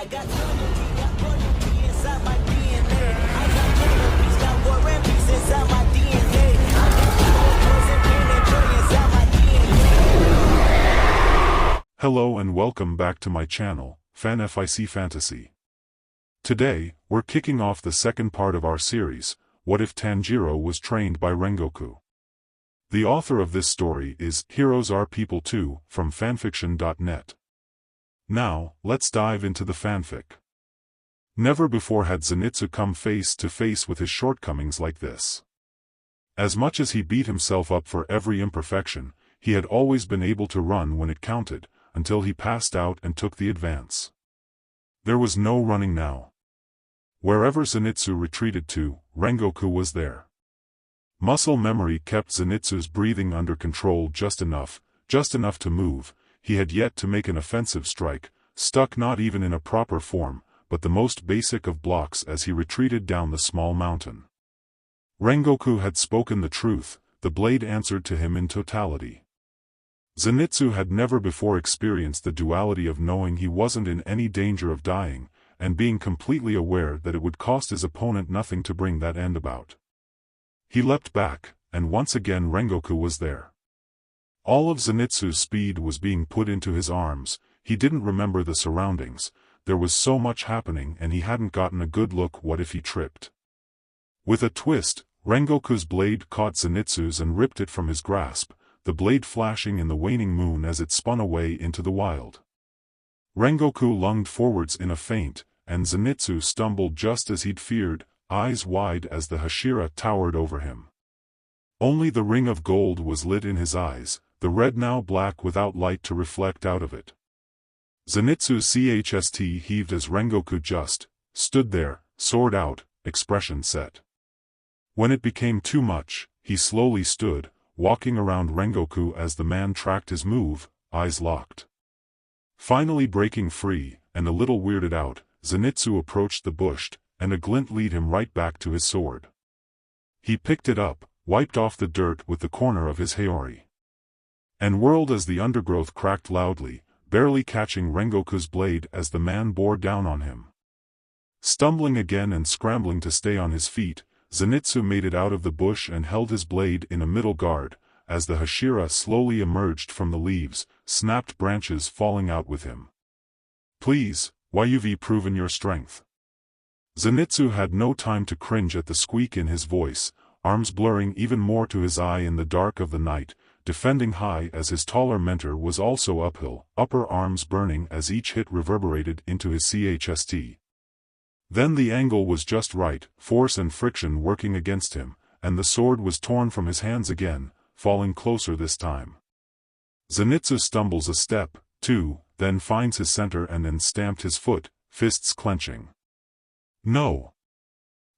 got loyalty, got royalty inside my DNA. I got killer beats, got war and peace inside my DNA. I got poison, pain, and joy inside my DNA. Hello and welcome back to my channel, FanFIC Fantasy. Today, we're kicking off the second part of our series, What If Tanjiro Was Trained by Rengoku? The author of this story is HeroesArePeopleToo from fanfiction.net. Now, let's dive into the fanfic. Never before had Zenitsu come face to face with his shortcomings like this. As much as he beat himself up for every imperfection, he had always been able to run when it counted, until he passed out and took the advance. There was no running now. Wherever Zenitsu retreated to, Rengoku was there. Muscle memory kept Zenitsu's breathing under control just enough to move. He had yet to make an offensive strike, stuck not even in a proper form, but the most basic of blocks as he retreated down the small mountain. Rengoku had spoken the truth, the blade answered to him in totality. Zenitsu had never before experienced the duality of knowing he wasn't in any danger of dying, and being completely aware that it would cost his opponent nothing to bring that end about. He leapt back, and once again Rengoku was there. All of Zenitsu's speed was being put into his arms. He didn't remember the surroundings, there was so much happening and he hadn't gotten a good look. What if he tripped? With a twist, Rengoku's blade caught Zenitsu's and ripped it from his grasp, the blade flashing in the waning moon as it spun away into the wild. Rengoku lunged forwards in a feint, and Zenitsu stumbled just as he'd feared, eyes wide as the Hashira towered over him. Only the ring of gold was lit in his eyes, the red now black without light to reflect out of it. Zenitsu's chest heaved as Rengoku just stood there, sword out, expression set. When it became too much, he slowly stood, walking around Rengoku as the man tracked his move, eyes locked. Finally breaking free, and a little weirded out, Zenitsu approached the bush, and a glint led him right back to his sword. He picked it up, wiped off the dirt with the corner of his haori, and whirled as the undergrowth cracked loudly, barely catching Rengoku's blade as the man bore down on him. Stumbling again and scrambling to stay on his feet, Zenitsu made it out of the bush and held his blade in a middle guard, as the Hashira slowly emerged from the leaves, snapped branches falling out with him. "Please, why you've proven your strength." Zenitsu had no time to cringe at the squeak in his voice, arms blurring even more to his eye in the dark of the night, defending high as his taller mentor was also uphill, upper arms burning as each hit reverberated into his chest. Then the angle was just right, force and friction working against him, and the sword was torn from his hands again, falling closer this time. Zenitsu stumbles a step, two, then finds his center and then stamped his foot, fists clenching. "No.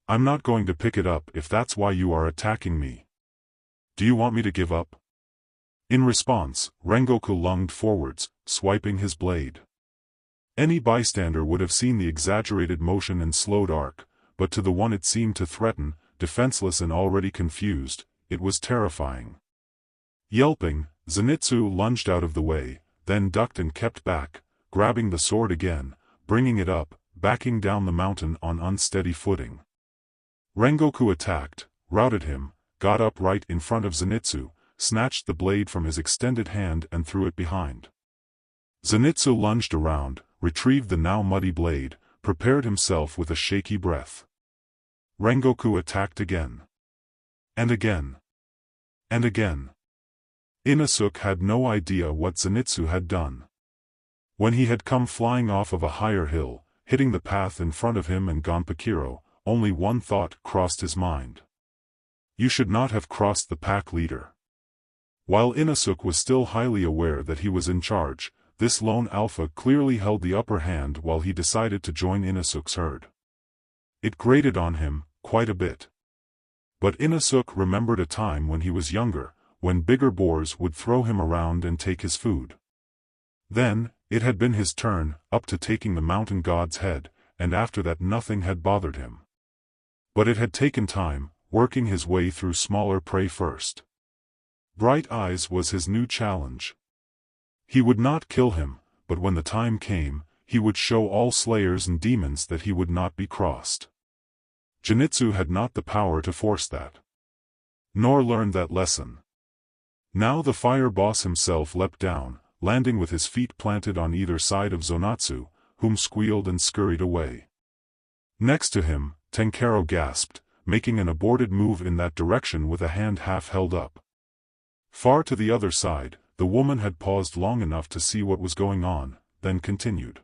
I'm not going to pick it up if that's why you are attacking me. Do you want me to give up?" In response, Rengoku lunged forwards, swiping his blade. Any bystander would have seen the exaggerated motion and slowed arc, but to the one it seemed to threaten, defenseless and already confused, it was terrifying. Yelping, Zenitsu lunged out of the way, then ducked and kept back, grabbing the sword again, bringing it up, backing down the mountain on unsteady footing. Rengoku attacked, routed him, got up right in front of Zenitsu, snatched the blade from his extended hand and threw it behind. Zenitsu lunged around, retrieved the now muddy blade, prepared himself with a shaky breath. Rengoku attacked again. And again. And again. Inosuke had no idea what Zenitsu had done. When he had come flying off of a higher hill, hitting the path in front of him and Gonpachiro, only one thought crossed his mind. You should not have crossed the pack leader. While Inosuke was still highly aware that he was in charge, this lone alpha clearly held the upper hand while he decided to join Inosuke's herd. It grated on him, quite a bit. But Inosuke remembered a time when he was younger, when bigger boars would throw him around and take his food. Then, it had been his turn, up to taking the mountain god's head, and after that nothing had bothered him. But it had taken time, working his way through smaller prey first. Bright Eyes was his new challenge. He would not kill him, but when the time came, he would show all slayers and demons that he would not be crossed. Zenitsu had not the power to force that. Nor learn that lesson. Now the fire boss himself leapt down, landing with his feet planted on either side of Zonatsu, whom squealed and scurried away. Next to him, Tenkaro gasped, making an aborted move in that direction with a hand half held up. Far to the other side, the woman had paused long enough to see what was going on, then continued.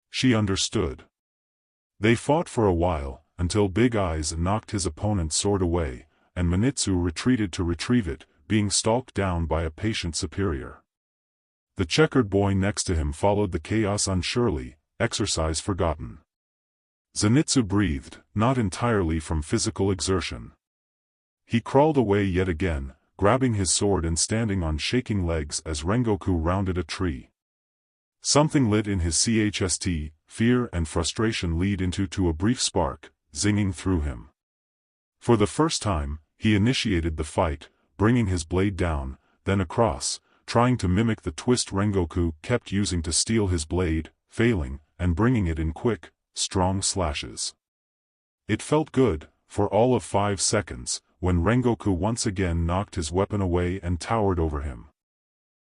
She understood. They fought for a while, until Big Eyes knocked his opponent's sword away, and Manitsu retreated to retrieve it, being stalked down by a patient superior. The checkered boy next to him followed the chaos unsurely, exercise forgotten. Zenitsu breathed, not entirely from physical exertion. He crawled away yet again, grabbing his sword and standing on shaking legs as Rengoku rounded a tree. Something lit in his chest, fear and frustration lead into a brief spark, zinging through him. For the first time, he initiated the fight, bringing his blade down, then across, trying to mimic the twist Rengoku kept using to steal his blade, failing, and bringing it in quick, strong slashes. It felt good, for all of 5 seconds, when Rengoku once again knocked his weapon away and towered over him.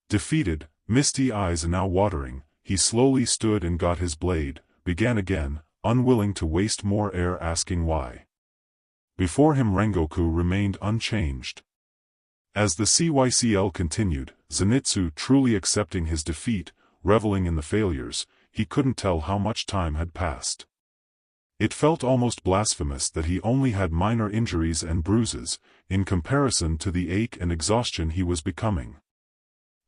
Defeated, misty eyes now watering, he slowly stood and got his blade, began again, unwilling to waste more air asking why. Before him Rengoku remained unchanged. As the CYCL continued, Zenitsu truly accepting his defeat, reveling in the failures, he couldn't tell how much time had passed. It felt almost blasphemous that he only had minor injuries and bruises, in comparison to the ache and exhaustion he was becoming.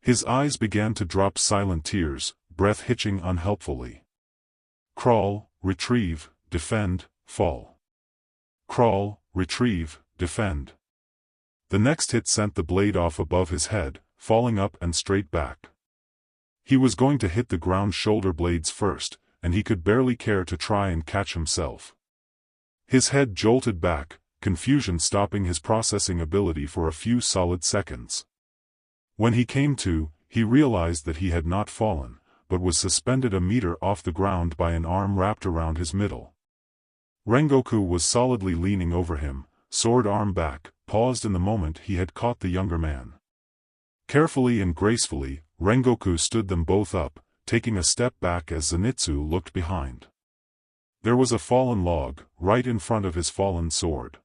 His eyes began to drop silent tears, breath hitching unhelpfully. Crawl, retrieve, defend, fall. Crawl, retrieve, defend. The next hit sent the blade off above his head, falling up and straight back. He was going to hit the ground shoulder blades first, and he could barely care to try and catch himself. His head jolted back, confusion stopping his processing ability for a few solid seconds. When he came to, he realized that he had not fallen, but was suspended a meter off the ground by an arm wrapped around his middle. Rengoku was solidly leaning over him, sword arm back, paused in the moment he had caught the younger man. Carefully and gracefully, Rengoku stood them both up, taking a step back as Zenitsu looked behind. There was a fallen log, right in front of his fallen sword.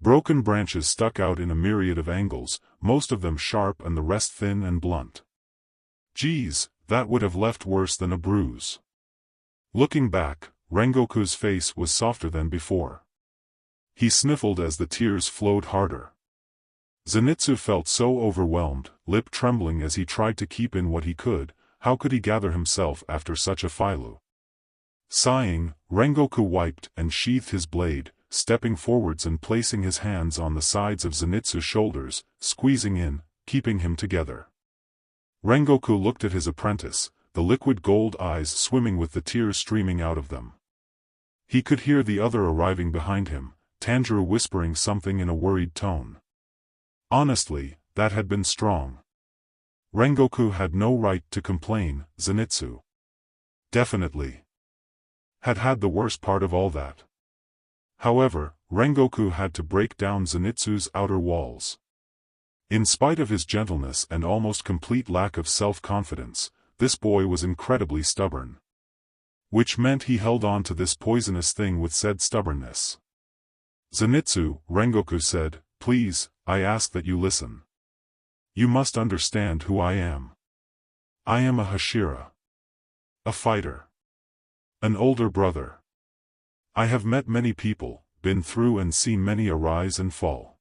Broken branches stuck out in a myriad of angles, most of them sharp and the rest thin and blunt. Geez, that would have left worse than a bruise. Looking back, Rengoku's face was softer than before. He sniffled as the tears flowed harder. Zenitsu felt so overwhelmed, lip trembling as he tried to keep in what he could. How could he gather himself after such a filu? Sighing, Rengoku wiped and sheathed his blade, stepping forwards and placing his hands on the sides of Zenitsu's shoulders, squeezing in, keeping him together. Rengoku looked at his apprentice, the liquid gold eyes swimming with the tears streaming out of them. He could hear the other arriving behind him, Tanjiro whispering something in a worried tone. Honestly, that had been strong. Rengoku had no right to complain, Zenitsu. Definitely had the worst part of all that. However, Rengoku had to break down Zenitsu's outer walls. In spite of his gentleness and almost complete lack of self-confidence, this boy was incredibly stubborn. Which meant he held on to this poisonous thing with said stubbornness. Zenitsu, Rengoku said, please, I ask that you listen. You must understand who I am. I am a Hashira. A fighter. An older brother. I have met many people, been through and seen many arise and fall.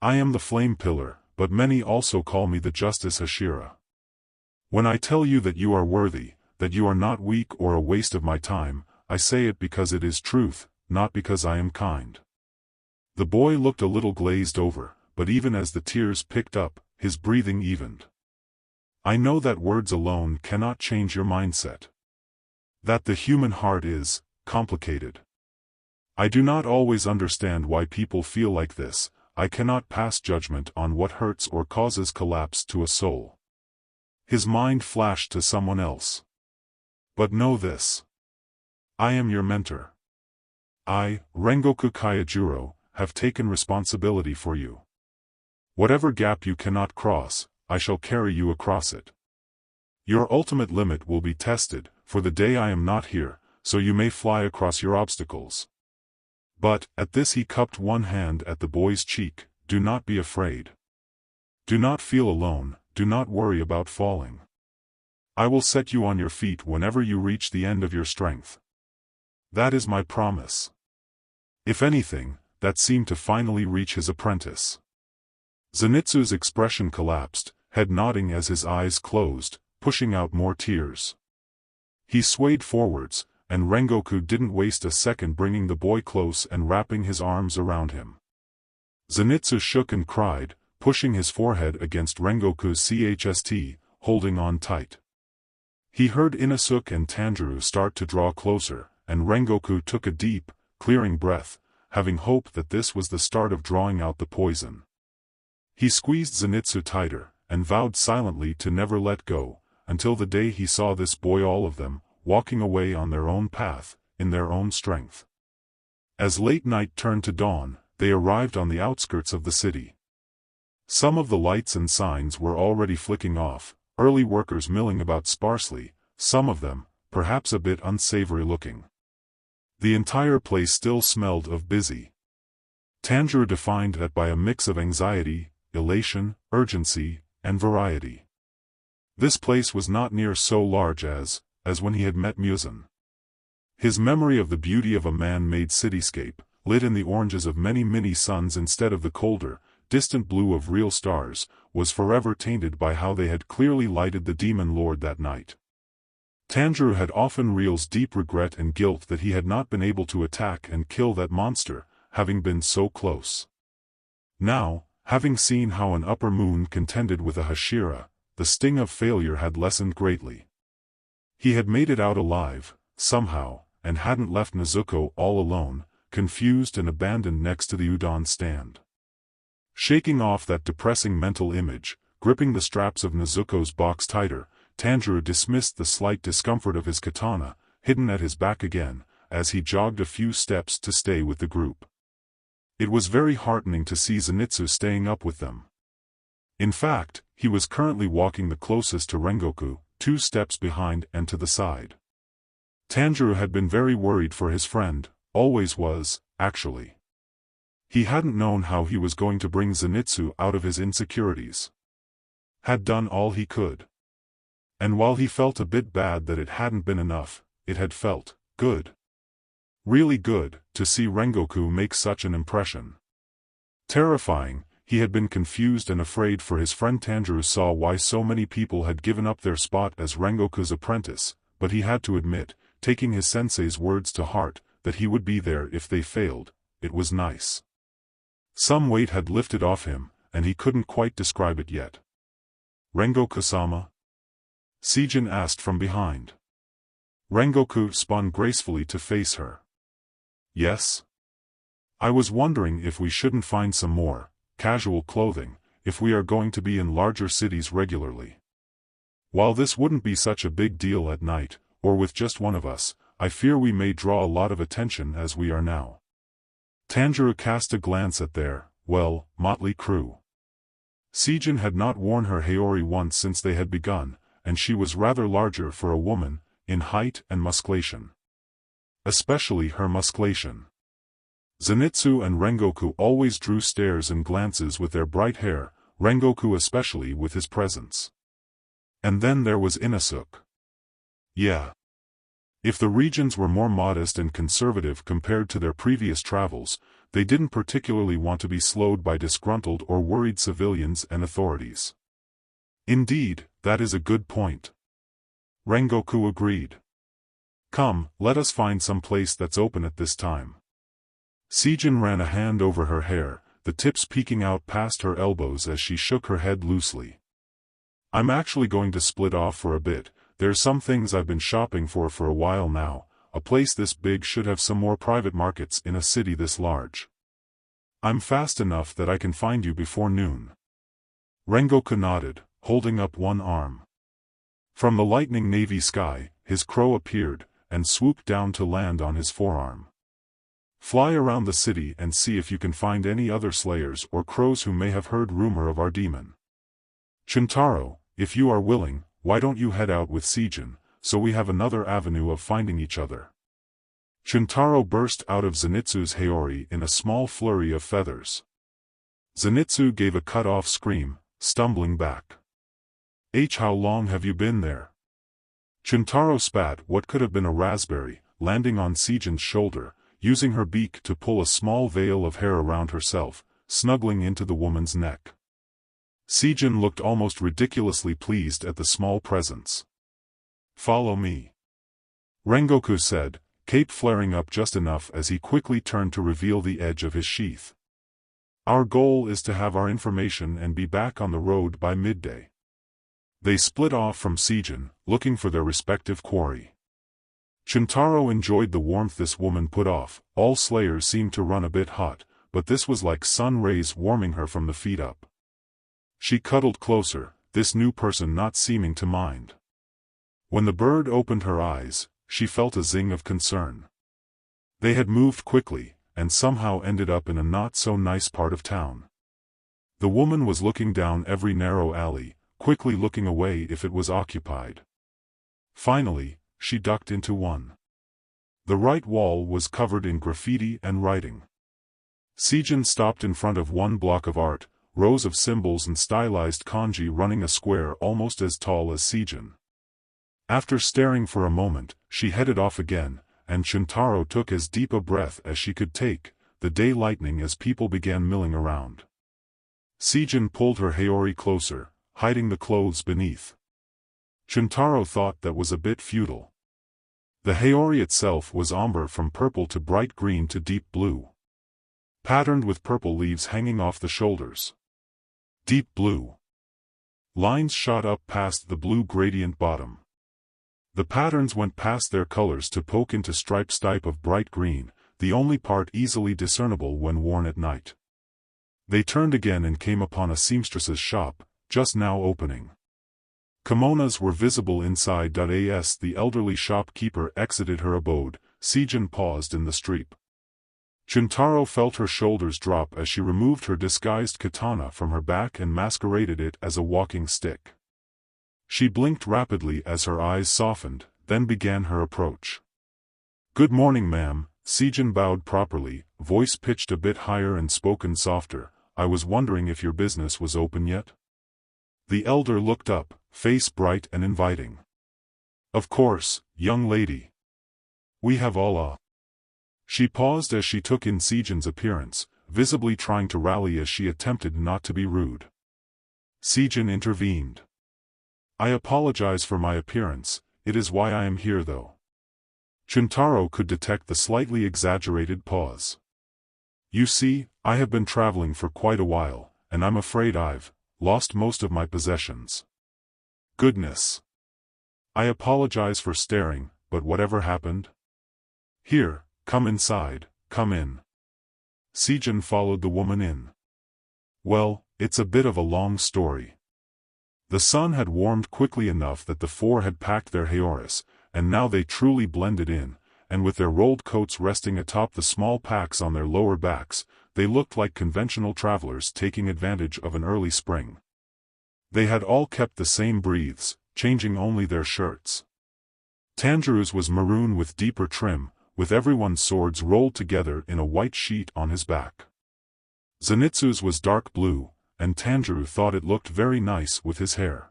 I am the flame pillar, but many also call me the justice Hashira. When I tell you that you are worthy, that you are not weak or a waste of my time, I say it because it is truth, not because I am kind. The boy looked a little glazed over, but even as the tears picked up, his breathing evened. I know that words alone cannot change your mindset. That the human heart is complicated. I do not always understand why people feel like this. I cannot pass judgment on what hurts or causes collapse to a soul. His mind flashed to someone else. But know this. I am your mentor. I, Rengoku Kaijuro, have taken responsibility for you. Whatever gap you cannot cross, I shall carry you across it. Your ultimate limit will be tested, for the day I am not here, so you may fly across your obstacles. But, at this he cupped one hand at the boy's cheek, do not be afraid. Do not feel alone, do not worry about falling. I will set you on your feet whenever you reach the end of your strength. That is my promise. If anything, that seemed to finally reach his apprentice. Zenitsu's expression collapsed, head nodding as his eyes closed, pushing out more tears. He swayed forwards, and Rengoku didn't waste a second bringing the boy close and wrapping his arms around him. Zenitsu shook and cried, pushing his forehead against Rengoku's chest, holding on tight. He heard Inosuke and Tanjiro start to draw closer, and Rengoku took a deep, clearing breath, having hope that this was the start of drawing out the poison. He squeezed Zenitsu tighter, and vowed silently to never let go, until the day he saw this boy, all of them, walking away on their own path, in their own strength. As late night turned to dawn, they arrived on the outskirts of the city. Some of the lights and signs were already flicking off, early workers milling about sparsely, some of them, perhaps a bit unsavory looking. The entire place still smelled of busy. Tanjiro defined that by a mix of anxiety, elation, urgency, and variety. This place was not near so large as when he had met Muzan. His memory of the beauty of a man-made cityscape, lit in the oranges of many mini suns instead of the colder, distant blue of real stars, was forever tainted by how they had clearly lighted the demon lord that night. Tanjiro had often realized deep regret and guilt that he had not been able to attack and kill that monster, having been so close. Now, having seen how an upper moon contended with a Hashira, the sting of failure had lessened greatly. He had made it out alive, somehow, and hadn't left Nezuko all alone, confused and abandoned next to the udon stand. Shaking off that depressing mental image, gripping the straps of Nezuko's box tighter, Tanjiro dismissed the slight discomfort of his katana, hidden at his back again, as he jogged a few steps to stay with the group. It was very heartening to see Zenitsu staying up with them. In fact, he was currently walking the closest to Rengoku, 2 steps behind and to the side. Tanjiro had been very worried for his friend, always was, actually. He hadn't known how he was going to bring Zenitsu out of his insecurities. Had done all he could. And while he felt a bit bad that it hadn't been enough, it had felt good. Really good, to see Rengoku make such an impression. Terrifying, he had been confused and afraid for his friend. Tanjiro saw why so many people had given up their spot as Rengoku's apprentice, but he had to admit, taking his sensei's words to heart, that he would be there if they failed. It was nice. Some weight had lifted off him, and he couldn't quite describe it yet. Rengoku-sama? Seijin asked from behind. Rengoku spun gracefully to face her. Yes? I was wondering if we shouldn't find some more casual clothing, if we are going to be in larger cities regularly. While this wouldn't be such a big deal at night, or with just one of us, I fear we may draw a lot of attention as we are now. Tanjiro cast a glance at their, well, motley crew. Seijin had not worn her Haori once since they had begun, and she was rather larger for a woman, in height and musculation. Especially her musculation. Zenitsu and Rengoku always drew stares and glances with their bright hair, Rengoku especially with his presence. And then there was Inosuke. Yeah. If the regions were more modest and conservative compared to their previous travels, they didn't particularly want to be slowed by disgruntled or worried civilians and authorities. Indeed, that is a good point. Rengoku agreed. Come, let us find some place that's open at this time. Seijin ran a hand over her hair, the tips peeking out past her elbows as she shook her head loosely. I'm actually going to split off for a bit. There's some things I've been shopping for a while now. A place this big should have some more private markets in a city this large. I'm fast enough that I can find you before noon. Rengoku nodded, holding up one arm. From the lightning navy sky, his crow appeared, and swooped down to land on his forearm. Fly around the city and see if you can find any other slayers or crows who may have heard rumor of our demon. Shintaro, if you are willing, why don't you head out with Seijin, so we have another avenue of finding each other. Shintaro burst out of Zenitsu's Haori in a small flurry of feathers. Zenitsu gave a cut-off scream, stumbling back. How long have you been there? Shintaro spat what could have been a raspberry, landing on Seijin's shoulder, using her beak to pull a small veil of hair around herself, snuggling into the woman's neck. Seijin looked almost ridiculously pleased at the small presence. Follow me. Rengoku said, cape flaring up just enough as he quickly turned to reveal the edge of his sheath. Our goal is to have our information and be back on the road by midday. They split off from Seijin, looking for their respective quarry. Shintaro enjoyed the warmth this woman put off. All slayers seemed to run a bit hot, but this was like sun rays warming her from the feet up. She cuddled closer, this new person not seeming to mind. When the bird opened her eyes, she felt a zing of concern. They had moved quickly, and somehow ended up in a not-so-nice part of town. The woman was looking down every narrow alley, quickly looking away if it was occupied. Finally, she ducked into one. The right wall was covered in graffiti and writing. Seijin stopped in front of one block of art, rows of symbols and stylized kanji running a square almost as tall as Seijin. After staring for a moment, she headed off again, and Shintaro took as deep a breath as she could take, the day lightening as people began milling around. Seijin pulled her Haori closer, hiding the clothes beneath. Shintaro thought that was a bit futile. The Haori itself was ombre from purple to bright green to deep blue, patterned with purple leaves hanging off the shoulders. Deep blue. Lines shot up past the blue gradient bottom. The patterns went past their colors to poke into stripes type of bright green, the only part easily discernible when worn at night. They turned again and came upon a seamstress's shop, just now opening. Kimonos were visible inside. As the elderly shopkeeper exited her abode, Seijin paused in the street. Shintaro felt her shoulders drop as she removed her disguised katana from her back and masqueraded it as a walking stick. She blinked rapidly as her eyes softened, then began her approach. Good morning, ma'am. Seijin bowed properly, voice pitched a bit higher and spoken softer. I was wondering if your business was open yet? The elder looked up, face bright and inviting. Of course, young lady. We have all a... She paused as she took in Seijin's appearance, visibly trying to rally as she attempted not to be rude. Seijin intervened. I apologize for my appearance, it is why I am here though. Shintaro could detect the slightly exaggerated pause. You see, I have been traveling for quite a while, and I'm afraid I've lost most of my possessions. Goodness. I apologize for staring, but whatever happened? Here, come inside, come in. Seijin followed the woman in. Well, it's a bit of a long story. The sun had warmed quickly enough that the four had packed their Haoris, and now they truly blended in, and with their rolled coats resting atop the small packs on their lower backs, they looked like conventional travelers taking advantage of an early spring. They had all kept the same breathes, changing only their shirts. Tanjiro's was maroon with deeper trim, with everyone's swords rolled together in a white sheet on his back. Zenitsu's was dark blue, and Tanjiro thought it looked very nice with his hair.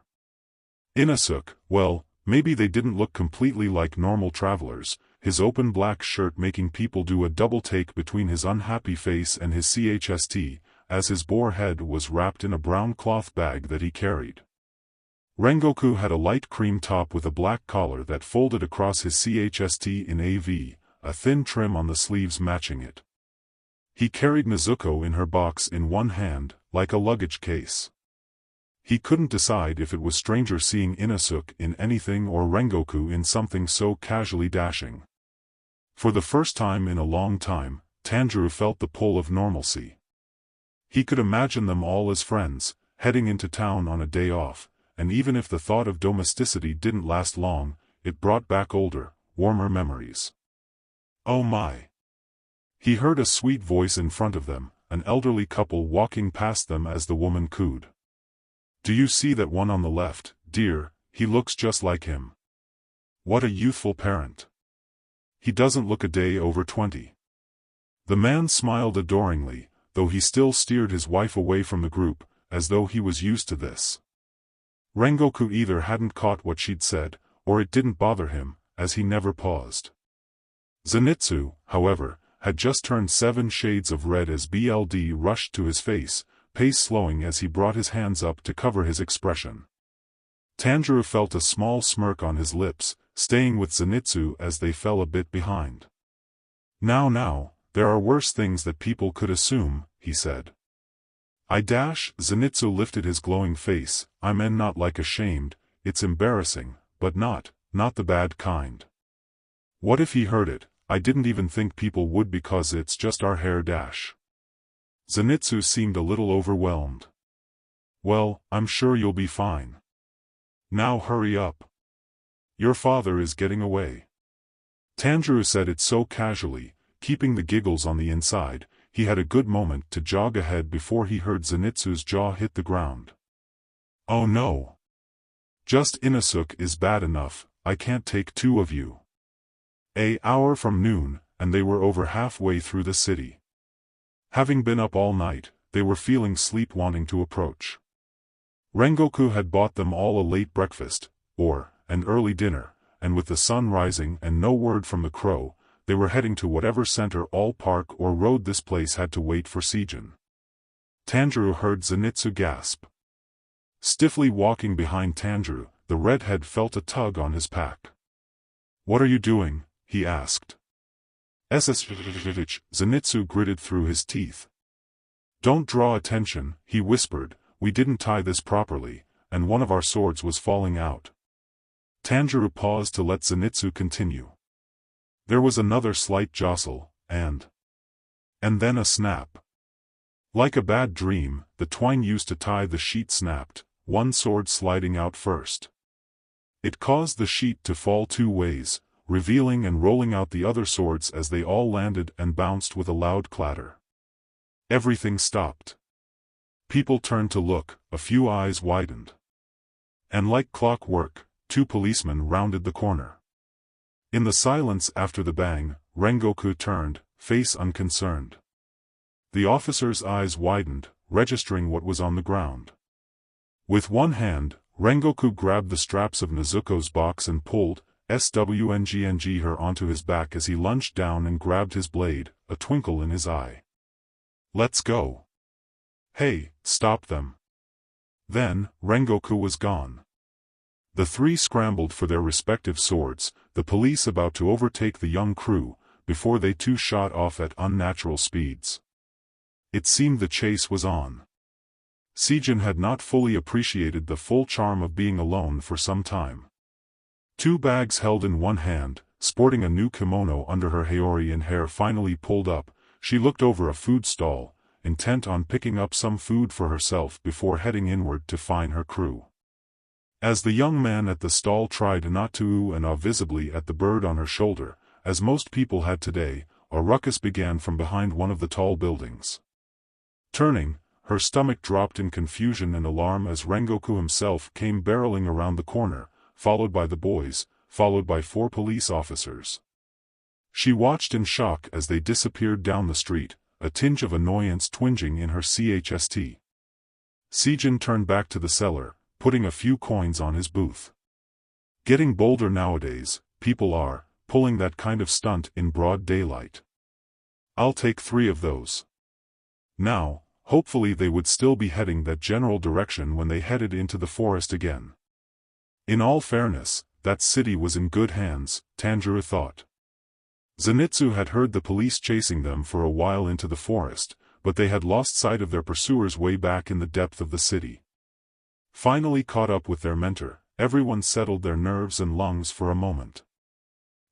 Inosuke, well, maybe they didn't look completely like normal travelers, his open black shirt making people do a double take between his unhappy face and his chst, as his boar head was wrapped in a brown cloth bag that he carried. Rengoku had a light cream top with a black collar that folded across his chst in AV, a thin trim on the sleeves matching it. He carried Nezuko in her box in one hand, like a luggage case. He couldn't decide if it was stranger seeing Inosuke in anything or Rengoku in something so casually dashing. For the first time in a long time, Tanjiro felt the pull of normalcy. He could imagine them all as friends, heading into town on a day off, and even if the thought of domesticity didn't last long, it brought back older, warmer memories. Oh my! He heard a sweet voice in front of them, an elderly couple walking past them as the woman cooed. Do you see that one on the left, dear? He looks just like him. What a youthful parent. He doesn't look a day over 20. The man smiled adoringly, though he still steered his wife away from the group, as though he was used to this. Rengoku either hadn't caught what she'd said, or it didn't bother him, as he never paused. Zenitsu, however, had just turned 7 shades of red as BLD rushed to his face, pace slowing as he brought his hands up to cover his expression. Tanjiro felt a small smirk on his lips, staying with Zenitsu as they fell a bit behind. Now, there are worse things that people could assume, he said. Zenitsu lifted his glowing face, I mean not like ashamed, it's embarrassing, but not the bad kind. What if he heard it? I didn't even think people would because it's just our hair dash. Zenitsu seemed a little overwhelmed. Well, I'm sure you'll be fine. Now hurry up. Your father is getting away. Tanjiro said it so casually, keeping the giggles on the inside. He had a good moment to jog ahead before he heard Zenitsu's jaw hit the ground. Oh no. Just Inosuke is bad enough, I can't take 2 of you. An hour from noon, and they were over halfway through the city. Having been up all night, they were feeling sleep wanting to approach. Rengoku had bought them all a late breakfast, or an early dinner, and with the sun rising and no word from the crow, they were heading to whatever center all park or road this place had to wait for Seijin. Tanjiro heard Zenitsu gasp. Stiffly walking behind Tanjiro, the redhead felt a tug on his pack. What are you doing? He asked. Zenitsu gritted through his teeth. Don't draw attention, he whispered, we didn't tie this properly, and one of our swords was falling out. Tanjiro paused to let Zenitsu continue. There was another slight jostle, and then a snap. Like a bad dream, the twine used to tie the sheet snapped, one sword sliding out first. It caused the sheet to fall 2 ways, revealing and rolling out the other swords as they all landed and bounced with a loud clatter. Everything stopped. People turned to look, a few eyes widened. And like clockwork, 2 policemen rounded the corner. In the silence after the bang, Rengoku turned, face unconcerned. The officer's eyes widened, registering what was on the ground. With one hand, Rengoku grabbed the straps of Nezuko's box and pulled her onto his back as he lunged down and grabbed his blade, a twinkle in his eye. Let's go. Hey, stop them. Then, Rengoku was gone. The 3 scrambled for their respective swords, the police about to overtake the young crew, before they too shot off at unnatural speeds. It seemed the chase was on. Seijin had not fully appreciated the full charm of being alone for some time. 2 bags held in one hand, sporting a new kimono under her haori and hair finally pulled up, she looked over a food stall, intent on picking up some food for herself before heading inward to find her crew. As the young man at the stall tried not to ooh and ah visibly at the bird on her shoulder, as most people had today, a ruckus began from behind one of the tall buildings. Turning, her stomach dropped in confusion and alarm as Rengoku himself came barreling around the corner, followed by the boys, followed by 4 police officers. She watched in shock as they disappeared down the street, a tinge of annoyance twinging in her chest. Seijin turned back to the cellar, putting a few coins on his booth. Getting bolder nowadays, people are pulling that kind of stunt in broad daylight. I'll take 3 of those. Now, hopefully they would still be heading that general direction when they headed into the forest again. In all fairness, that city was in good hands, Tanjiro thought. Zenitsu had heard the police chasing them for a while into the forest, but they had lost sight of their pursuers way back in the depth of the city. Finally caught up with their mentor, everyone settled their nerves and lungs for a moment.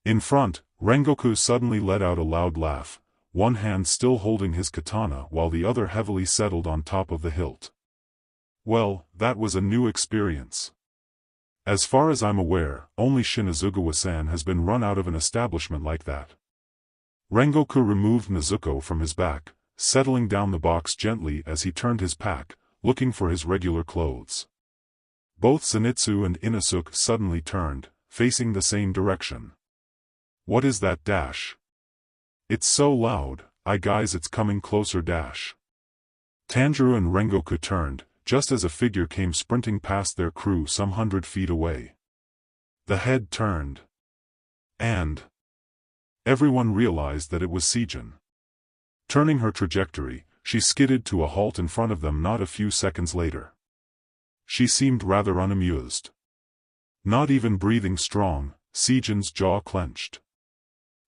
In front, Rengoku suddenly let out a loud laugh, one hand still holding his katana while the other heavily settled on top of the hilt. Well, that was a new experience. As far as I'm aware, only Shinazugawa-san has been run out of an establishment like that. Rengoku removed Nezuko from his back, settling down the box gently as he turned his pack, looking for his regular clothes. Both Zenitsu and Inosuke suddenly turned, facing the same direction. What is that dash? It's so loud, guys it's coming closer dash. Tanjiro and Rengoku turned, just as a figure came sprinting past their crew some 100 feet away. The head turned. And everyone realized that it was Sijin. Turning her trajectory, she skidded to a halt in front of them not a few seconds later. She seemed rather unamused. Not even breathing strong, Sijin's jaw clenched.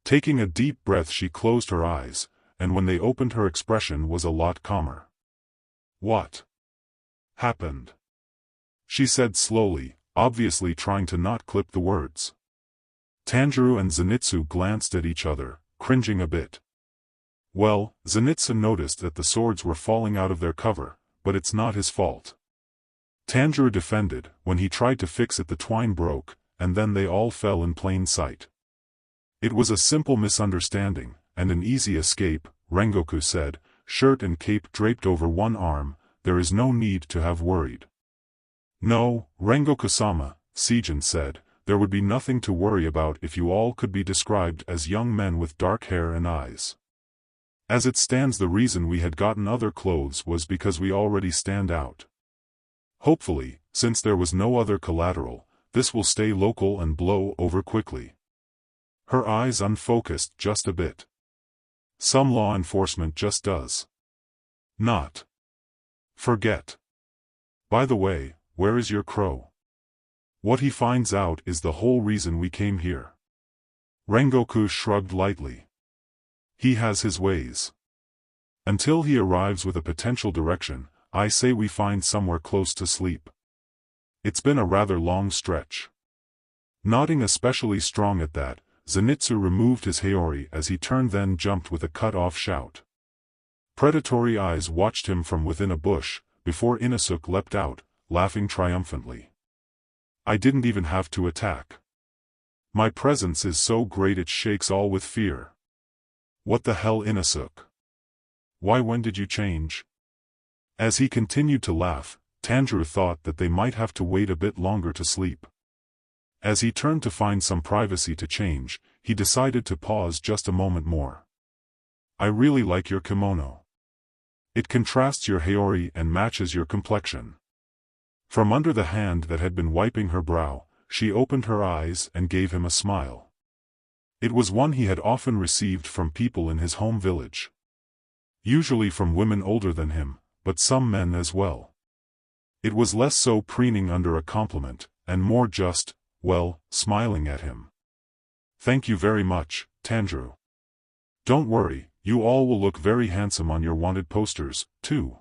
Taking a deep breath she closed her eyes, and when they opened her expression was a lot calmer. What happened? She said slowly, obviously trying to not clip the words. Tanjiro and Zenitsu glanced at each other, cringing a bit. Well, Zenitsu noticed that the swords were falling out of their cover, but it's not his fault. Tanjiro defended. When he tried to fix it the twine broke, and then they all fell in plain sight. It was a simple misunderstanding, and an easy escape, Rengoku said, shirt and cape draped over one arm, there is no need to have worried. No, Rengoku-sama, Sijin said, there would be nothing to worry about if you all could be described as young men with dark hair and eyes. As it stands, the reason we had gotten other clothes was because we already stand out. Hopefully, since there was no other collateral, this will stay local and blow over quickly. Her eyes unfocused just a bit. Some law enforcement just does not forget. By the way, where is your crow? What he finds out is the whole reason we came here. Rengoku shrugged lightly. He has his ways. Until he arrives with a potential direction, I say we find somewhere close to sleep. It's been a rather long stretch. Nodding especially strong at that, Zenitsu removed his Haori as he turned, then jumped with a cut-off shout. Predatory eyes watched him from within a bush, before Inosuke leapt out, laughing triumphantly. I didn't even have to attack. My presence is so great it shakes all with fear. What the hell, Inosuke? Why, when did you change? As he continued to laugh, Tanjiro thought that they might have to wait a bit longer to sleep. As he turned to find some privacy to change, he decided to pause just a moment more. I really like your kimono. It contrasts your Haori and matches your complexion. From under the hand that had been wiping her brow, she opened her eyes and gave him a smile. It was one he had often received from people in his home village. Usually from women older than him, but some men as well. It was less so preening under a compliment, and more just, well, smiling at him. Thank you very much, Tanjiro. Don't worry, you all will look very handsome on your wanted posters, too.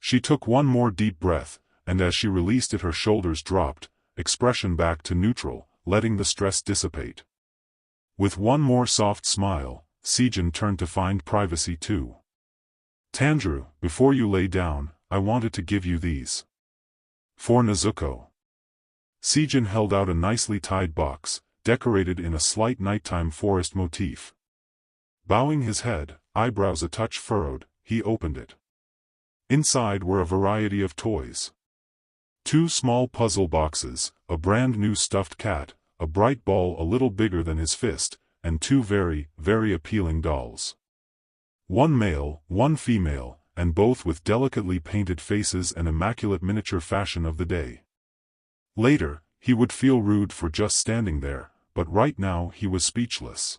She took one more deep breath, and as she released it her shoulders dropped, expression back to neutral, letting the stress dissipate. With one more soft smile, Sijin turned to find privacy too. Tanjiro, before you lay down, I wanted to give you these. For Nezuko. Sijin held out a nicely tied box, decorated in a slight nighttime forest motif. Bowing his head, eyebrows a touch furrowed, he opened it. Inside were a variety of toys. 2 small puzzle boxes, a brand new stuffed cat, a bright ball a little bigger than his fist, and 2 very, very appealing dolls. 1 male, 1 female, and both with delicately painted faces and immaculate miniature fashion of the day. Later, he would feel rude for just standing there, but right now he was speechless.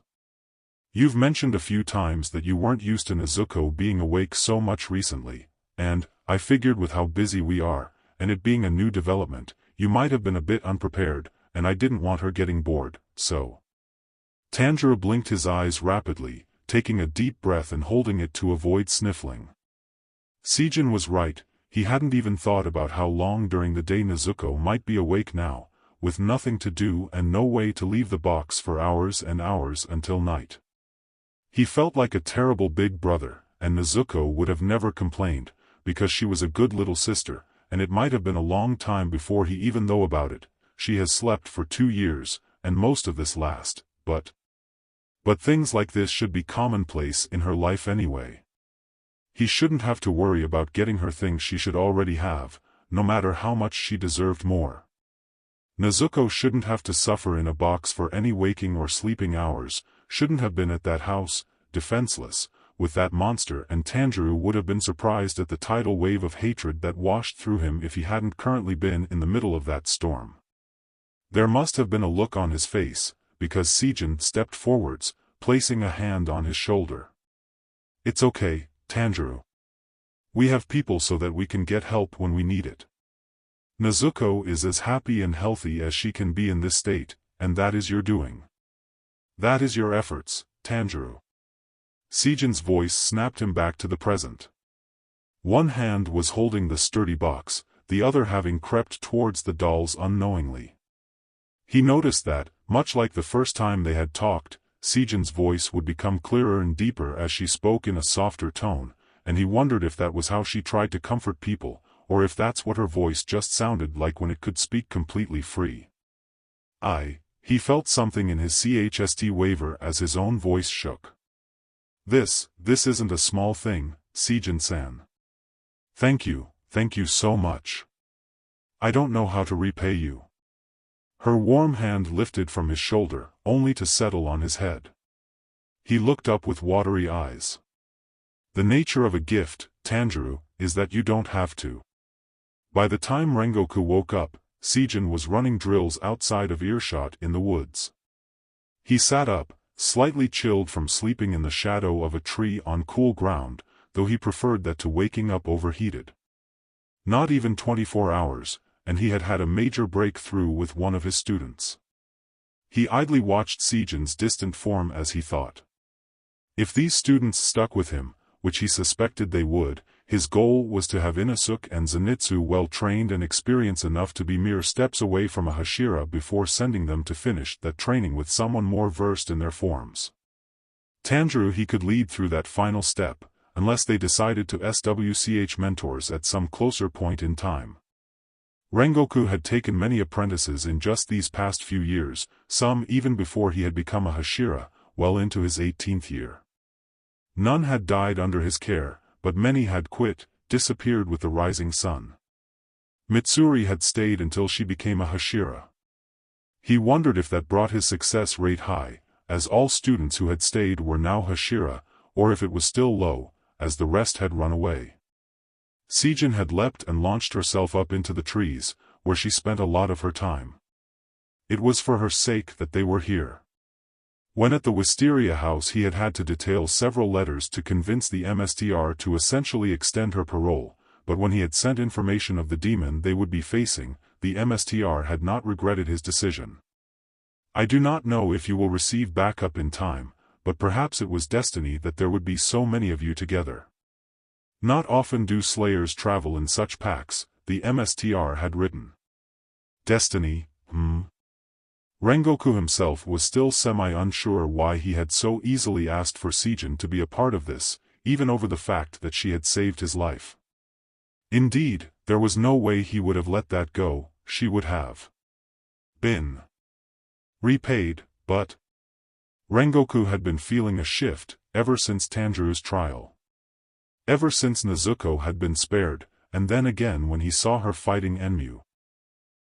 You've mentioned a few times that you weren't used to Nezuko being awake so much recently, and, I figured with how busy we are, and it being a new development, you might have been a bit unprepared, and I didn't want her getting bored, so. Tanjiro blinked his eyes rapidly, taking a deep breath and holding it to avoid sniffling. Sijin was right, he hadn't even thought about how long during the day Nezuko might be awake now, with nothing to do and no way to leave the box for hours and hours until night. He felt like a terrible big brother, and Nezuko would have never complained, because she was a good little sister, and it might have been a long time before he even knew about it, she has slept for 2 years, and most of this last, but things like this should be commonplace in her life anyway. He shouldn't have to worry about getting her things she should already have, no matter how much she deserved more. Nezuko shouldn't have to suffer in a box for any waking or sleeping hours, shouldn't have been at that house, defenseless, with that monster, and Tanjiro would have been surprised at the tidal wave of hatred that washed through him if he hadn't currently been in the middle of that storm. There must have been a look on his face, because Sejin stepped forwards, placing a hand on his shoulder. "It's okay, Tanjiro. We have people so that we can get help when we need it. Nezuko is as happy and healthy as she can be in this state, and that is your doing. That is your efforts, Tanjiro." Sejin's voice snapped him back to the present. One hand was holding the sturdy box, the other having crept towards the dolls unknowingly. He noticed that, much like the first time they had talked, Sejin's voice would become clearer and deeper as she spoke in a softer tone, and he wondered if that was how she tried to comfort people, or if that's what her voice just sounded like when it could speak completely free. He felt something in his chest waver as his own voice shook. This isn't a small thing, Sejin-san. Thank you so much. I don't know how to repay you. Her warm hand lifted from his shoulder, only to settle on his head. He looked up with watery eyes. The nature of a gift, Tanjiro, is that you don't have to. By the time Rengoku woke up, Sejin was running drills outside of earshot in the woods. He sat up, slightly chilled from sleeping in the shadow of a tree on cool ground, though he preferred that to waking up overheated. Not even 24 hours, and he had had a major breakthrough with one of his students. He idly watched Sejin's distant form as he thought. If these students stuck with him, which he suspected they would, his goal was to have Inosuke and Zenitsu well trained and experienced enough to be mere steps away from a Hashira before sending them to finish that training with someone more versed in their forms. Tanjiro he could lead through that final step, unless they decided to switch mentors at some closer point in time. Rengoku had taken many apprentices in just these past few years, some even before he had become a Hashira, well into his 18th year. None had died under his care, but many had disappeared with the rising sun. Mitsuri had stayed until she became a Hashira. He wondered if that brought his success rate high, as all students who had stayed were now Hashira, or if it was still low, as the rest had run away. Sejin had leapt and launched herself up into the trees, where she spent a lot of her time. It was for her sake that they were here. When at the Wisteria house he had to detail several letters to convince the MSTR to essentially extend her parole, but when he had sent information of the demon they would be facing, the MSTR had not regretted his decision. "I do not know if you will receive backup in time, but perhaps it was destiny that there would be so many of you together. Not often do slayers travel in such packs," the MSTR had written. Destiny, Rengoku himself was still semi-unsure why he had so easily asked for Sejin to be a part of this, even over the fact that she had saved his life. Indeed, there was no way he would have let that go, she would have been repaid, but Rengoku had been feeling a shift, ever since Tanjiro's trial. Ever since Nezuko had been spared, and then again when he saw her fighting Enmu.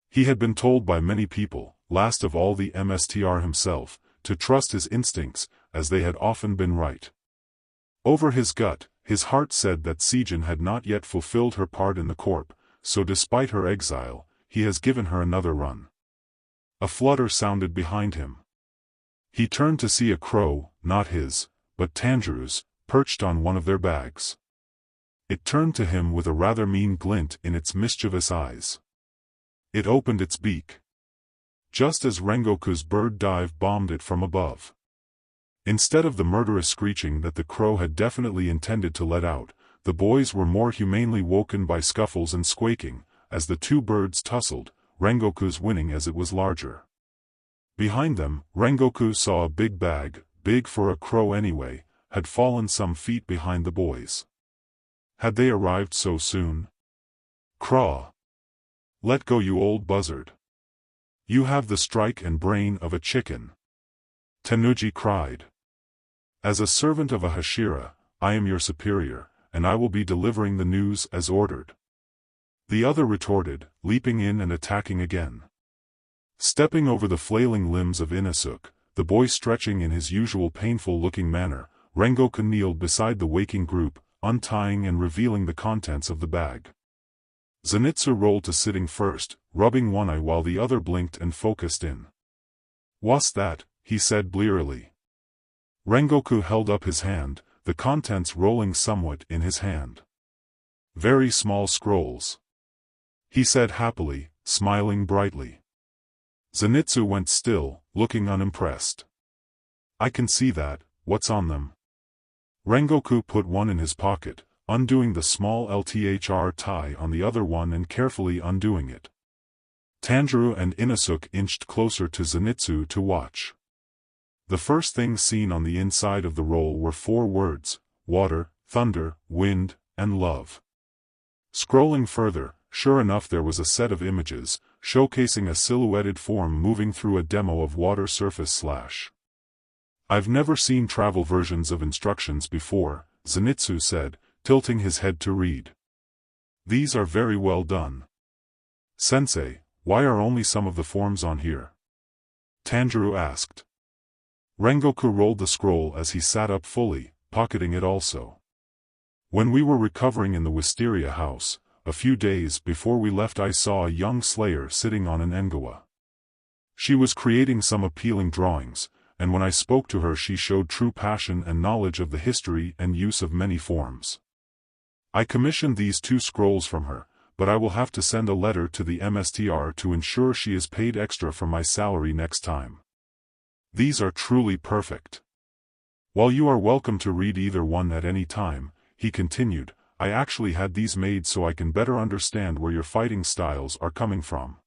He had been told by many people, last of all the MSTR himself, to trust his instincts, as they had often been right. Over his gut, his heart said that Sejin had not yet fulfilled her part in the Corp, so despite her exile, he has given her another run. A flutter sounded behind him. He turned to see a crow, not his, but Tanjiro's, perched on one of their bags. It turned to him with a rather mean glint in its mischievous eyes. It opened its beak. Just as Rengoku's bird dive bombed it from above. Instead of the murderous screeching that the crow had definitely intended to let out, the boys were more humanely woken by scuffles and squeaking, as the two birds tussled, Rengoku's winning as it was larger. Behind them, Rengoku saw a big bag, big for a crow anyway, had fallen some feet behind the boys. Had they arrived so soon? Craw! Let go, you old buzzard. You have the strike and brain of a chicken. Tanuji cried. As a servant of a Hashira, I am your superior, and I will be delivering the news as ordered. The other retorted, leaping in and attacking again. Stepping over the flailing limbs of Inosuke, the boy stretching in his usual painful-looking manner, Rengoku kneeled beside the waking group, untying and revealing the contents of the bag. Zenitsu rolled to sitting first, rubbing one eye while the other blinked and focused in. "What's that?" he said blearily. Rengoku held up his hand, the contents rolling somewhat in his hand. "Very small scrolls," he said happily, smiling brightly. Zenitsu went still, looking unimpressed. "I can see that. What's on them?" Rengoku put one in his pocket, undoing the small LTHR tie on the other one and carefully undoing it. Tanjiro and Inosuke inched closer to Zenitsu to watch. The first thing seen on the inside of the roll were 4 words: water, thunder, wind, and love. Scrolling further, sure enough there was a set of images, showcasing a silhouetted form moving through a demo of water surface / "I've never seen travel versions of instructions before," Zenitsu said, tilting his head to read. "These are very well done. Sensei, why are only some of the forms on here?" Tanjiro asked. Rengoku rolled the scroll as he sat up fully, pocketing it also. "When we were recovering in the Wisteria house, a few days before we left, I saw a young slayer sitting on an engawa. She was creating some appealing drawings, and when I spoke to her she showed true passion and knowledge of the history and use of many forms. I commissioned these 2 scrolls from her, but I will have to send a letter to the MSTR to ensure she is paid extra from my salary next time. These are truly perfect. While you are welcome to read either one at any time," he continued, "I actually had these made so I can better understand where your fighting styles are coming from.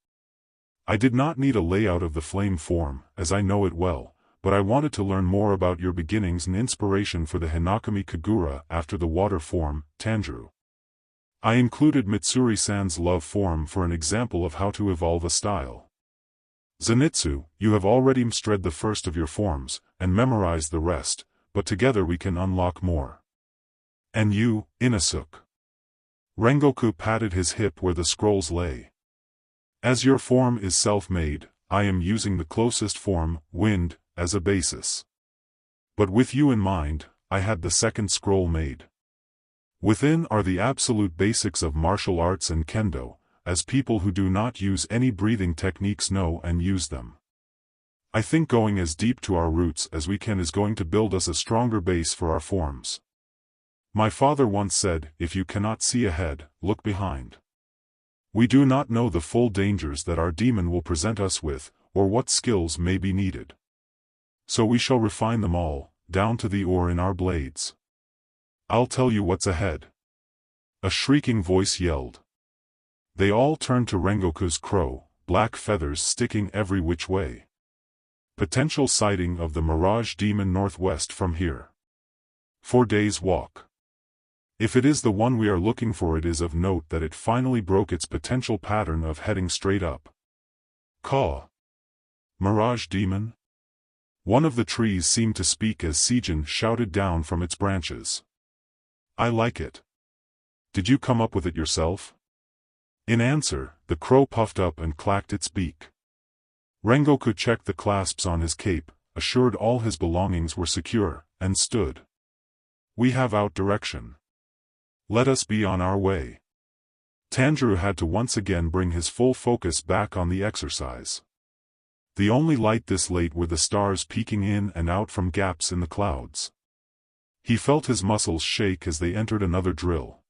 I did not need a layout of the flame form, as I know it well, but I wanted to learn more about your beginnings and inspiration for the Hinakami Kagura after the water form, Tanjiro. I included Mitsuri-san's love form for an example of how to evolve a style. Zenitsu, you have already mastered the first of your forms, and memorized the rest, but together we can unlock more. And you, Inosuke." Rengoku patted his hip where the scrolls lay. "As your form is self-made, I am using the closest form, wind, as a basis. But with you in mind, I had the second scroll made. Within are the absolute basics of martial arts and kendo, as people who do not use any breathing techniques know and use them. I think going as deep to our roots as we can is going to build us a stronger base for our forms. My father once said, if you cannot see ahead, look behind. We do not know the full dangers that our demon will present us with, or what skills may be needed. So we shall refine them all, down to the ore in our blades. I'll tell you what's ahead." A shrieking voice yelled. They all turned to Rengoku's crow, black feathers sticking every which way. "Potential sighting of the Mirage Demon northwest from here. 4 days' walk. If it is the one we are looking for, it is of note that it finally broke its potential pattern of heading straight up." "Caw. Mirage Demon?" One of the trees seemed to speak as Seijin shouted down from its branches. "I like it. Did you come up with it yourself?" In answer, the crow puffed up and clacked its beak. Rengoku checked the clasps on his cape, assured all his belongings were secure, and stood. "We have out direction. Let us be on our way." Tanjiro had to once again bring his full focus back on the exercise. The only light this late were the stars peeking in and out from gaps in the clouds. He felt his muscles shake as they entered another drill.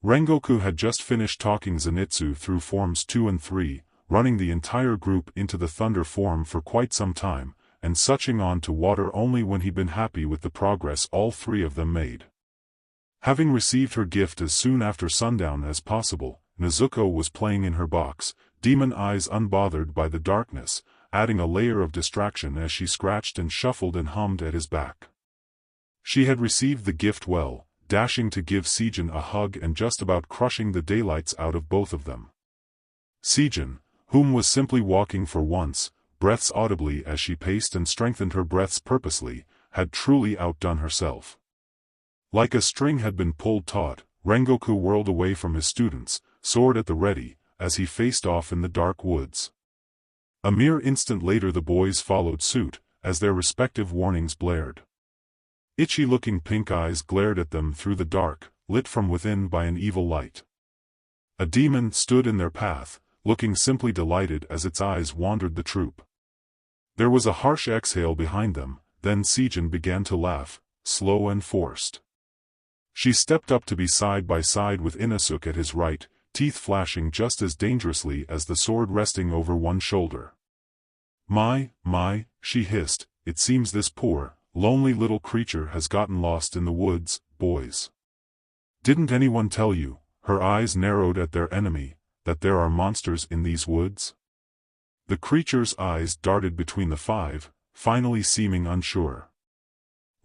Rengoku had just finished talking Zenitsu through forms 2 and 3, running the entire group into the thunder form for quite some time, and switching on to water only when he'd been happy with the progress all 3 of them made. Having received her gift as soon after sundown as possible, Nezuko was playing in her box, demon eyes unbothered by the darkness, adding a layer of distraction as she scratched and shuffled and hummed at his back. She had received the gift well, dashing to give Seijin a hug and just about crushing the daylights out of both of them. Seijin, whom was simply walking for once, breaths audibly as she paced and strengthened her breaths purposely, had truly outdone herself. Like a string had been pulled taut, Rengoku whirled away from his students, sword at the ready, as he faced off in the dark woods. A mere instant later the boys followed suit, as their respective warnings blared. Itchy-looking pink eyes glared at them through the dark, lit from within by an evil light. A demon stood in their path, looking simply delighted as its eyes wandered the troop. There was a harsh exhale behind them, then Sejin began to laugh, slow and forced. She stepped up to be side by side with Inosuke at his right, teeth flashing just as dangerously as the sword resting over one shoulder. My, she hissed, it seems this poor, lonely little creature has gotten lost in the woods, boys. Didn't anyone tell you, her eyes narrowed at their enemy, that there are monsters in these woods? The creature's eyes darted between the five, finally seeming unsure.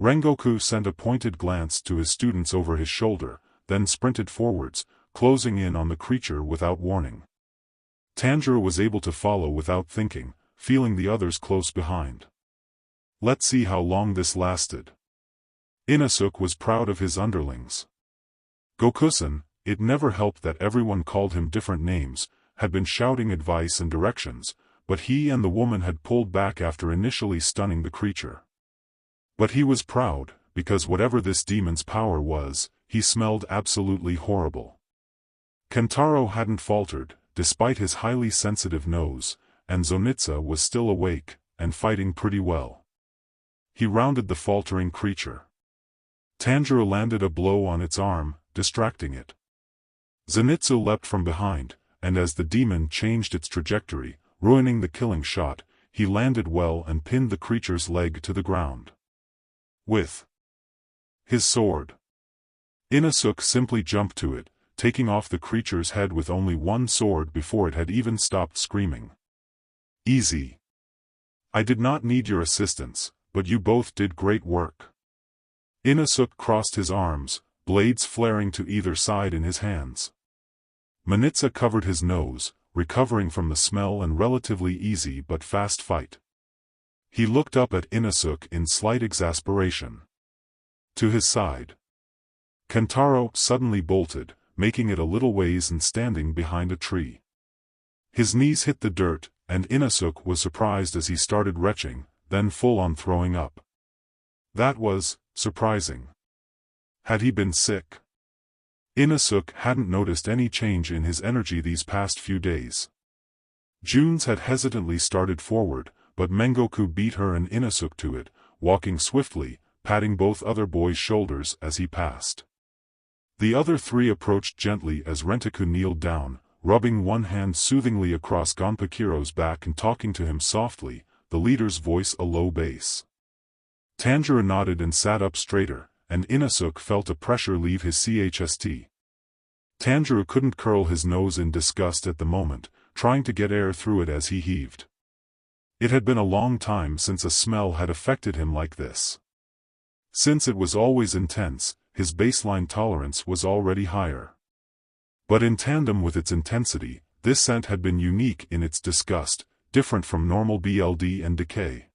Rengoku sent a pointed glance to his students over his shoulder, then sprinted forwards, closing in on the creature without warning. Tanjiro was able to follow without thinking, feeling the others close behind. Let's see how long this lasted. Inosuke was proud of his underlings. Gokusen, it never helped that everyone called him different names, had been shouting advice and directions, but he and the woman had pulled back after initially stunning the creature. But he was proud, because whatever this demon's power was, he smelled absolutely horrible. Kentaro hadn't faltered, despite his highly sensitive nose, and Zenitsu was still awake, and fighting pretty well. He rounded the faltering creature. Tanjiro landed a blow on its arm, distracting it. Zenitsu leapt from behind, and as the demon changed its trajectory, ruining the killing shot, he landed well and pinned the creature's leg to the ground. With his sword, Inosuke simply jumped to it, taking off the creature's head with only one sword before it had even stopped screaming. Easy. I did not need your assistance, but you both did great work. Inosuke crossed his arms, blades flaring to either side in his hands. Manitsa covered his nose, recovering from the smell and relatively easy but fast fight. He looked up at Inosuke in slight exasperation. To his side, Kentaro suddenly bolted, making it a little ways and standing behind a tree. His knees hit the dirt, and Inosuke was surprised as he started retching, then full on throwing up. That was surprising. Had he been sick? Inosuke hadn't noticed any change in his energy these past few days. Junes had hesitantly started forward, but Rengoku beat her and Inosuke to it, walking swiftly, patting both other boys' shoulders as he passed. The other three approached gently as Rengoku kneeled down, rubbing one hand soothingly across Gonpakuro's back and talking to him softly, the leader's voice a low bass. Tanjiro nodded and sat up straighter, and Inosuke felt a pressure leave his chest. Tanjiro couldn't curl his nose in disgust at the moment, trying to get air through it as he heaved. It had been a long time since a smell had affected him like this. Since it was always intense, his baseline tolerance was already higher. But in tandem with its intensity, this scent had been unique in its disgust, different from normal BLD and decay.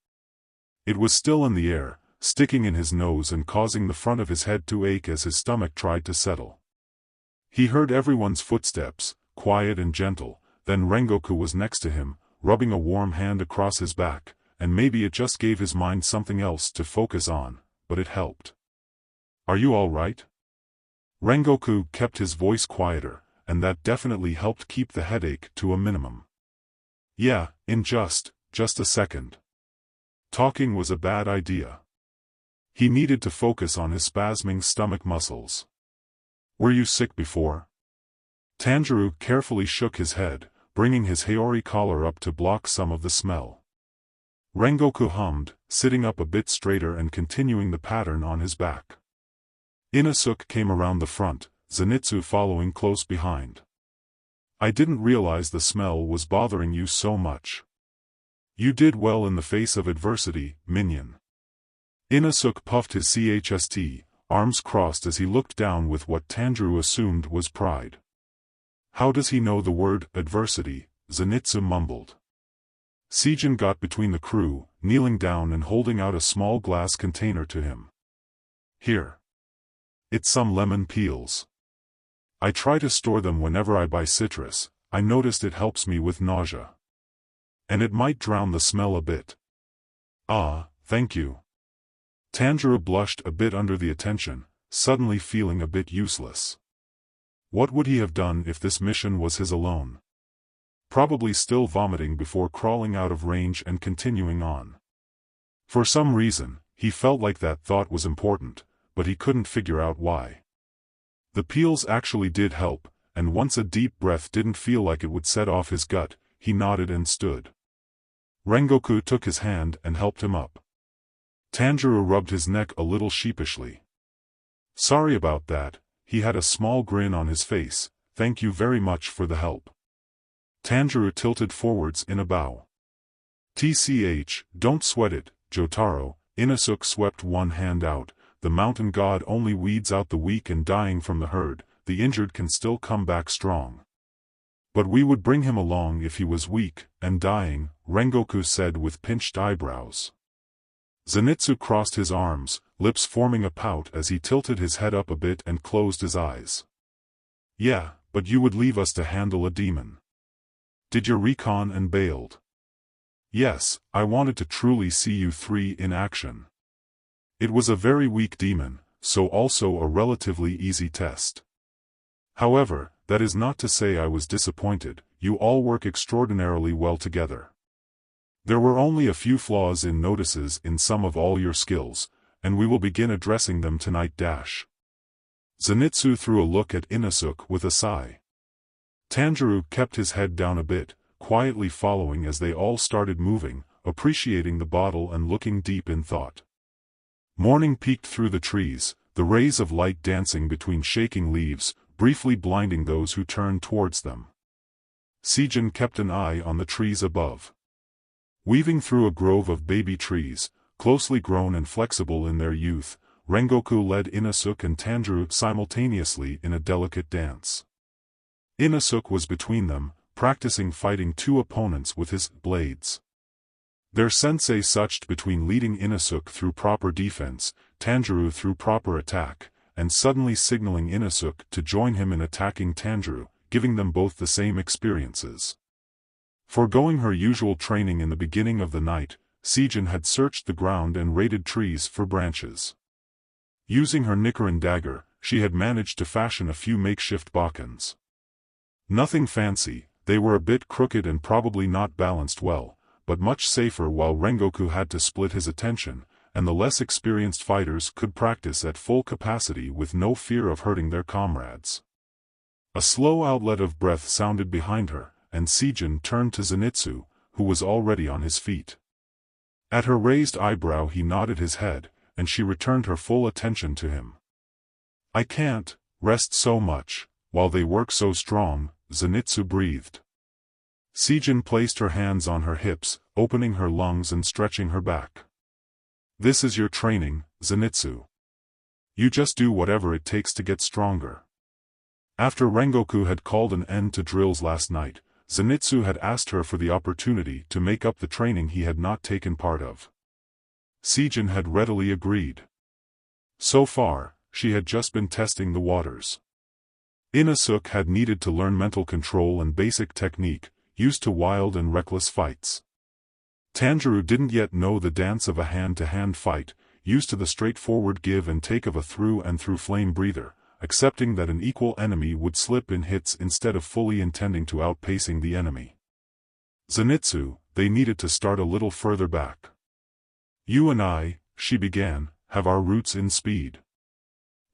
It was still in the air, sticking in his nose and causing the front of his head to ache as his stomach tried to settle. He heard everyone's footsteps, quiet and gentle, then Rengoku was next to him, rubbing a warm hand across his back, and maybe it just gave his mind something else to focus on, but it helped. Are you all right? Rengoku kept his voice quieter, and that definitely helped keep the headache to a minimum. Yeah, in just a second. Talking was a bad idea. He needed to focus on his spasming stomach muscles. Were you sick before? Tanjiro carefully shook his head, bringing his Haori collar up to block some of the smell. Rengoku hummed, sitting up a bit straighter and continuing the pattern on his back. Inosuke came around the front, Zenitsu following close behind. I didn't realize the smell was bothering you so much. You did well in the face of adversity, minion. Inosuke puffed his chest, arms crossed as he looked down with what Tanjiro assumed was pride. How does he know the word adversity, Zenitsu mumbled. Sijin got between the crew, kneeling down and holding out a small glass container to him. Here. It's some lemon peels. I try to store them whenever I buy citrus. I noticed it helps me with nausea. And it might drown the smell a bit. Ah, thank you. Tanjiro blushed a bit under the attention, suddenly feeling a bit useless. What would he have done if this mission was his alone? Probably still vomiting before crawling out of range and continuing on. For some reason, he felt like that thought was important, but he couldn't figure out why. The peels actually did help, and once a deep breath didn't feel like it would set off his gut, he nodded and stood. Rengoku took his hand and helped him up. Tanjiro rubbed his neck a little sheepishly. Sorry about that, he had a small grin on his face. Thank you very much for the help. Tanjiro tilted forwards in a bow. Don't sweat it, Jotaro. Inosuke swept one hand out. The mountain god only weeds out the weak and dying from the herd. The injured can still come back strong. But we would bring him along if he was weak and dying, Rengoku said with pinched eyebrows. Zenitsu crossed his arms, lips forming a pout as he tilted his head up a bit and closed his eyes. Yeah, but you would leave us to handle a demon. Did your recon and bailed? Yes, I wanted to truly see you three in action. It was a very weak demon, so also a relatively easy test. However, that is not to say I was disappointed. You all work extraordinarily well together. There were only a few flaws in notices in some of all your skills, and we will begin addressing them tonight. Zenitsu threw a look at Inosuke with a sigh. Tanjiro kept his head down a bit, quietly following as they all started moving, appreciating the bottle and looking deep in thought. Morning peeked through the trees, the rays of light dancing between shaking leaves, briefly blinding those who turned towards them. Sijin kept an eye on the trees above. Weaving through a grove of baby trees, closely grown and flexible in their youth, Rengoku led Inosuke and Tanjiro simultaneously in a delicate dance. Inosuke was between them, practicing fighting two opponents with his blades. Their sensei switched between leading Inosuke through proper defense, Tanjiro through proper attack, and suddenly signaling Inosuke to join him in attacking Tanjiro, giving them both the same experiences. Foregoing her usual training in the beginning of the night, Sijin had searched the ground and raided trees for branches. Using her Nichiren dagger, she had managed to fashion a few makeshift bakens. Nothing fancy, they were a bit crooked and probably not balanced well, but much safer while Rengoku had to split his attention, and the less experienced fighters could practice at full capacity with no fear of hurting their comrades. A slow outlet of breath sounded behind her, and Sijin turned to Zenitsu, who was already on his feet. At her raised eyebrow he nodded his head, and she returned her full attention to him. I can't rest so much, while they work so strong, Zenitsu breathed. Sijin placed her hands on her hips, opening her lungs and stretching her back. This is your training, Zenitsu. You just do whatever it takes to get stronger. After Rengoku had called an end to drills last night, Zenitsu had asked her for the opportunity to make up the training he had not taken part of. Sijin had readily agreed. So far, she had just been testing the waters. Inosuke had needed to learn mental control and basic technique, used to wild and reckless fights. Tanjiro didn't yet know the dance of a hand-to-hand fight, used to the straightforward give and take of a through-and-through flame breather, accepting that an equal enemy would slip in hits instead of fully intending to outpacing the enemy. Zenitsu, they needed to start a little further back. You and I, she began, have our roots in speed.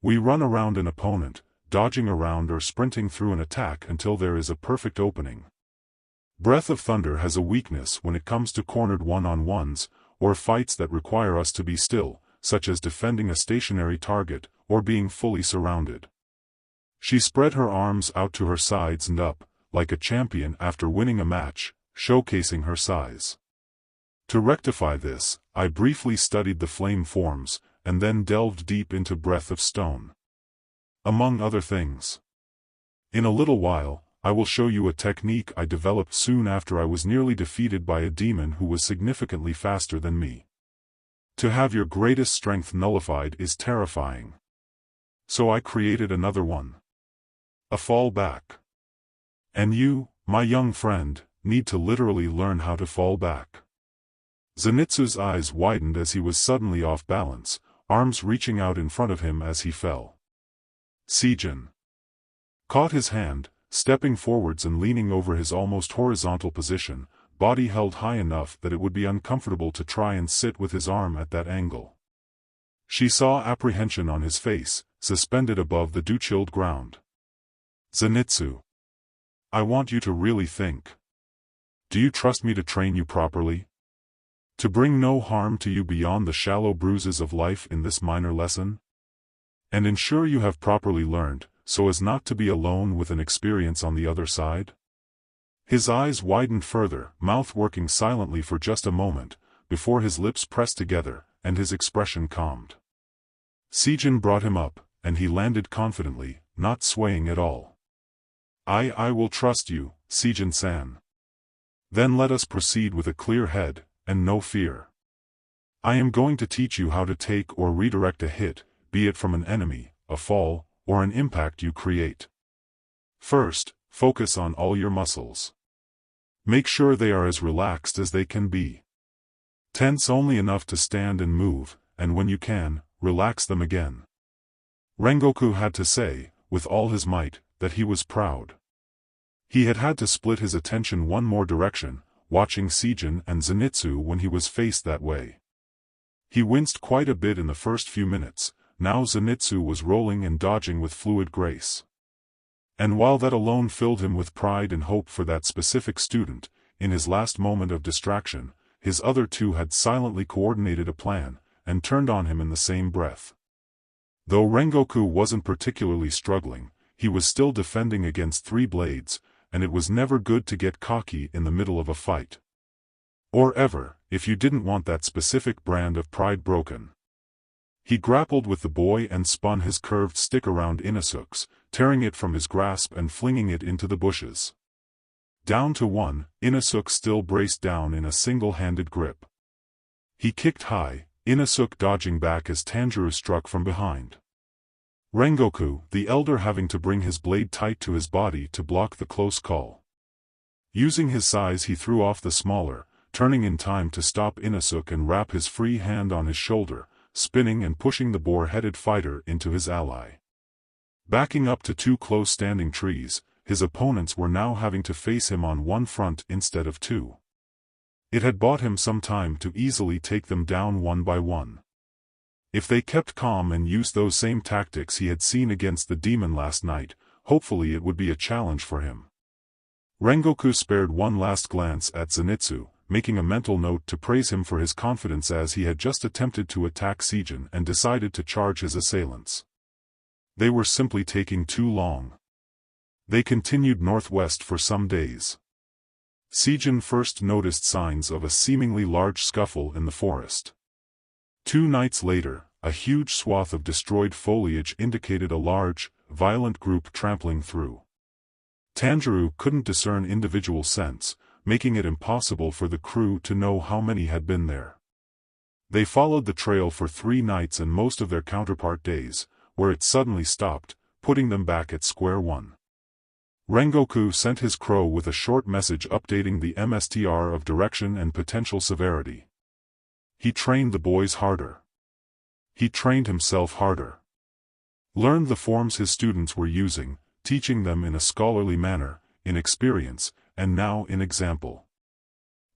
We run around an opponent, dodging around or sprinting through an attack until there is a perfect opening. Breath of Thunder has a weakness when it comes to cornered one-on-ones, or fights that require us to be still, such as defending a stationary target, or being fully surrounded. She spread her arms out to her sides and up, like a champion after winning a match, showcasing her size. To rectify this, I briefly studied the flame forms, and then delved deep into Breath of Stone. Among other things. In a little while, I will show you a technique I developed soon after I was nearly defeated by a demon who was significantly faster than me. To have your greatest strength nullified is terrifying. So I created another one. A fallback. And you, my young friend, need to literally learn how to fall back. Zenitsu's eyes widened as he was suddenly off balance, arms reaching out in front of him as he fell. Sijin caught his hand, stepping forwards and leaning over his almost horizontal position, body held high enough that it would be uncomfortable to try and sit with his arm at that angle. She saw apprehension on his face, suspended above the dew-chilled ground. Zenitsu, I want you to really think. Do you trust me to train you properly? To bring no harm to you beyond the shallow bruises of life in this minor lesson? And ensure you have properly learned, so as not to be alone with an experience on the other side? His eyes widened further, mouth working silently for just a moment, before his lips pressed together, and his expression calmed. Sijin brought him up, and he landed confidently, not swaying at all. I will trust you, Sijin-san. Then let us proceed with a clear head, and no fear. I am going to teach you how to take or redirect a hit, be it from an enemy, a fall, or an impact you create. First, focus on all your muscles. Make sure they are as relaxed as they can be. Tense only enough to stand and move, and when you can, relax them again. Rengoku had to say, with all his might, that he was proud. He had had to split his attention one more direction, watching Sijin and Zenitsu when he was faced that way. He winced quite a bit in the first few minutes. Now Zenitsu was rolling and dodging with fluid grace. And while that alone filled him with pride and hope for that specific student, in his last moment of distraction, his other two had silently coordinated a plan, and turned on him in the same breath. Though Rengoku wasn't particularly struggling, he was still defending against 3 blades, and it was never good to get cocky in the middle of a fight. Or ever, if you didn't want that specific brand of pride broken. He grappled with the boy and spun his curved stick around Inosuke's, tearing it from his grasp and flinging it into the bushes. Down to 1, Inosuke still braced down in a single-handed grip. He kicked high, Inosuke dodging back as Tanjiro struck from behind. Rengoku, the elder, having to bring his blade tight to his body to block the close call. Using his size, he threw off the smaller, turning in time to stop Inosuke and wrap his free hand on his shoulder, spinning and pushing the boar-headed fighter into his ally. Backing up to 2 close-standing trees, his opponents were now having to face him on one front instead of 2. It had bought him some time to easily take them down one by one. If they kept calm and used those same tactics he had seen against the demon last night, hopefully it would be a challenge for him. Rengoku spared one last glance at Zenitsu, making a mental note to praise him for his confidence as he had just attempted to attack Sijin and decided to charge his assailants. They were simply taking too long. They continued northwest for some days. Sijin first noticed signs of a seemingly large scuffle in the forest. 2 nights later, a huge swath of destroyed foliage indicated a large, violent group trampling through. Tanjiro couldn't discern individual scents, making it impossible for the crew to know how many had been there. They followed the trail for 3 nights and most of their counterpart days, where it suddenly stopped, putting them back at square one. Rengoku sent his crow with a short message updating the MSTR of direction and potential severity. He trained the boys harder. He trained himself harder. Learned the forms his students were using, teaching them in a scholarly manner, in experience, and now in example.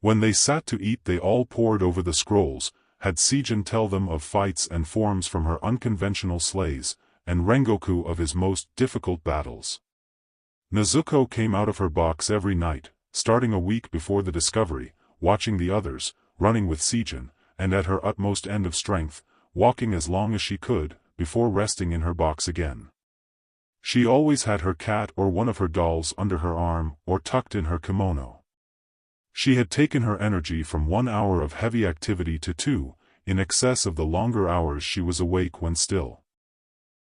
When they sat to eat they all pored over the scrolls, had Sijin tell them of fights and forms from her unconventional sleighs, and Rengoku of his most difficult battles. Nezuko came out of her box every night, starting a week before the discovery, watching the others, running with Sijin, and at her utmost end of strength, walking as long as she could, before resting in her box again. She always had her cat or one of her dolls under her arm or tucked in her kimono. She had taken her energy from 1 hour of heavy activity to 2, in excess of the longer hours she was awake when still.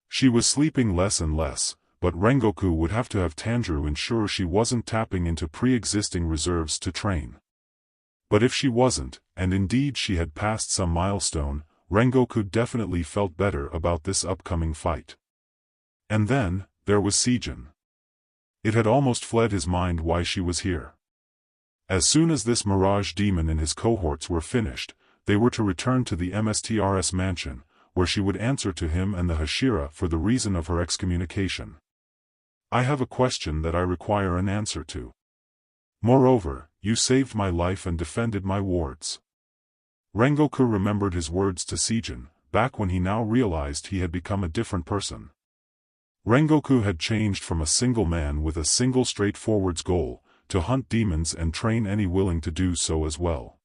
She was sleeping less and less, but Rengoku would have to have Tanjiro ensure she wasn't tapping into pre-existing reserves to train. But if she wasn't, and indeed she had passed some milestone, Rengoku definitely felt better about this upcoming fight. And then, there was Sijin. It had almost fled his mind why she was here. As soon as this Mirage demon and his cohorts were finished, they were to return to the MSTRS mansion, where she would answer to him and the Hashira for the reason of her excommunication. I have a question that I require an answer to. Moreover, you saved my life and defended my wards. Rengoku remembered his words to Sijin, back when he now realized he had become a different person. Rengoku had changed from a single man with a single straightforward goal, to hunt demons and train any willing to do so as well.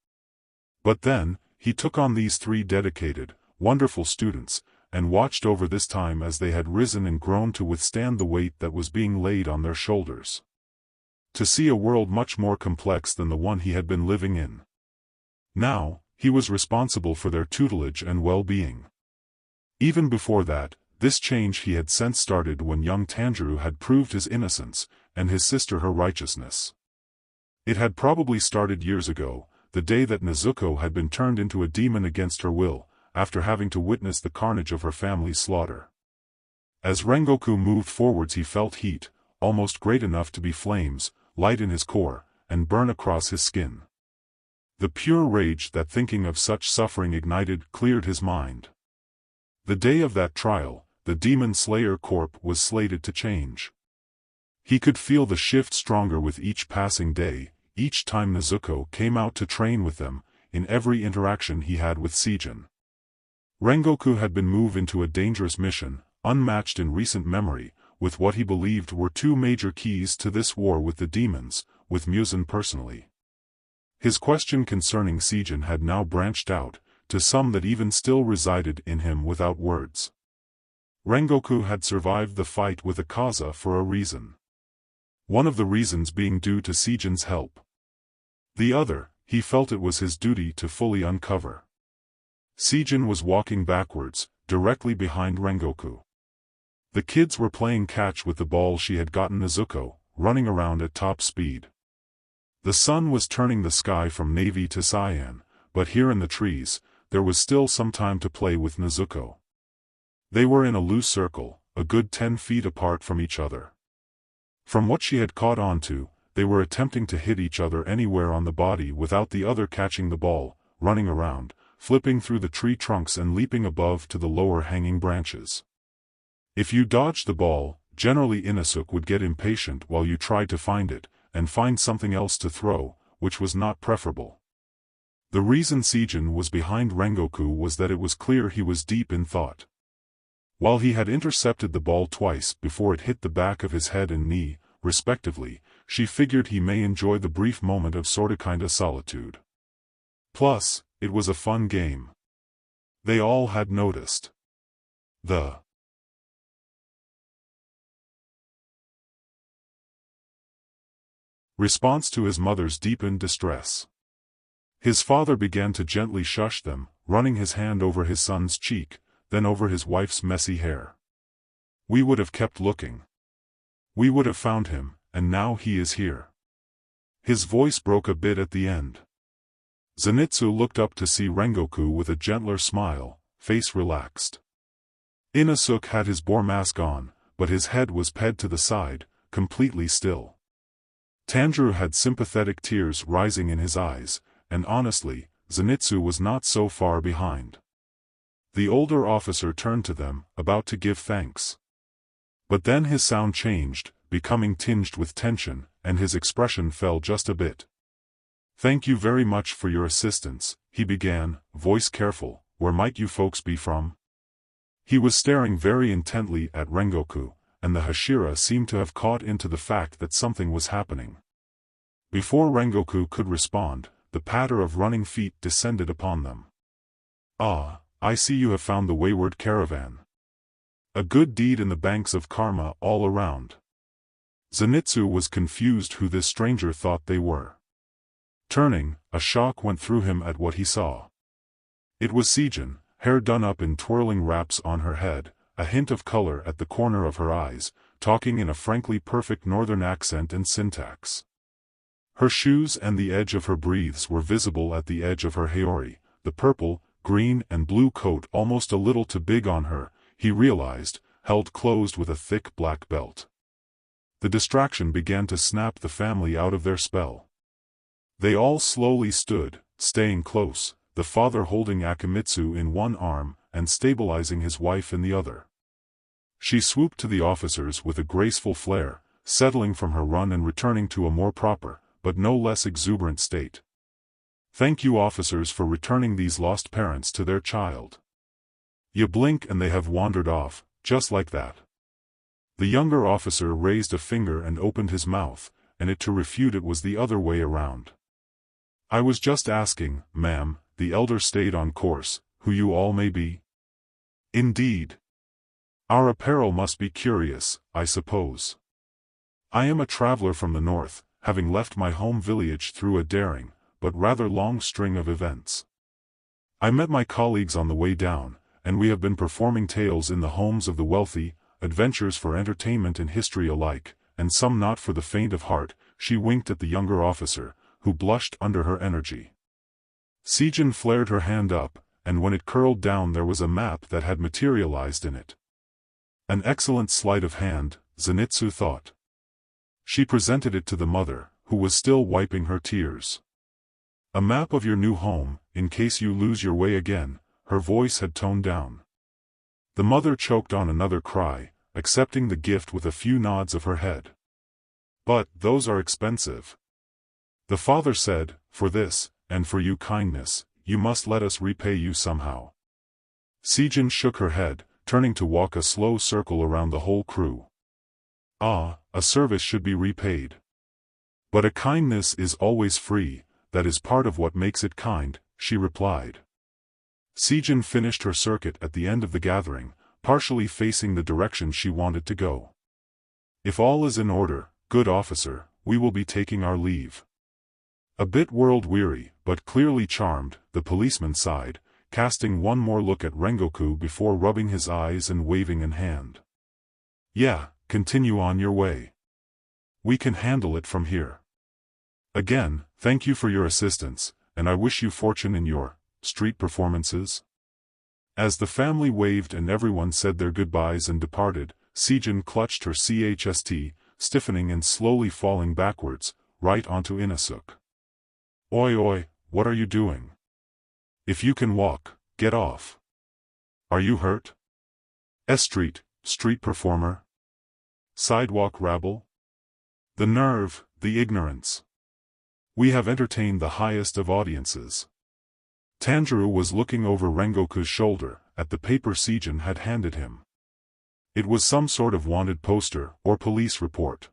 But then, he took on these 3 dedicated, wonderful students, and watched over this time as they had risen and grown to withstand the weight that was being laid on their shoulders. To see a world much more complex than the one he had been living in. Now, he was responsible for their tutelage and well-being. Even before that, this change he had sensed started when young Tanjiro had proved his innocence, and his sister her righteousness. It had probably started years ago, the day that Nezuko had been turned into a demon against her will, after having to witness the carnage of her family's slaughter. As Rengoku moved forwards he felt heat, almost great enough to be flames, light in his core, and burn across his skin. The pure rage that thinking of such suffering ignited cleared his mind. The day of that trial, the Demon Slayer Corp was slated to change. He could feel the shift stronger with each passing day, each time Nezuko came out to train with them, in every interaction he had with Sijin. Rengoku had been moved into a dangerous mission, unmatched in recent memory, with what he believed were 2 major keys to this war with the demons, with Muzan personally. His question concerning Sijin had now branched out, to some that even still resided in him without words. Rengoku had survived the fight with Akaza for a reason. One of the reasons being due to Sijin's help. The other, he felt it was his duty to fully uncover. Sijin was walking backwards, directly behind Rengoku. The kids were playing catch with the ball she had gotten Nezuko, running around at top speed. The sun was turning the sky from navy to cyan, but here in the trees, there was still some time to play with Nezuko. They were in a loose circle, a good 10 feet apart from each other. From what she had caught on to, they were attempting to hit each other anywhere on the body without the other catching the ball, running around, flipping through the tree trunks and leaping above to the lower hanging branches. If you dodged the ball, generally Inosuke would get impatient while you tried to find it, and find something else to throw, which was not preferable. The reason Sijin was behind Rengoku was that it was clear he was deep in thought. While he had intercepted the ball twice before it hit the back of his head and knee, respectively, she figured he may enjoy the brief moment of sorta-kinda solitude. Plus, it was a fun game. They all had noticed. The response to his mother's deepened distress. His father began to gently shush them, running his hand over his son's cheek, then over his wife's messy hair. We would have kept looking. We would have found him, and now he is here. His voice broke a bit at the end. Zenitsu looked up to see Rengoku with a gentler smile, face relaxed. Inosuke had his boar mask on, but his head was pegged to the side, completely still. Tanjiro had sympathetic tears rising in his eyes, and honestly, Zenitsu was not so far behind. The older officer turned to them, about to give thanks. But then his sound changed, becoming tinged with tension, and his expression fell just a bit. "Thank you very much for your assistance," he began, voice careful. "Where might you folks be from?" He was staring very intently at Rengoku, and the Hashira seemed to have caught into the fact that something was happening. Before Rengoku could respond, the patter of running feet descended upon them. "Ah, I see you have found the wayward caravan. A good deed in the banks of karma all around." Zenitsu was confused who this stranger thought they were. Turning, a shock went through him at what he saw. It was Sijin, hair done up in twirling wraps on her head, a hint of color at the corner of her eyes, talking in a frankly perfect northern accent and syntax. Her shoes and the edge of her breathes were visible at the edge of her haori, the purple, green and blue coat almost a little too big on her, he realized, held closed with a thick black belt. The distraction began to snap the family out of their spell. They all slowly stood, staying close, the father holding Akimitsu in one arm and stabilizing his wife in the other. She swooped to the officers with a graceful flair, settling from her run and returning to a more proper, but no less exuberant state. Thank you, officers, for returning these lost parents to their child. You blink and they have wandered off, just like that. The younger officer raised a finger and opened his mouth, and to refute it was the other way around. I was just asking, ma'am, the elder stayed on course, who you all may be. Indeed. Our apparel must be curious, I suppose. I am a traveler from the north, having left my home village through a daring, but rather long string of events. I met my colleagues on the way down, and we have been performing tales in the homes of the wealthy, adventures for entertainment and history alike, and some not for the faint of heart. She winked at the younger officer, who blushed under her energy. Sijin flared her hand up, and when it curled down there was a map that had materialized in it. An excellent sleight of hand, Zenitsu thought. She presented it to the mother, who was still wiping her tears. A map of your new home, in case you lose your way again, her voice had toned down. The mother choked on another cry, accepting the gift with a few nods of her head. But those are expensive. The father said, for this, and for your kindness, you must let us repay you somehow. Sijin shook her head, turning to walk a slow circle around the whole crew. Ah, a service should be repaid. But a kindness is always free, that is part of what makes it kind, she replied. Sijin finished her circuit at the end of the gathering, partially facing the direction she wanted to go. If all is in order, good officer, we will be taking our leave. A bit world-weary, but clearly charmed, the policeman sighed, casting one more look at Rengoku before rubbing his eyes and waving an hand. Yeah, continue on your way. We can handle it from here. Again, thank you for your assistance, and I wish you fortune in your street performances. As the family waved and everyone said their goodbyes and departed, Sijin clutched her chst, stiffening and slowly falling backwards, right onto Inosuke. Oi oi, what are you doing? If you can walk, get off. Are you hurt? Street performer? Sidewalk rabble? The nerve, the ignorance. We have entertained the highest of audiences. Tanjiro was looking over Rengoku's shoulder, at the paper Sijin had handed him. It was some sort of wanted poster, or police report.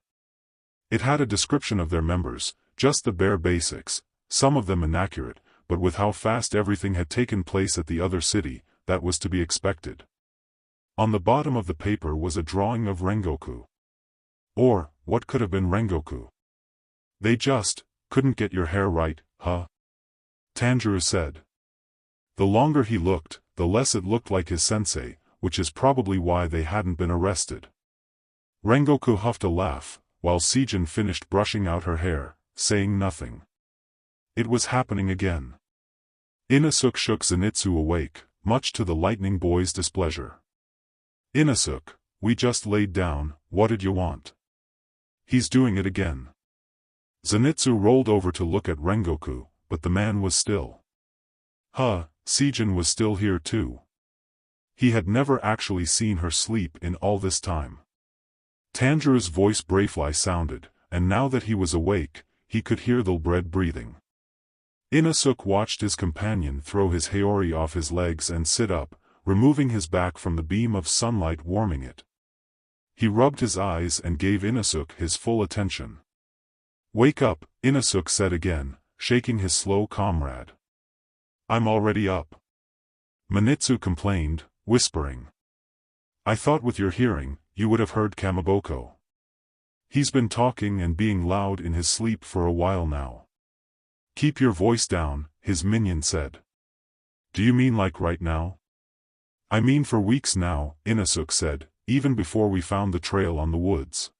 It had a description of their members, just the bare basics, some of them inaccurate, but with how fast everything had taken place at the other city, that was to be expected. On the bottom of the paper was a drawing of Rengoku. Or, what could have been Rengoku? They just couldn't get your hair right, huh? Tanjiro said. The longer he looked, the less it looked like his sensei, which is probably why they hadn't been arrested. Rengoku huffed a laugh, while Sijin finished brushing out her hair, saying nothing. It was happening again. Inosuke shook Zenitsu awake, much to the lightning boy's displeasure. Inosuke, we just laid down, what did you want? He's doing it again. Zenitsu rolled over to look at Rengoku, but the man was still. Huh, Sijin was still here too. He had never actually seen her sleep in all this time. Tanjiro's voice bravely sounded, and now that he was awake, he could hear the bread breathing. Inosuke watched his companion throw his haori off his legs and sit up, removing his back from the beam of sunlight warming it. He rubbed his eyes and gave Inosuke his full attention. Wake up, Inosuke said again, shaking his slow comrade. I'm already up. Manitsu complained, whispering. I thought with your hearing, you would have heard Kamaboko. He's been talking and being loud in his sleep for a while now. Keep your voice down, his minion said. Do you mean like right now? I mean for weeks now, Inosuke said, even before we found the trail on the woods.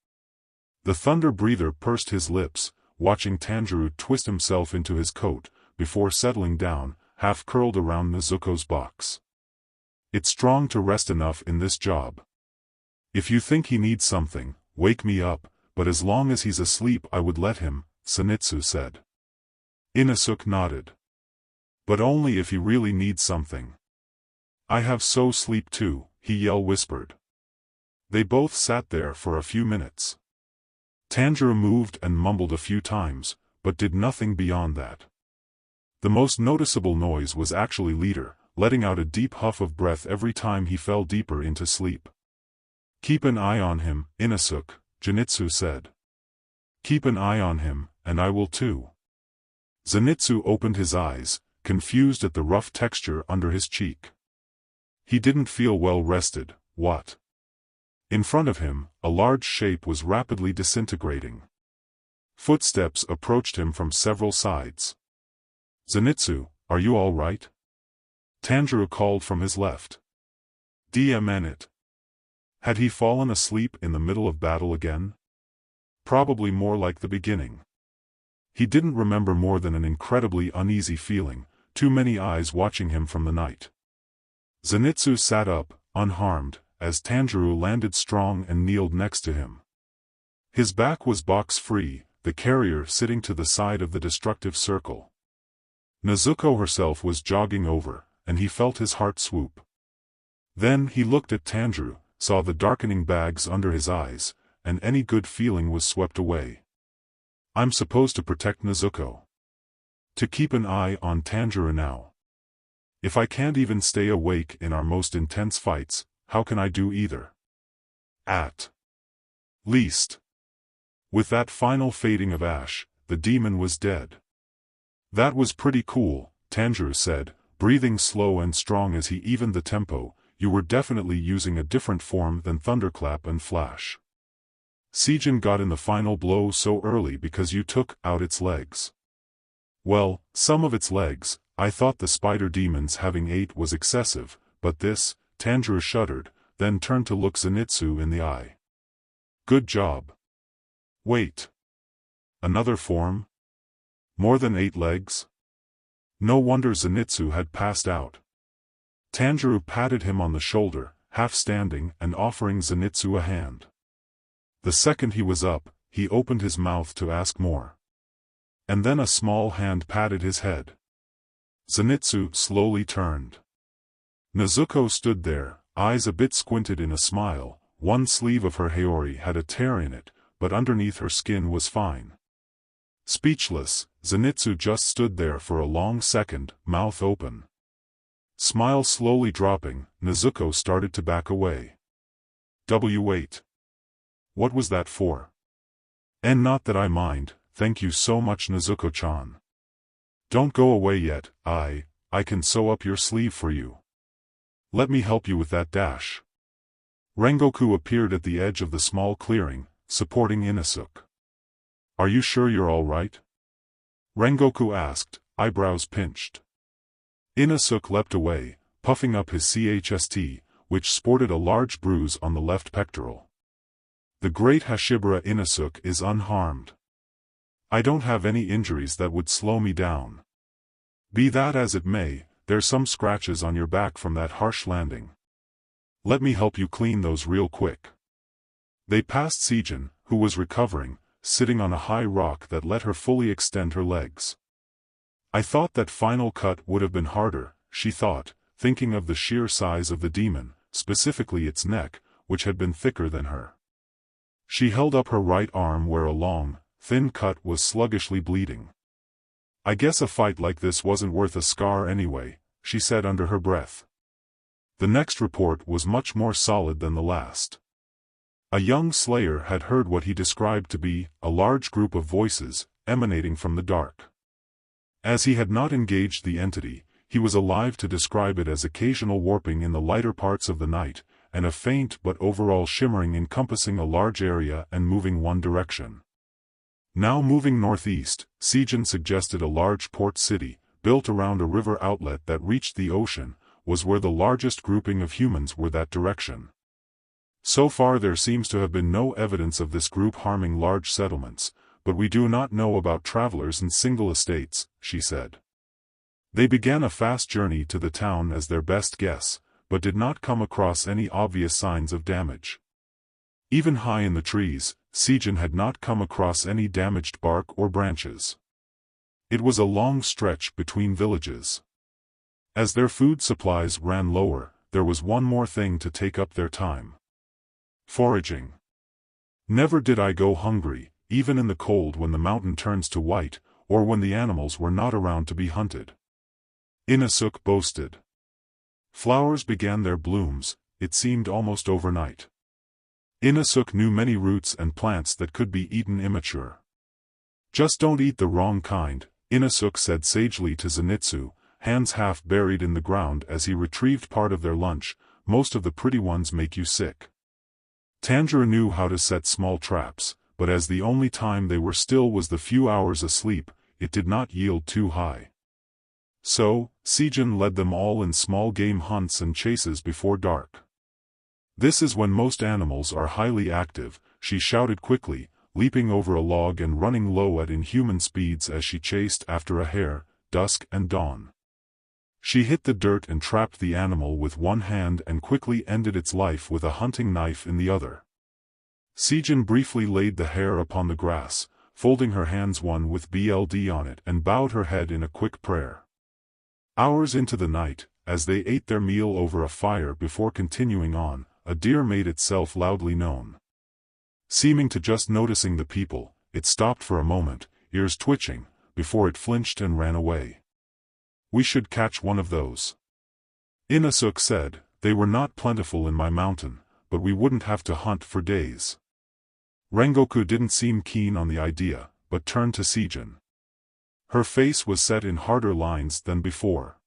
The thunder breather pursed his lips, watching Tanjiro twist himself into his coat, before settling down, half curled around Nezuko's box. It's strong to rest enough in this job. If you think he needs something, wake me up, but as long as he's asleep I would let him, Zenitsu said. Inosuke nodded. But only if he really needs something. I have so sleep too, Hiel whispered. They both sat there for a few minutes. Tanjiro moved and mumbled a few times, but did nothing beyond that. The most noticeable noise was actually Leader, letting out a deep huff of breath every time he fell deeper into sleep. Keep an eye on him, Inosuke, Zenitsu said. Keep an eye on him, and I will too. Zenitsu opened his eyes, confused at the rough texture under his cheek. He didn't feel well rested. What? In front of him, a large shape was rapidly disintegrating. Footsteps approached him from several sides. Zenitsu, are you all right? Tanjiro called from his left. It. Had he fallen asleep in the middle of battle again? Probably more like the beginning. He didn't remember more than an incredibly uneasy feeling, too many eyes watching him from the night. Zenitsu sat up, unharmed, as Tanjiro landed strong and kneeled next to him. His back was box-free, the carrier sitting to the side of the destructive circle. Nezuko herself was jogging over, and he felt his heart swoop. Then he looked at Tanjiro, saw the darkening bags under his eyes, and any good feeling was swept away. I'm supposed to protect Nezuko. To keep an eye on Tanjiro now. If I can't even stay awake in our most intense fights, how can I do either? At least. With that final fading of ash, the demon was dead. That was pretty cool, Tanjiro said, breathing slow and strong as he evened the tempo. You were definitely using a different form than Thunderclap and Flash. Seijin got in the final blow so early because you took out its legs. Well, some of its legs. I thought the spider demons having 8 was excessive, but this, Tanjiro shuddered, then turned to look Zenitsu in the eye. Good job. Wait. Another form? More than 8 legs? No wonder Zenitsu had passed out. Tanjiro patted him on the shoulder, half standing and offering Zenitsu a hand. The second he was up, he opened his mouth to ask more. And then a small hand patted his head. Zenitsu slowly turned. Nezuko stood there, eyes a bit squinted in a smile. One sleeve of her haori had a tear in it, but underneath her skin was fine. Speechless, Zenitsu just stood there for a long second, mouth open. Smile slowly dropping, Nezuko started to back away. Wait. What was that for? And not that I mind, thank you so much Nezuko-chan. Don't go away yet, I can sew up your sleeve for you. Let me help you with that dash. Rengoku appeared at the edge of the small clearing, supporting Inosuke. Are you sure you're all right? Rengoku asked, eyebrows pinched. Inosuke leapt away, puffing up his chst, which sported a large bruise on the left pectoral. The great Hashira Inosuke is unharmed. I don't have any injuries that would slow me down. Be that as it may, there's some scratches on your back from that harsh landing. Let me help you clean those real quick. They passed Seijin, who was recovering, sitting on a high rock that let her fully extend her legs. I thought that final cut would have been harder, she thought, thinking of the sheer size of the demon, specifically its neck, which had been thicker than her. She held up her right arm where a long, thin cut was sluggishly bleeding. I guess a fight like this wasn't worth a scar anyway, she said under her breath. The next report was much more solid than the last. A young slayer had heard what he described to be a large group of voices, emanating from the dark. As he had not engaged the entity, he was alive to describe it as occasional warping in the lighter parts of the night, and a faint but overall shimmering encompassing a large area and moving one direction. Now moving northeast, Seijin suggested a large port city, built around a river outlet that reached the ocean, was where the largest grouping of humans were that direction. So far there seems to have been no evidence of this group harming large settlements, but we do not know about travelers and single estates, she said. They began a fast journey to the town as their best guess, but did not come across any obvious signs of damage. Even high in the trees, Sijin had not come across any damaged bark or branches. It was a long stretch between villages. As their food supplies ran lower, there was one more thing to take up their time. Foraging. Never did I go hungry, even in the cold when the mountain turns to white, or when the animals were not around to be hunted. Inasuk boasted. Flowers began their blooms, it seemed almost overnight. Inasuk knew many roots and plants that could be eaten immature. Just don't eat the wrong kind, Inasuk said sagely to Zenitsu, hands half buried in the ground as he retrieved part of their lunch. Most of the pretty ones make you sick. Tanjiro knew how to set small traps, but as the only time they were still was the few hours asleep, it did not yield too high. So, Sijin led them all in small game hunts and chases before dark. This is when most animals are highly active, she shouted quickly, leaping over a log and running low at inhuman speeds as she chased after a hare, dusk and dawn. She hit the dirt and trapped the animal with one hand and quickly ended its life with a hunting knife in the other. Sijin briefly laid the hare upon the grass, folding her hands one with BLD on it and bowed her head in a quick prayer. Hours into the night, as they ate their meal over a fire before continuing on, a deer made itself loudly known. Seeming to just noticing the people, it stopped for a moment, ears twitching, before it flinched and ran away. We should catch one of those. Inasuk said, they were not plentiful in my mountain, but we wouldn't have to hunt for days. Rengoku didn't seem keen on the idea, but turned to Sijin. Her face was set in harder lines than before.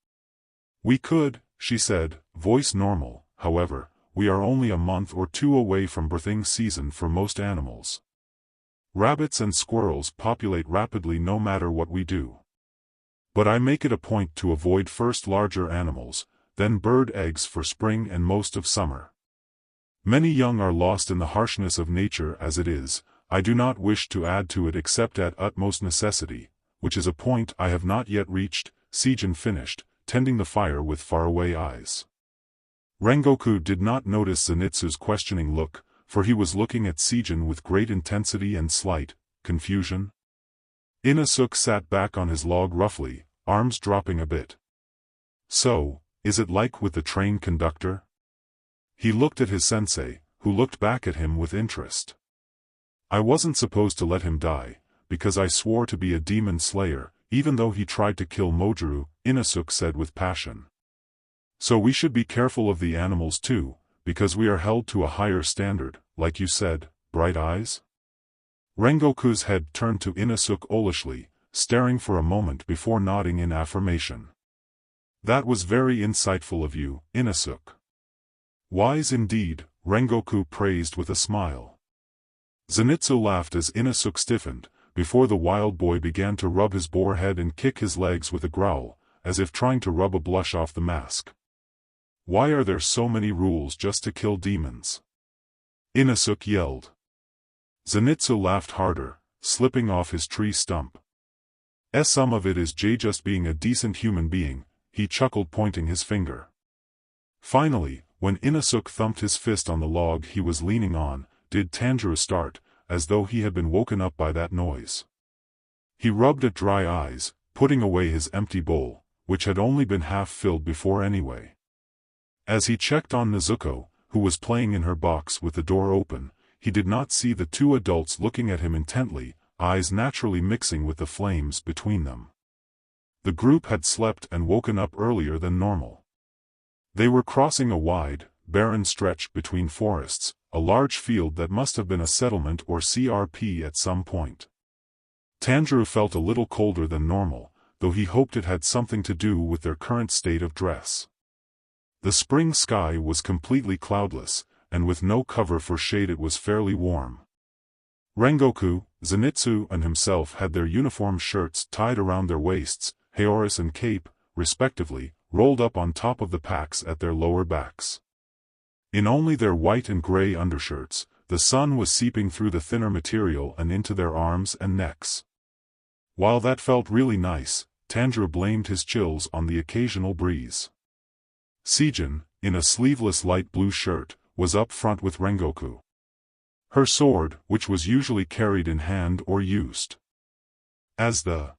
We could, she said, voice normal, however, we are only a month or two away from birthing season for most animals. Rabbits and squirrels populate rapidly no matter what we do. But I make it a point to avoid first larger animals, then bird eggs for spring and most of summer. Many young are lost in the harshness of nature as it is. I do not wish to add to it except at utmost necessity, which is a point I have not yet reached, Sijin finished, tending the fire with faraway eyes. Rengoku did not notice Zenitsu's questioning look, for he was looking at Sijin with great intensity and slight confusion. Inasuk sat back on his log roughly, arms dropping a bit. So, is it like with the train conductor? He looked at his sensei, who looked back at him with interest. I wasn't supposed to let him die, because I swore to be a demon slayer, even though he tried to kill Mojuru, Inasuk said with passion. So we should be careful of the animals too, because we are held to a higher standard, like you said, Bright Eyes? Rengoku's head turned to Inasuk olishly, staring for a moment before nodding in affirmation. That was very insightful of you, Inasuk. Wise indeed, Rengoku praised with a smile. Zenitsu laughed as Inasuk stiffened, before the wild boy began to rub his boar head and kick his legs with a growl, as if trying to rub a blush off the mask. Why are there so many rules just to kill demons? Inasuk yelled. Zenitsu laughed harder, slipping off his tree stump. Some of it is just being a decent human being, he chuckled pointing his finger. Finally, when Inasuk thumped his fist on the log he was leaning on, did Tanjiro start, as though he had been woken up by that noise. He rubbed at dry eyes, putting away his empty bowl, which had only been half filled before anyway. As he checked on Nezuko, who was playing in her box with the door open, he did not see the two adults looking at him intently, eyes naturally mixing with the flames between them. The group had slept and woken up earlier than normal. They were crossing a wide, barren stretch between forests, a large field that must have been a settlement or CRP at some point. Tanjiro felt a little colder than normal, though he hoped it had something to do with their current state of dress. The spring sky was completely cloudless, and with no cover for shade it was fairly warm. Rengoku, Zenitsu and himself had their uniform shirts tied around their waists, haoris and cape, respectively, rolled up on top of the packs at their lower backs. In only their white and gray undershirts, the sun was seeping through the thinner material and into their arms and necks. While that felt really nice, Tanjiro blamed his chills on the occasional breeze. Sijin, in a sleeveless light blue shirt, was up front with Rengoku. Her sword, which was usually carried in hand or used as the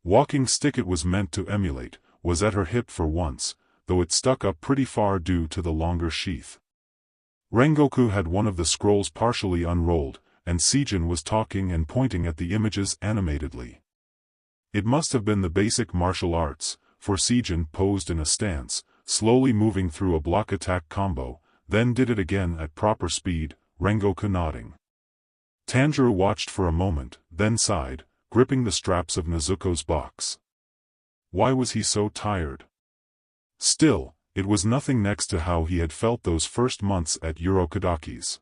walking stick it was meant to emulate, was at her hip for once, though it stuck up pretty far due to the longer sheath. Rengoku had one of the scrolls partially unrolled, and Sijin was talking and pointing at the images animatedly. It must have been the basic martial arts, for Sijin posed in a stance, slowly moving through a block attack combo, then did it again at proper speed, Rengoku nodding. Tanjiro watched for a moment, then sighed, gripping the straps of Nezuko's box. Why was he so tired? Still, it was nothing next to how he had felt those first months at Urokodaki's.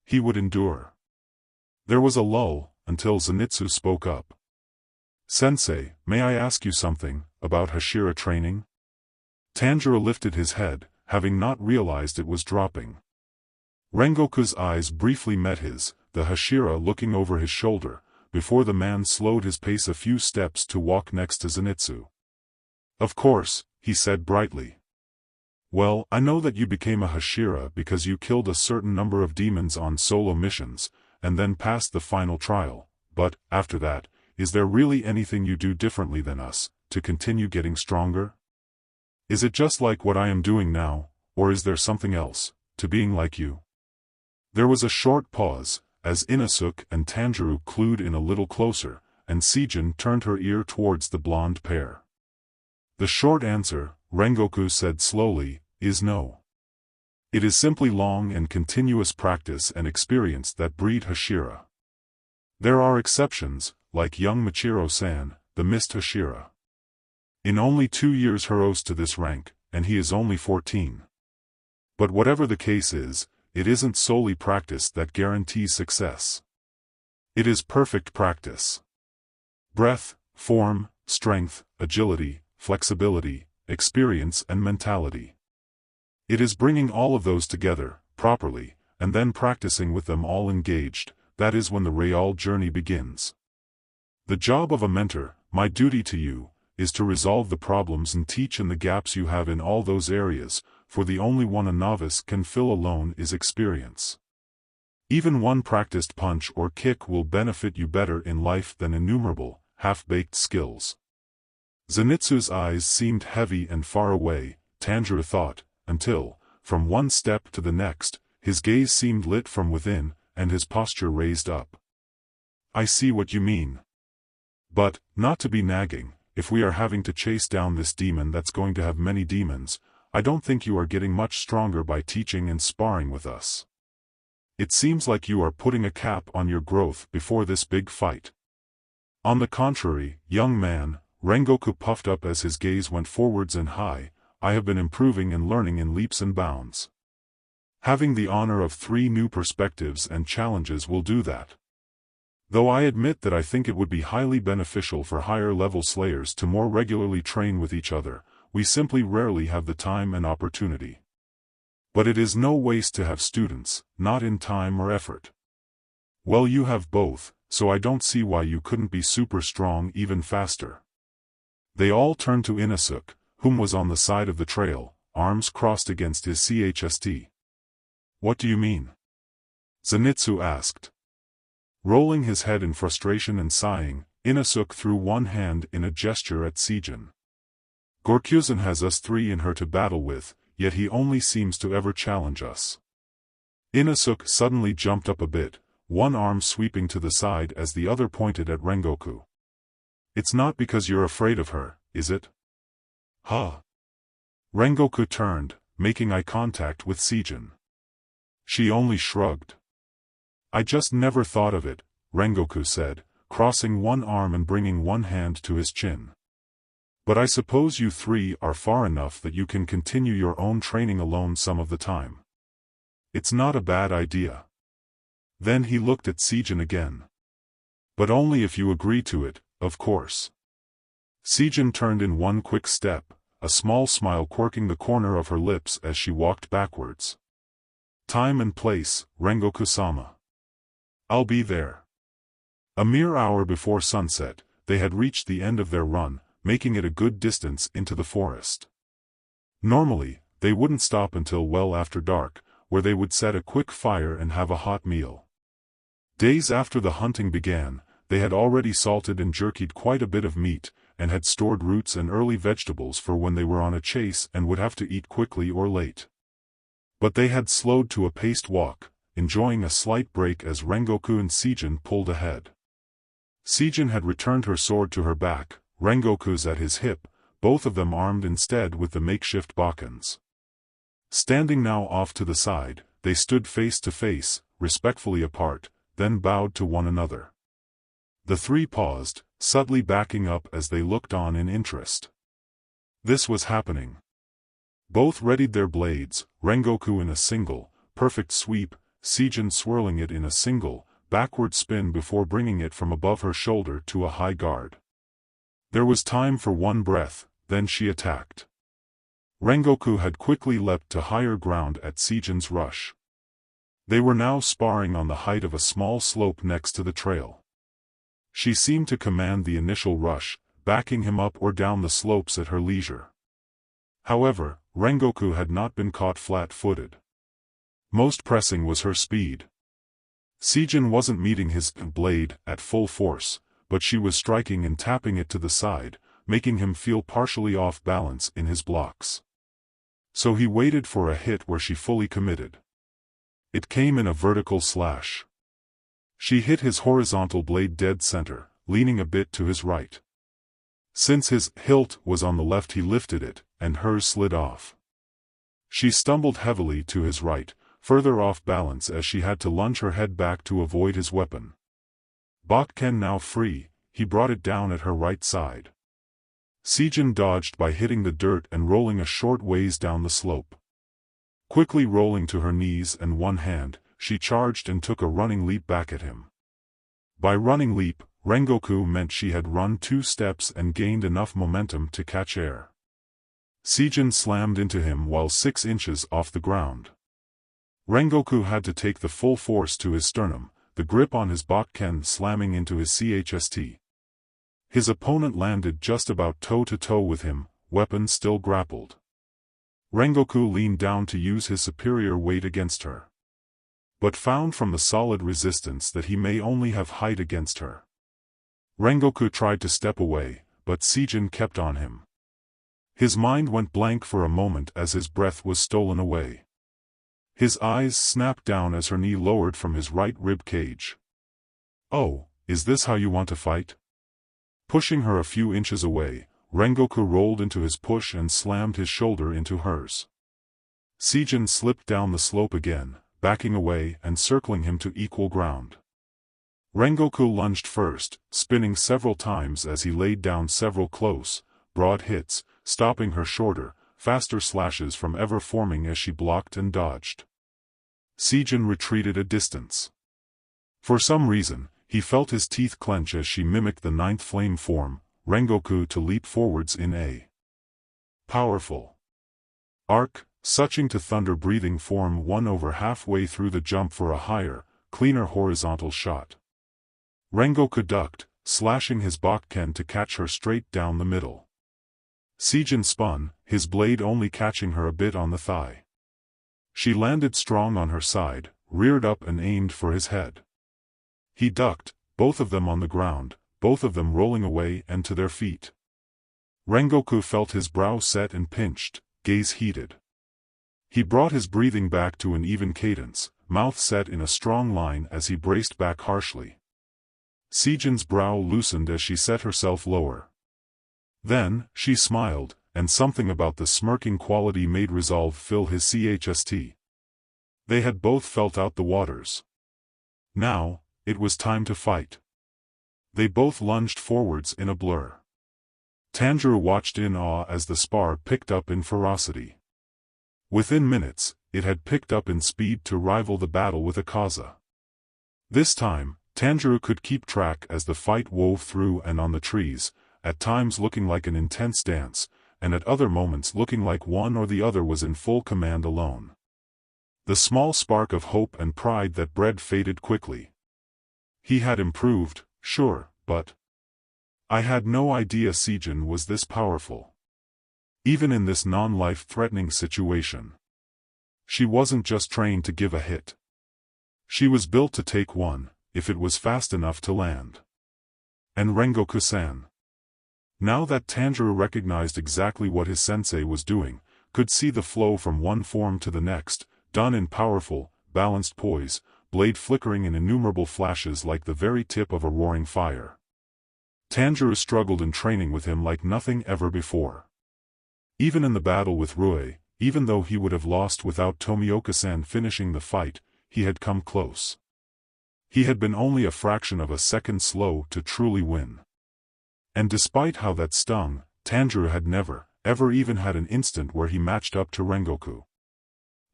He would endure. There was a lull, until Zenitsu spoke up. "Sensei, may I ask you something, about Hashira training?" Tanjiro lifted his head, having not realized it was dropping. Rengoku's eyes briefly met his, the Hashira looking over his shoulder, before the man slowed his pace a few steps to walk next to Zenitsu. "Of course," he said brightly. "Well, I know that you became a Hashira because you killed a certain number of demons on solo missions, and then passed the final trial, but, after that, is there really anything you do differently than us, to continue getting stronger? Is it just like what I am doing now, or is there something else, to being like you?" There was a short pause, as Inosuke and Tanjiro clued in a little closer, and Sijin turned her ear towards the blonde pair. "The short answer," Rengoku said slowly, "is no. It is simply long and continuous practice and experience that breed Hashira. There are exceptions, like young Michiro-san, the Mist Hashira. In only 2 years he rose to this rank, and he is only 14. But whatever the case is, it isn't solely practice that guarantees success. It is perfect practice. Breath, form, strength, agility, flexibility, experience and mentality. It is bringing all of those together, properly, and then practicing with them all engaged, that is when the real journey begins. The job of a mentor, my duty to you, is to resolve the problems and teach in the gaps you have in all those areas, for the only one a novice can fill alone is experience. Even one practiced punch or kick will benefit you better in life than innumerable, half-baked skills." Zenitsu's eyes seemed heavy and far away, Tanjiro thought, until, from one step to the next, his gaze seemed lit from within, and his posture raised up. "I see what you mean. But, not to be nagging, if we are having to chase down this demon that's going to have many demons, I don't think you are getting much stronger by teaching and sparring with us. It seems like you are putting a cap on your growth before this big fight." "On the contrary, young man," Rengoku puffed up as his gaze went forwards and high, "I have been improving and learning in leaps and bounds. Having the honor of 3 new perspectives and challenges will do that. Though I admit that I think it would be highly beneficial for higher-level slayers to more regularly train with each other, we simply rarely have the time and opportunity. But it is no waste to have students, not in time or effort. Well, you have both, so I don't see why you couldn't be super strong even faster." They all turned to Inosuke, whom was on the side of the trail, arms crossed against his chest. "What do you mean?" Zenitsu asked. Rolling his head in frustration and sighing, Inosuke threw one hand in a gesture at Sijin. "Gorkyuzen has us 3 in her to battle with, yet he only seems to ever challenge us." Inosuke suddenly jumped up a bit, one arm sweeping to the side as the other pointed at Rengoku. "It's not because you're afraid of her, is it?" "Huh?" Rengoku turned, making eye contact with Sijin. She only shrugged. "I just never thought of it," Rengoku said, crossing one arm and bringing one hand to his chin. "But I suppose you 3 are far enough that you can continue your own training alone some of the time. It's not a bad idea." Then he looked at Sijin again. "But only if you agree to it, of course." Sijin turned in one quick step, a small smile quirking the corner of her lips as she walked backwards. Time and place, Rengoku-sama. I'll be there. A mere hour before sunset, they had reached the end of their run, making it a good distance into the forest. Normally, they wouldn't stop until well after dark, where they would set a quick fire and have a hot meal. Days after the hunting began, they had already salted and jerkied quite a bit of meat, and had stored roots and early vegetables for when they were on a chase and would have to eat quickly or late. But they had slowed to a paced walk, enjoying a slight break as Rengoku and Seijin pulled ahead. Seijin had returned her sword to her back, Rengoku's at his hip, both of them armed instead with the makeshift bakens. Standing now off to the side, they stood face to face, respectfully apart, then bowed to one another. The three paused, subtly backing up as they looked on in interest. This was happening. Both readied their blades, Rengoku in a single, perfect sweep, Seijin swirling it in a single, backward spin before bringing it from above her shoulder to a high guard. There was time for one breath, then she attacked. Rengoku had quickly leapt to higher ground at Seijin's rush. They were now sparring on the height of a small slope next to the trail. She seemed to command the initial rush, backing him up or down the slopes at her leisure. However, Rengoku had not been caught flat-footed. Most pressing was her speed. Seijin wasn't meeting his blade at full force, but she was striking and tapping it to the side, making him feel partially off balance in his blocks. So he waited for a hit where she fully committed. It came in a vertical slash. She hit his horizontal blade dead center, leaning a bit to his right. Since his hilt was on the left, he lifted it, and hers slid off. She stumbled heavily to his right, further off balance as she had to lunge her head back to avoid his weapon. Bakken now free, he brought it down at her right side. Seijin dodged by hitting the dirt and rolling a short ways down the slope. Quickly rolling to her knees and one hand, she charged and took a running leap back at him. By running leap, Rengoku meant she had run 2 steps and gained enough momentum to catch air. Seijin slammed into him while 6 inches off the ground. Rengoku had to take the full force to his sternum, the grip on his Bakken slamming into his chst. His opponent landed just about toe-to-toe with him, weapon still grappled. Rengoku leaned down to use his superior weight against her, but found from the solid resistance that he may only have height against her. Rengoku tried to step away, but Seijin kept on him. His mind went blank for a moment as his breath was stolen away. His eyes snapped down as her knee lowered from his right rib cage. "Oh, is this how you want to fight?" Pushing her a few inches away, Rengoku rolled into his push and slammed his shoulder into hers. Seijin slipped down the slope again, backing away and circling him to equal ground. Rengoku lunged first, spinning several times as he laid down several close, broad hits, stopping her shorter, faster slashes from ever forming as she blocked and dodged. Seijin retreated a distance. For some reason, he felt his teeth clench as she mimicked the 9th flame form, Rengoku to leap forwards in a powerful arc, suching to thunder-breathing form 1 over halfway through the jump for a higher, cleaner horizontal shot. Rengoku ducked, slashing his Bakken to catch her straight down the middle. Seijin spun, his blade only catching her a bit on the thigh. She landed strong on her side, reared up and aimed for his head. He ducked, both of them on the ground, both of them rolling away and to their feet. Rengoku felt his brow set and pinched, gaze heated. He brought his breathing back to an even cadence, mouth set in a strong line as he braced back harshly. Seijin's brow loosened as she set herself lower. Then, she smiled, and something about the smirking quality made resolve fill his chst. They had both felt out the waters. Now, it was time to fight. They both lunged forwards in a blur. Tanjiro watched in awe as the spar picked up in ferocity. Within minutes, it had picked up in speed to rival the battle with Akaza. This time, Tanjiro could keep track as the fight wove through and on the trees, at times looking like an intense dance, and at other moments looking like one or the other was in full command alone. The small spark of hope and pride that bred faded quickly. He had improved, sure, but I had no idea Sijin was this powerful. Even in this non-life-threatening situation. She wasn't just trained to give a hit. She was built to take one, if it was fast enough to land. And Rengoku-san. Now that Tanjiro recognized exactly what his sensei was doing, could see the flow from one form to the next, done in powerful, balanced poise, blade flickering in innumerable flashes like the very tip of a roaring fire. Tanjiro struggled in training with him like nothing ever before. Even in the battle with Rui, even though he would have lost without Tomioka-san finishing the fight, he had come close. He had been only a fraction of a second slow to truly win. And despite how that stung, Tanjiro had never, ever even had an instant where he matched up to Rengoku.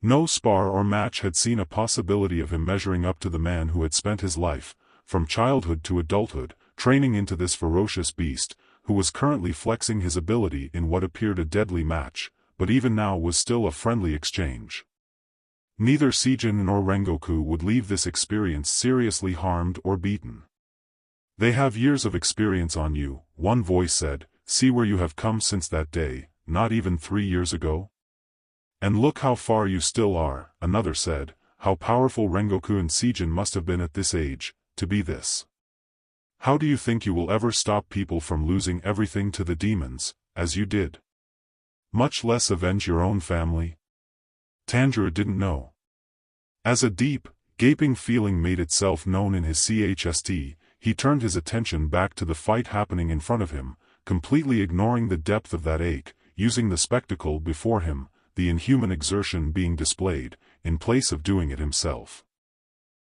No spar or match had seen a possibility of him measuring up to the man who had spent his life, from childhood to adulthood, training into this ferocious beast, who was currently flexing his ability in what appeared a deadly match, but even now was still a friendly exchange. Neither Sijin nor Rengoku would leave this experience seriously harmed or beaten. They have years of experience on you, one voice said, see where you have come since that day, not even 3 years ago? And look how far you still are, another said, how powerful Rengoku and Sijin must have been at this age, to be this. How do you think you will ever stop people from losing everything to the demons, as you did? Much less avenge your own family? Tanjiro didn't know. As a deep, gaping feeling made itself known in his chest, he turned his attention back to the fight happening in front of him, completely ignoring the depth of that ache, using the spectacle before him, the inhuman exertion being displayed, in place of doing it himself.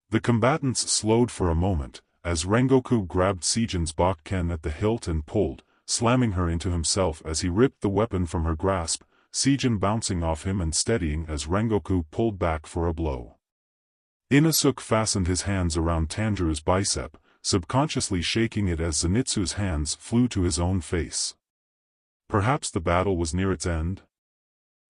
The combatants slowed for a moment, as Rengoku grabbed Sijin's Bakken at the hilt and pulled, slamming her into himself as he ripped the weapon from her grasp, Sijin bouncing off him and steadying as Rengoku pulled back for a blow. Inosuke fastened his hands around Tanjiro's bicep, subconsciously shaking it as Zenitsu's hands flew to his own face. Perhaps the battle was near its end?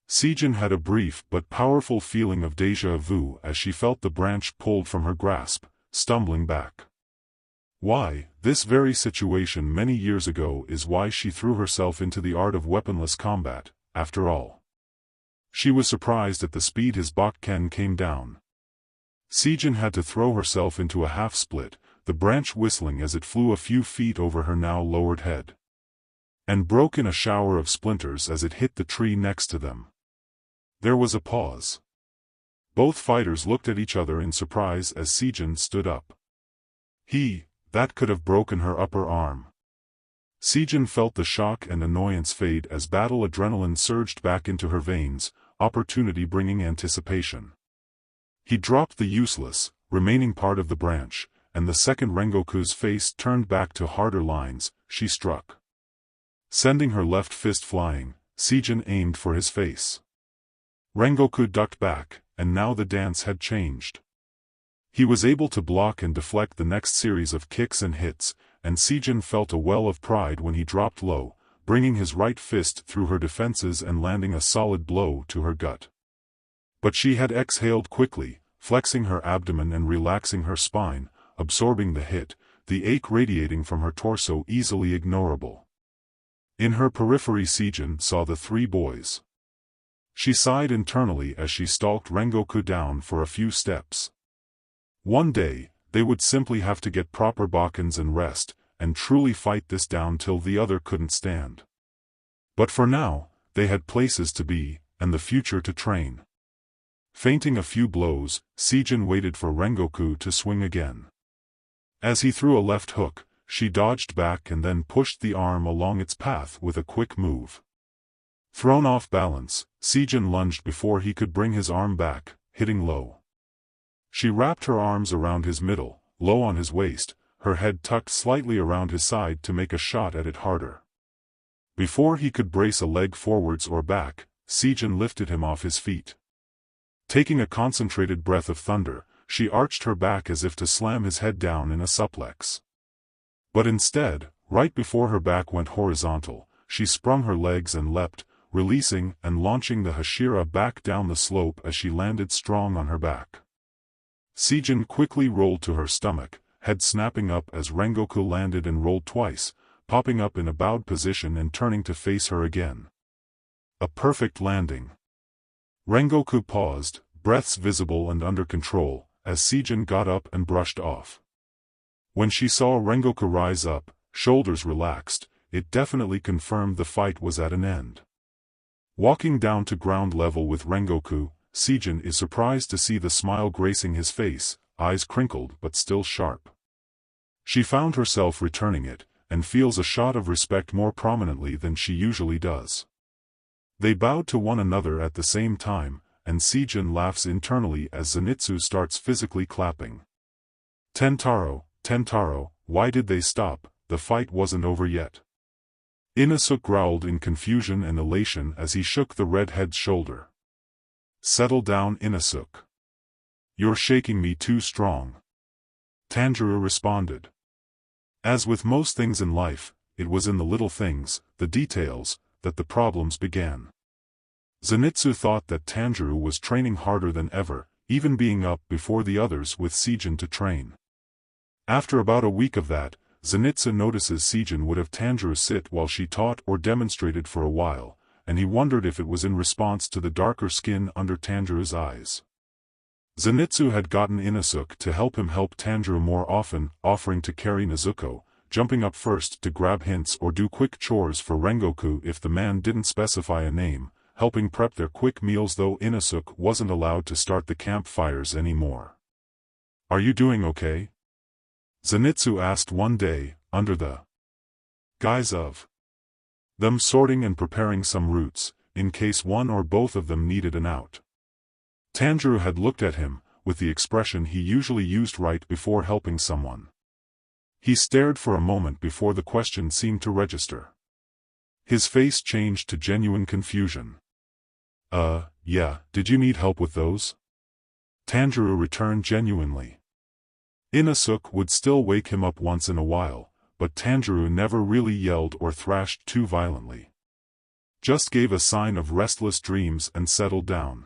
Sijin had a brief but powerful feeling of déjà vu as she felt the branch pulled from her grasp, stumbling back. Why, this very situation many years ago is why she threw herself into the art of weaponless combat, after all. She was surprised at the speed his Bakken came down. Sijin had to throw herself into a half-split, the branch whistling as it flew a few feet over her now lowered head. And broke in a shower of splinters as it hit the tree next to them. There was a pause. Both fighters looked at each other in surprise as Sijin stood up. That could have broken her upper arm. Sijin felt the shock and annoyance fade as battle adrenaline surged back into her veins, opportunity bringing anticipation. He dropped the useless, remaining part of the branch, and the second Rengoku's face turned back to harder lines, she struck. Sending her left fist flying, Sijin aimed for his face. Rengoku ducked back, and now the dance had changed. He was able to block and deflect the next series of kicks and hits, and Sijin felt a well of pride when he dropped low, bringing his right fist through her defenses and landing a solid blow to her gut. But she had exhaled quickly, flexing her abdomen and relaxing her spine, absorbing the hit, the ache radiating from her torso easily ignorable. In her periphery Sijin saw the 3 boys. She sighed internally as she stalked Rengoku down for a few steps. One day, they would simply have to get proper Bakkens and rest, and truly fight this down till the other couldn't stand. But for now, they had places to be, and the future to train. Feinting a few blows, Sijin waited for Rengoku to swing again. As he threw a left hook, she dodged back and then pushed the arm along its path with a quick move. Thrown off balance, Sijin lunged before he could bring his arm back, hitting low. She wrapped her arms around his middle, low on his waist, her head tucked slightly around his side to make a shot at it harder. Before he could brace a leg forwards or back, Sijin lifted him off his feet. Taking a concentrated breath of thunder, she arched her back as if to slam his head down in a suplex. But instead, right before her back went horizontal, she sprung her legs and leapt, releasing and launching the Hashira back down the slope as she landed strong on her back. Sejin quickly rolled to her stomach, head snapping up as Rengoku landed and rolled twice, popping up in a bowed position and turning to face her again. A perfect landing. Rengoku paused, breaths visible and under control, as Sejin got up and brushed off. When she saw Rengoku rise up, shoulders relaxed, it definitely confirmed the fight was at an end. Walking down to ground level with Rengoku, Sejin is surprised to see the smile gracing his face, eyes crinkled but still sharp. She found herself returning it, and feels a shot of respect more prominently than she usually does. They bowed to one another at the same time, and Sejin laughs internally as Zenitsu starts physically clapping. Tentaro, why did they stop? The fight wasn't over yet. Inosuke growled in confusion and elation as he shook the redhead's shoulder. Settle down, Inosuke. You're shaking me too strong. Tanjiro responded. As with most things in life, it was in the little things, the details, that the problems began. Zenitsu thought that Tanjiro was training harder than ever, even being up before the others with Sejin to train. After about a week of that, Zenitsu notices Sejin would have Tanjiro sit while she taught or demonstrated for a while, and he wondered if it was in response to the darker skin under Tanjiro's eyes. Zenitsu had gotten Inosuke to help him help Tanjiro more often, offering to carry Nezuko, jumping up first to grab hints or do quick chores for Rengoku if the man didn't specify a name, helping prep their quick meals though Inosuke wasn't allowed to start the campfires anymore. Are you doing okay? Zenitsu asked one day, under the guise of them sorting and preparing some roots, in case one or both of them needed an out. Tanjiro had looked at him, with the expression he usually used right before helping someone. He stared for a moment before the question seemed to register. His face changed to genuine confusion. Yeah, did you need help with those? Tanjiro returned genuinely. Inosuke would still wake him up once in a while, but Tanjiro never really yelled or thrashed too violently. Just gave a sign of restless dreams and settled down.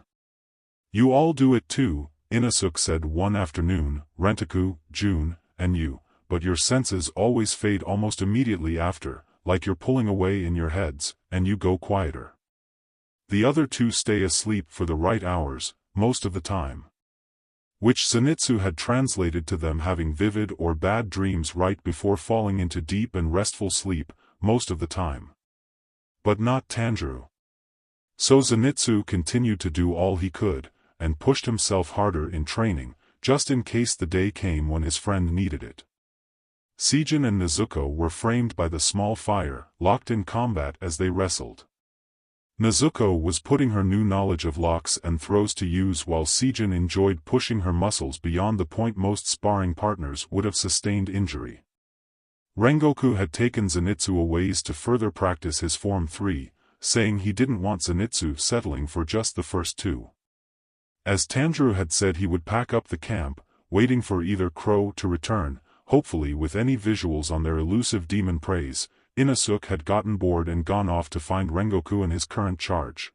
You all do it too, Inosuke said one afternoon, Rengoku, June, and you, but your senses always fade almost immediately after, like you're pulling away in your heads, and you go quieter. The other two stay asleep for the right hours, most of the time. Which Zenitsu had translated to them having vivid or bad dreams right before falling into deep and restful sleep, most of the time. But not Tanjiro. So Zenitsu continued to do all he could, and pushed himself harder in training, just in case the day came when his friend needed it. Sejin and Nezuko were framed by the small fire, locked in combat as they wrestled. Nezuko was putting her new knowledge of locks and throws to use while Sejin enjoyed pushing her muscles beyond the point most sparring partners would have sustained injury. Rengoku had taken Zenitsu a ways to further practice his Form 3, saying he didn't want Zenitsu settling for just the first two. As Tanjiro had said he would pack up the camp, waiting for either Crow to return, hopefully with any visuals on their elusive demon praise, Inosuke had gotten bored and gone off to find Rengoku and his current charge.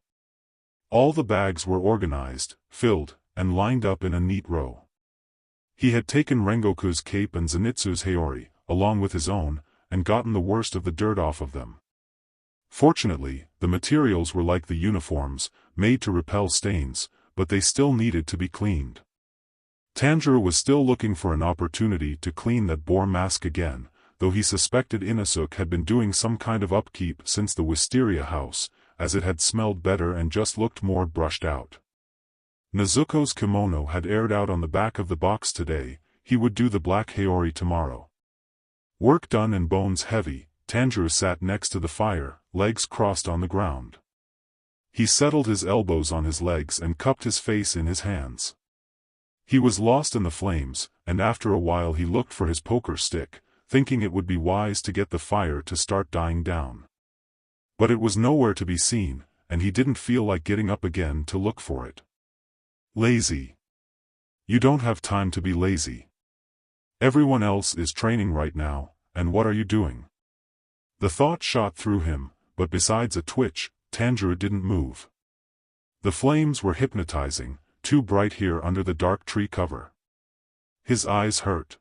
All the bags were organized, filled, and lined up in a neat row. He had taken Rengoku's cape and Zenitsu's Haori, along with his own, and gotten the worst of the dirt off of them. Fortunately, the materials were like the uniforms, made to repel stains, but they still needed to be cleaned. Tanjiro was still looking for an opportunity to clean that boar mask again, though he suspected Inosuke had been doing some kind of upkeep since the wisteria house, as it had smelled better and just looked more brushed out. Nezuko's kimono had aired out on the back of the box today, he would do the black Haori tomorrow. Work done and bones heavy, Tanjiro sat next to the fire, legs crossed on the ground. He settled his elbows on his legs and cupped his face in his hands. He was lost in the flames, and after a while he looked for his poker stick, thinking it would be wise to get the fire to start dying down. But it was nowhere to be seen, and he didn't feel like getting up again to look for it. Lazy. You don't have time to be lazy. Everyone else is training right now, and what are you doing? The thought shot through him, but besides a twitch, Tanjiro didn't move. The flames were hypnotizing, too bright here under the dark tree cover. His eyes hurt.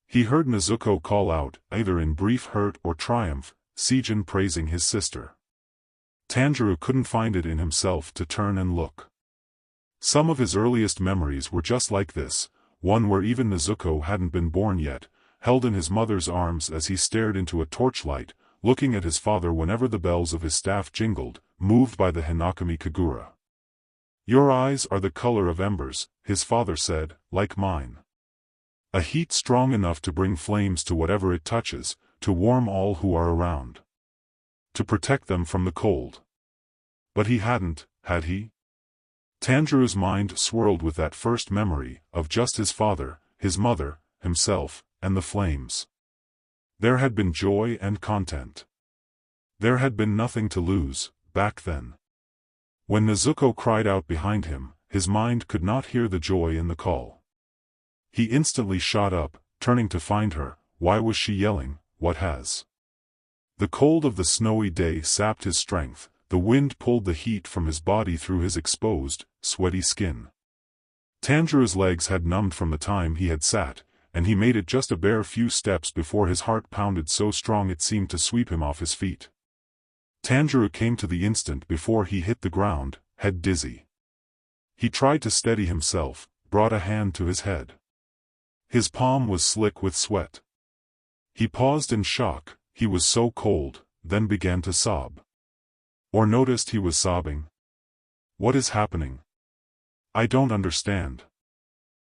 He heard Nezuko call out, either in brief hurt or triumph, Seijin praising his sister. Tanjiro couldn't find it in himself to turn and look. Some of his earliest memories were just like this, one where even Nezuko hadn't been born yet, held in his mother's arms as he stared into a torchlight, looking at his father whenever the bells of his staff jingled, moved by the Hinakami Kagura. "Your eyes are the color of embers," his father said, "like mine. A heat strong enough to bring flames to whatever it touches, to warm all who are around. To protect them from the cold." But he hadn't, had he? Tanjiro's mind swirled with that first memory, of just his father, his mother, himself, and the flames. There had been joy and content. There had been nothing to lose, back then. When Nezuko cried out behind him, his mind could not hear the joy in the call. He instantly shot up, turning to find her. Why was she yelling? What has? The cold of the snowy day sapped his strength, the wind pulled the heat from his body through his exposed, sweaty skin. Tanjiro's legs had numbed from the time he had sat, and he made it just a bare few steps before his heart pounded so strong it seemed to sweep him off his feet. Tanjiro came to the instant before he hit the ground, head dizzy. He tried to steady himself, brought a hand to his head. His palm was slick with sweat. He paused in shock, he was so cold, then began to sob. Or noticed he was sobbing. What is happening? I don't understand.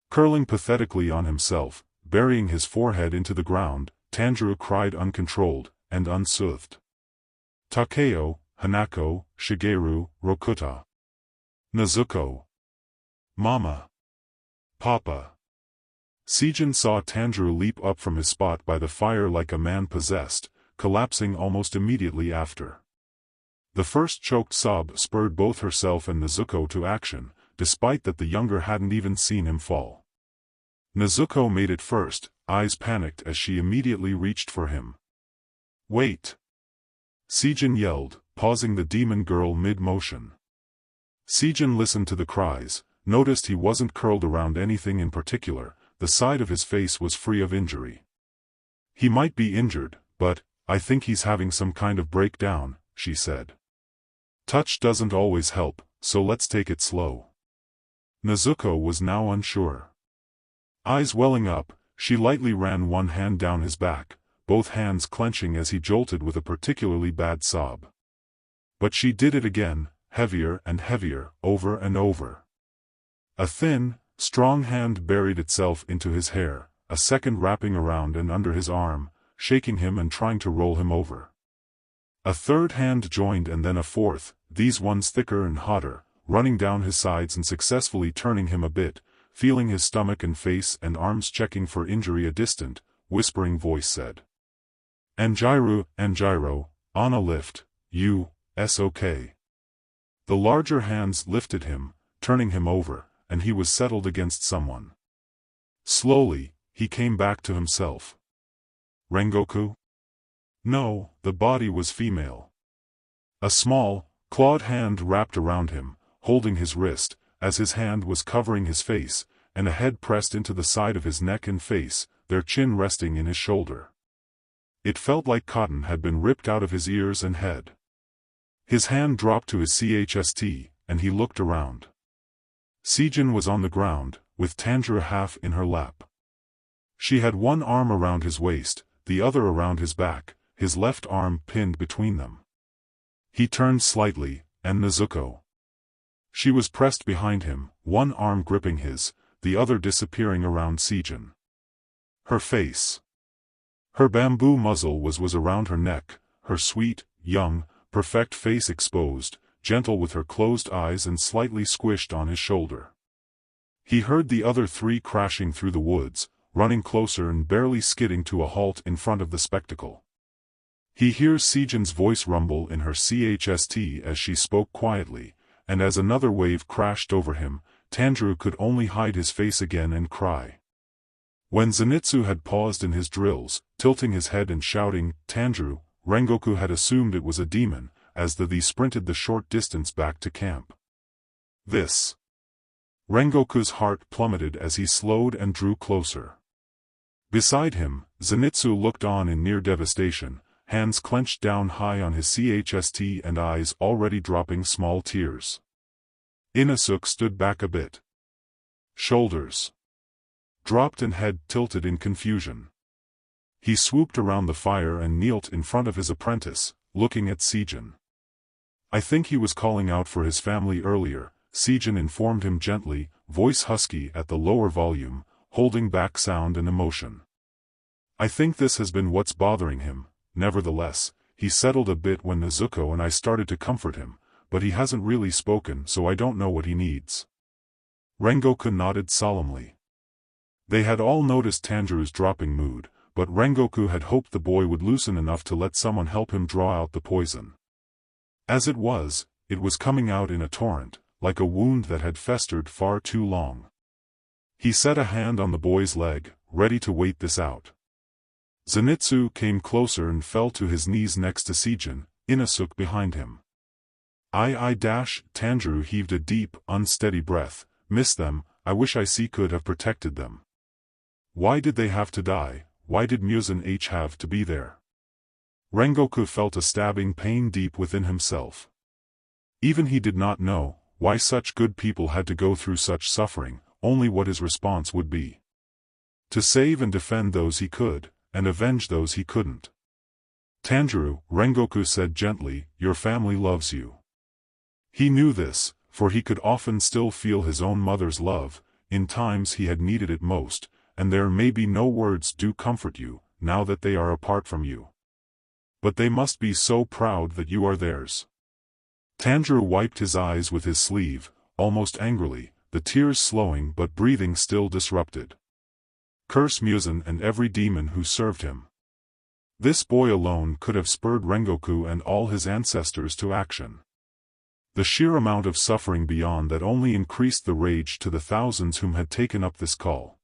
Curling pathetically on himself, burying his forehead into the ground, Tanjiro cried uncontrolled, and unsoothed. Takeo, Hanako, Shigeru, Rokuta. Nezuko. Mama. Papa. Seijin saw Tanjiro leap up from his spot by the fire like a man possessed, collapsing almost immediately after. The first choked sob spurred both herself and Nezuko to action, despite that the younger hadn't even seen him fall. Nezuko made it first, eyes panicked as she immediately reached for him. "Wait!" Seijin yelled, pausing the demon girl mid-motion. Seijin listened to the cries, noticed he wasn't curled around anything in particular, the side of his face was free of injury. "He might be injured, but, I think he's having some kind of breakdown," she said. "Touch doesn't always help, so let's take it slow." Nezuko was now unsure. Eyes welling up, she lightly ran one hand down his back, both hands clenching as he jolted with a particularly bad sob. But she did it again, heavier and heavier, over and over. A thin, strong hand buried itself into his hair, a second wrapping around and under his arm, shaking him and trying to roll him over. A third hand joined and then a fourth, these ones thicker and hotter, running down his sides and successfully turning him a bit, feeling his stomach and face and arms checking for injury. A distant, whispering voice said. Anjiro, on a lift, okay." The larger hands lifted him, turning him over, and he was settled against someone. Slowly, he came back to himself. Rengoku? No, the body was female. A small, clawed hand wrapped around him, holding his wrist, as his hand was covering his face, and a head pressed into the side of his neck and face, their chin resting in his shoulder. It felt like cotton had been ripped out of his ears and head. His hand dropped to his chest, and he looked around. Seijin was on the ground, with Tanjiro half in her lap. She had one arm around his waist, the other around his back, his left arm pinned between them. He turned slightly, and Nezuko. She was pressed behind him, one arm gripping his, the other disappearing around Seijin. Her face. Her bamboo muzzle was around her neck, her sweet, young, perfect face exposed, gentle with her closed eyes and slightly squished on his shoulder. He heard the other three crashing through the woods, running closer and barely skidding to a halt in front of the spectacle. He hears Seijin's voice rumble in her chest as she spoke quietly, and as another wave crashed over him, Tanjiro could only hide his face again and cry. When Zenitsu had paused in his drills, tilting his head and shouting, "Tanjiro, Rengoku had assumed it was a demon, as they sprinted the short distance back to camp. This. Rengoku's heart plummeted as he slowed and drew closer. Beside him, Zenitsu looked on in near devastation, hands clenched down high on his chest and eyes already dropping small tears. Inosuke stood back a bit. Shoulders dropped and head tilted in confusion. He swooped around the fire and knelt in front of his apprentice, looking at Seijin. I think he was calling out for his family earlier, Seijin informed him gently, voice husky at the lower volume, holding back sound and emotion. I think this has been what's bothering him. Nevertheless, he settled a bit when Nezuko and I started to comfort him, but he hasn't really spoken, so I don't know what he needs. Rengoku nodded solemnly. They had all noticed Tanjiro's dropping mood, but Rengoku had hoped the boy would loosen enough to let someone help him draw out the poison. As it was coming out in a torrent, like a wound that had festered far too long. He set a hand on the boy's leg, ready to wait this out. Zenitsu came closer and fell to his knees next to Seijin, Inosuke behind him. Tanjiro heaved a deep, unsteady breath. Miss them, I wish I could have protected them. Why did they have to die? Why did Muzan have to be there? Rengoku felt a stabbing pain deep within himself. Even he did not know why such good people had to go through such suffering, only what his response would be. To save and defend those he could, and avenge those he couldn't. Tanjiro, Rengoku said gently, your family loves you. He knew this, for he could often still feel his own mother's love, in times he had needed it most, and there may be no words do comfort you, now that they are apart from you. But they must be so proud that you are theirs. Tanjiro wiped his eyes with his sleeve, almost angrily, the tears slowing but breathing still disrupted. Curse Muzan and every demon who served him. This boy alone could have spurred Rengoku and all his ancestors to action. The sheer amount of suffering beyond that only increased the rage to the thousands whom had taken up this call.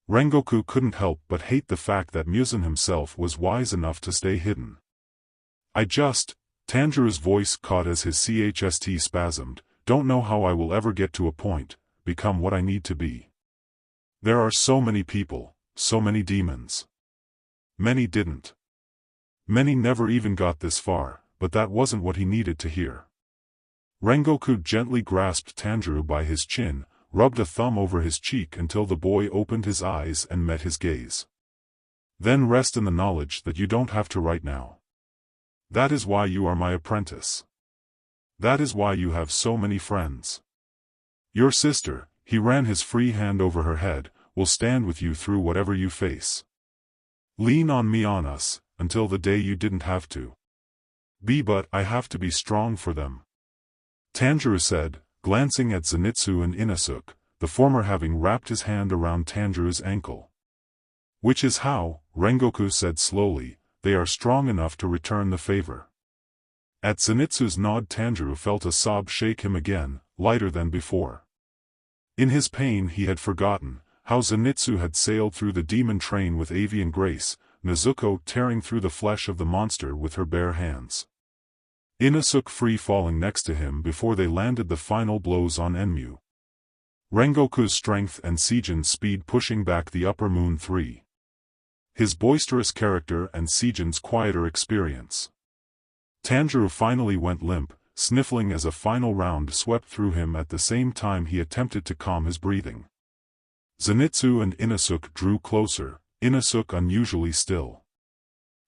Rengoku couldn't help but hate the fact that Muzan himself was wise enough to stay hidden. Tanjiro's voice caught as his chest spasmed, don't know how I will ever get to a point, become what I need to be. There are so many people, so many demons. Many didn't. Many never even got this far, but that wasn't what he needed to hear. Rengoku gently grasped Tanjiro by his chin, rubbed a thumb over his cheek until the boy opened his eyes and met his gaze. Then rest in the knowledge that you don't have to right now. That is why you are my apprentice. That is why you have so many friends. Your sister, he ran his free hand over her head, will stand with you through whatever you face. Lean on me on us, until the day you didn't have to. But I have to be strong for them. Tanjiro said, glancing at Zenitsu and Inosuke, the former having wrapped his hand around Tanjiro's ankle. Which is how, Rengoku said slowly, they are strong enough to return the favor. At Zenitsu's nod Tanjiro felt a sob shake him again, lighter than before. In his pain he had forgotten how Zenitsu had sailed through the demon train with avian grace, Nezuko tearing through the flesh of the monster with her bare hands. Inosuke free-falling next to him before they landed the final blows on Enmu. Rengoku's strength and Seijin's speed pushing back the Upper Moon 3. His boisterous character and Seijin's quieter experience. Tanjiro finally went limp, sniffling as a final round swept through him at the same time he attempted to calm his breathing. Zenitsu and Inosuke drew closer, Inosuke unusually still.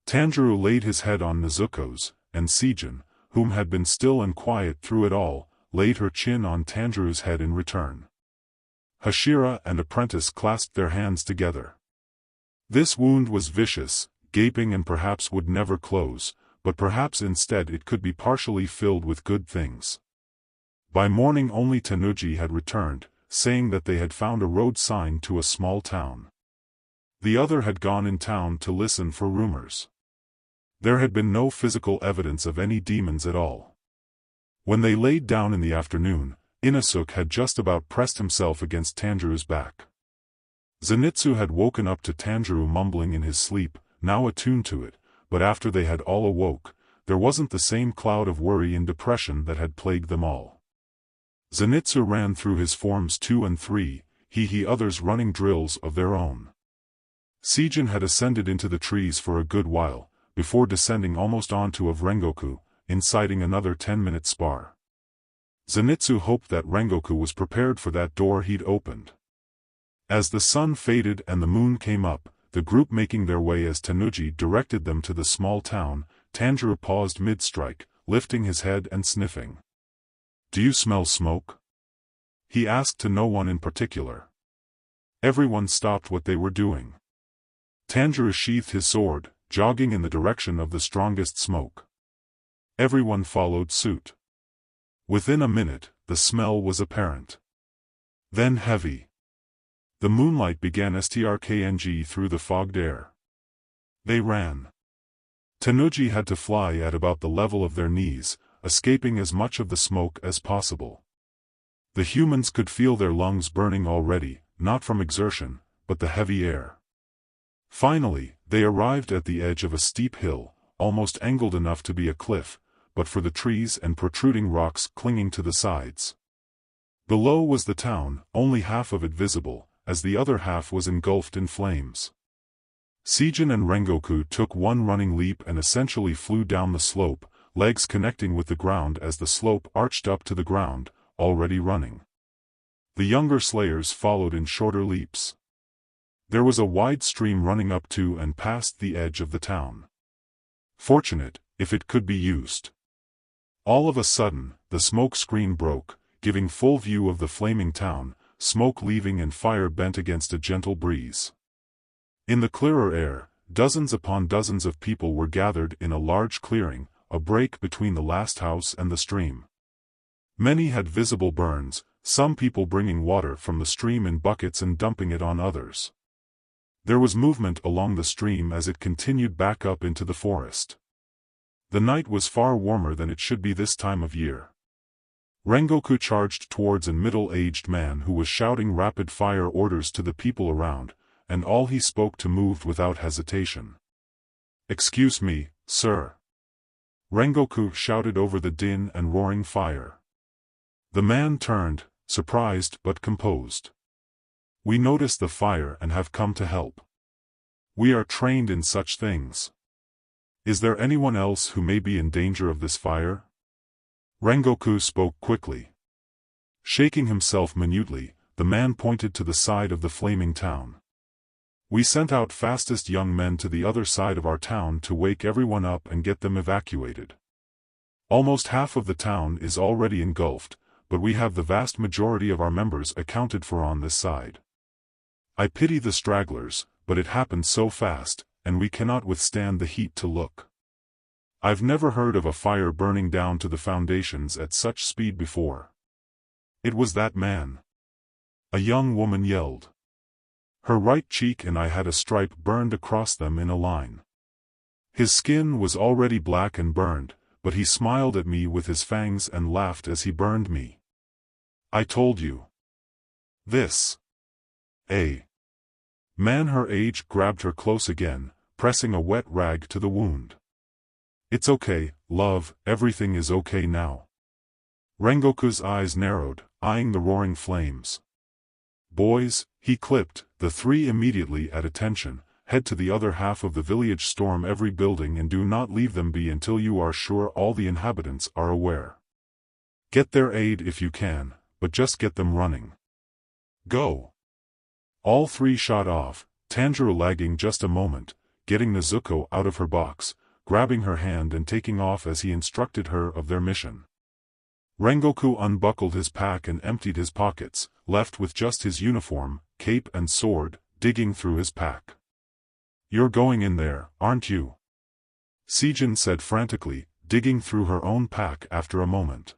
Tanjiro laid his head on Nezuko's, and Seijin, whom had been still and quiet through it all, laid her chin on Tanjiro's head in return. Hashira and apprentice clasped their hands together. This wound was vicious, gaping and perhaps would never close, but perhaps instead it could be partially filled with good things. By morning only Tanuji had returned, saying that they had found a road sign to a small town. The other had gone in town to listen for rumors. There had been no physical evidence of any demons at all. When they laid down in the afternoon, Inosuke had just about pressed himself against Tanjiro's back. Zenitsu had woken up to Tanjiro mumbling in his sleep, now attuned to it, but after they had all awoke, there wasn't the same cloud of worry and depression that had plagued them all. Zenitsu ran through his forms 2 and 3, others running drills of their own. Seijin had ascended into the trees for a good while, before descending almost onto of Rengoku, inciting another 10-minute spar. Zenitsu hoped that Rengoku was prepared for that door he'd opened. As the sun faded and the moon came up, the group making their way as Tanuji directed them to the small town, Tanjiro paused mid-strike, lifting his head and sniffing. "Do you smell smoke?" he asked to no one in particular. Everyone stopped what they were doing. Tanjiro sheathed his sword, jogging in the direction of the strongest smoke. Everyone followed suit. Within a minute, the smell was apparent. Then heavy. The moonlight began strkng through the fogged air. They ran. Tanuji had to fly at about the level of their knees, escaping as much of the smoke as possible. The humans could feel their lungs burning already, not from exertion, but the heavy air. Finally, they arrived at the edge of a steep hill, almost angled enough to be a cliff, but for the trees and protruding rocks clinging to the sides. Below was the town, only half of it visible, as the other half was engulfed in flames. Seijin and Rengoku took one running leap and essentially flew down the slope, legs connecting with the ground as the slope arched up to the ground, already running. The younger slayers followed in shorter leaps. There was a wide stream running up to and past the edge of the town. Fortunate, if it could be used. All of a sudden, the smoke screen broke, giving full view of the flaming town, smoke leaving and fire bent against a gentle breeze. In the clearer air, dozens upon dozens of people were gathered in a large clearing, a break between the last house and the stream. Many had visible burns, some people bringing water from the stream in buckets and dumping it on others. There was movement along the stream as it continued back up into the forest. The night was far warmer than it should be this time of year. Rengoku charged towards a middle-aged man who was shouting rapid-fire orders to the people around, and all he spoke to moved without hesitation. "Excuse me, sir." Rengoku shouted over the din and roaring fire. The man turned, surprised but composed. "We noticed the fire and have come to help. We are trained in such things. Is there anyone else who may be in danger of this fire?" Rengoku spoke quickly. Shaking himself minutely, the man pointed to the side of the flaming town. "We sent out fastest young men to the other side of our town to wake everyone up and get them evacuated. Almost half of the town is already engulfed, but we have the vast majority of our members accounted for on this side. I pity the stragglers, but it happened so fast, and we cannot withstand the heat to look. I've never heard of a fire burning down to the foundations at such speed before." "It was that man," a young woman yelled. Her right cheek and eye had a stripe burned across them in a line. His skin was already black and burned, but he smiled at me with his fangs and laughed as he burned me. "I told you. This. A man her age grabbed her close again, pressing a wet rag to the wound. "It's okay, love, everything is okay now." Rengoku's eyes narrowed, eyeing the roaring flames. "Boys," he clipped, the three immediately at attention, "head to the other half of the village, storm every building and do not leave them be until you are sure all the inhabitants are aware. Get their aid if you can, but just get them running. Go." All three shot off, Tanjiro lagging just a moment, getting Nezuko out of her box, grabbing her hand and taking off as he instructed her of their mission. Rengoku unbuckled his pack and emptied his pockets, left with just his uniform, cape and sword, digging through his pack. "You're going in there, aren't you?" Seijin said frantically, digging through her own pack after a moment.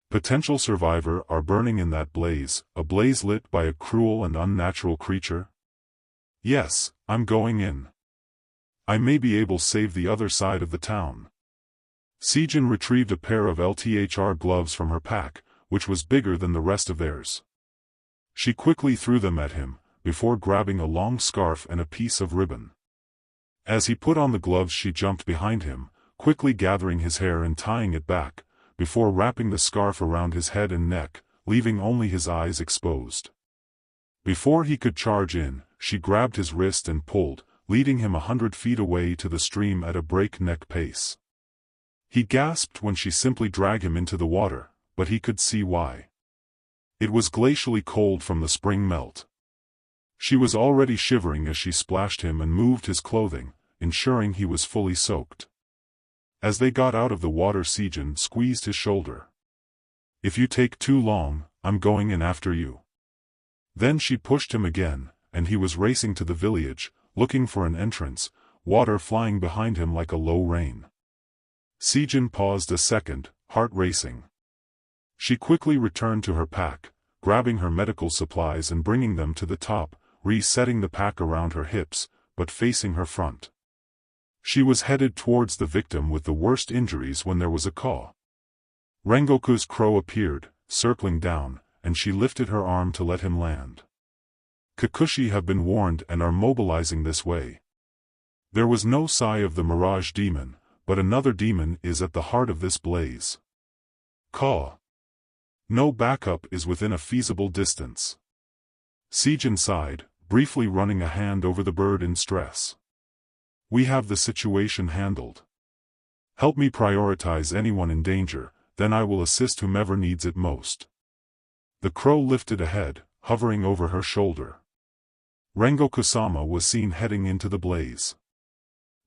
"Potential survivor are burning in that blaze, a blaze lit by a cruel and unnatural creature?" "Yes, I'm going in. I may be able to save the other side of the town." Seijin retrieved a pair of LTHR gloves from her pack, which was bigger than the rest of theirs. She quickly threw them at him, before grabbing a long scarf and a piece of ribbon. As he put on the gloves, she jumped behind him, quickly gathering his hair and tying it back, before wrapping the scarf around his head and neck, leaving only his eyes exposed. Before he could charge in, she grabbed his wrist and pulled, leading him 100 feet away to the stream at a breakneck pace. He gasped when she simply dragged him into the water, but he could see why. It was glacially cold from the spring melt. She was already shivering as she splashed him and moved his clothing, ensuring he was fully soaked. As they got out of the water, Sejin squeezed his shoulder. "If you take too long, I'm going in after you." Then she pushed him again, and he was racing to the village, looking for an entrance, water flying behind him like a low rain. Sejin paused a second, heart racing. She quickly returned to her pack, grabbing her medical supplies and bringing them to the top, resetting the pack around her hips, but facing her front. She was headed towards the victim with the worst injuries when there was a call. Rengoku's crow appeared, circling down, and she lifted her arm to let him land. Kikuchi have been warned and are mobilizing this way. There was no sign of the Mirage demon, but another demon is at the heart of this blaze. Caw. No backup is within a feasible distance. Sejin sighed, briefly running a hand over the bird in stress. "We have the situation handled. Help me prioritize anyone in danger, then I will assist whomever needs it most." The crow lifted a head, hovering over her shoulder. Rengoku-sama was seen heading into the blaze.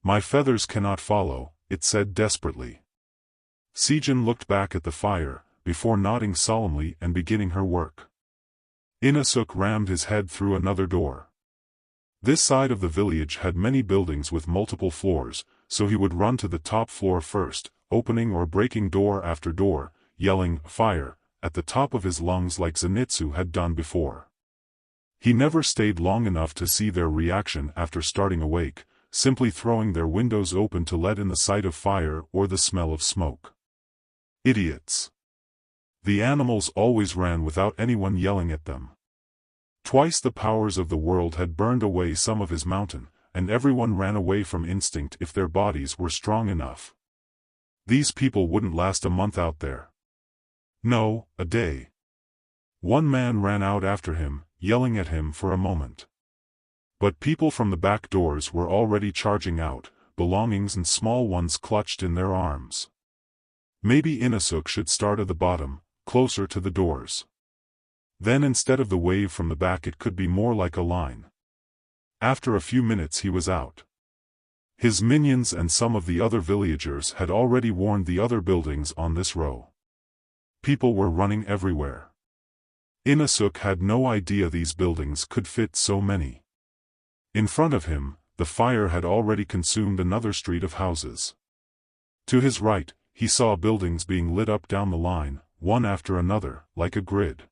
"My feathers cannot follow," it said desperately. Sejin looked back at the fire, before nodding solemnly and beginning her work. Inosuke rammed his head through another door. This side of the village had many buildings with multiple floors, so he would run to the top floor first, opening or breaking door after door, yelling, "Fire," at the top of his lungs like Zenitsu had done before. He never stayed long enough to see their reaction after starting awake, simply throwing their windows open to let in the sight of fire or the smell of smoke. Idiots. The animals always ran without anyone yelling at them. Twice the powers of the world had burned away some of his mountain, and everyone ran away from instinct if their bodies were strong enough. These people wouldn't last a month out there. No, a day. One man ran out after him, yelling at him for a moment. But people from the back doors were already charging out, belongings and small ones clutched in their arms. Maybe Inosuke should start at the bottom, closer to the doors. Then instead of the wave from the back it could be more like a line. After a few minutes he was out. His minions and some of the other villagers had already warned the other buildings on this row. People were running everywhere. Inosuke had no idea these buildings could fit so many. In front of him, the fire had already consumed another street of houses. To his right, he saw buildings being lit up down the line, one after another, like a grid.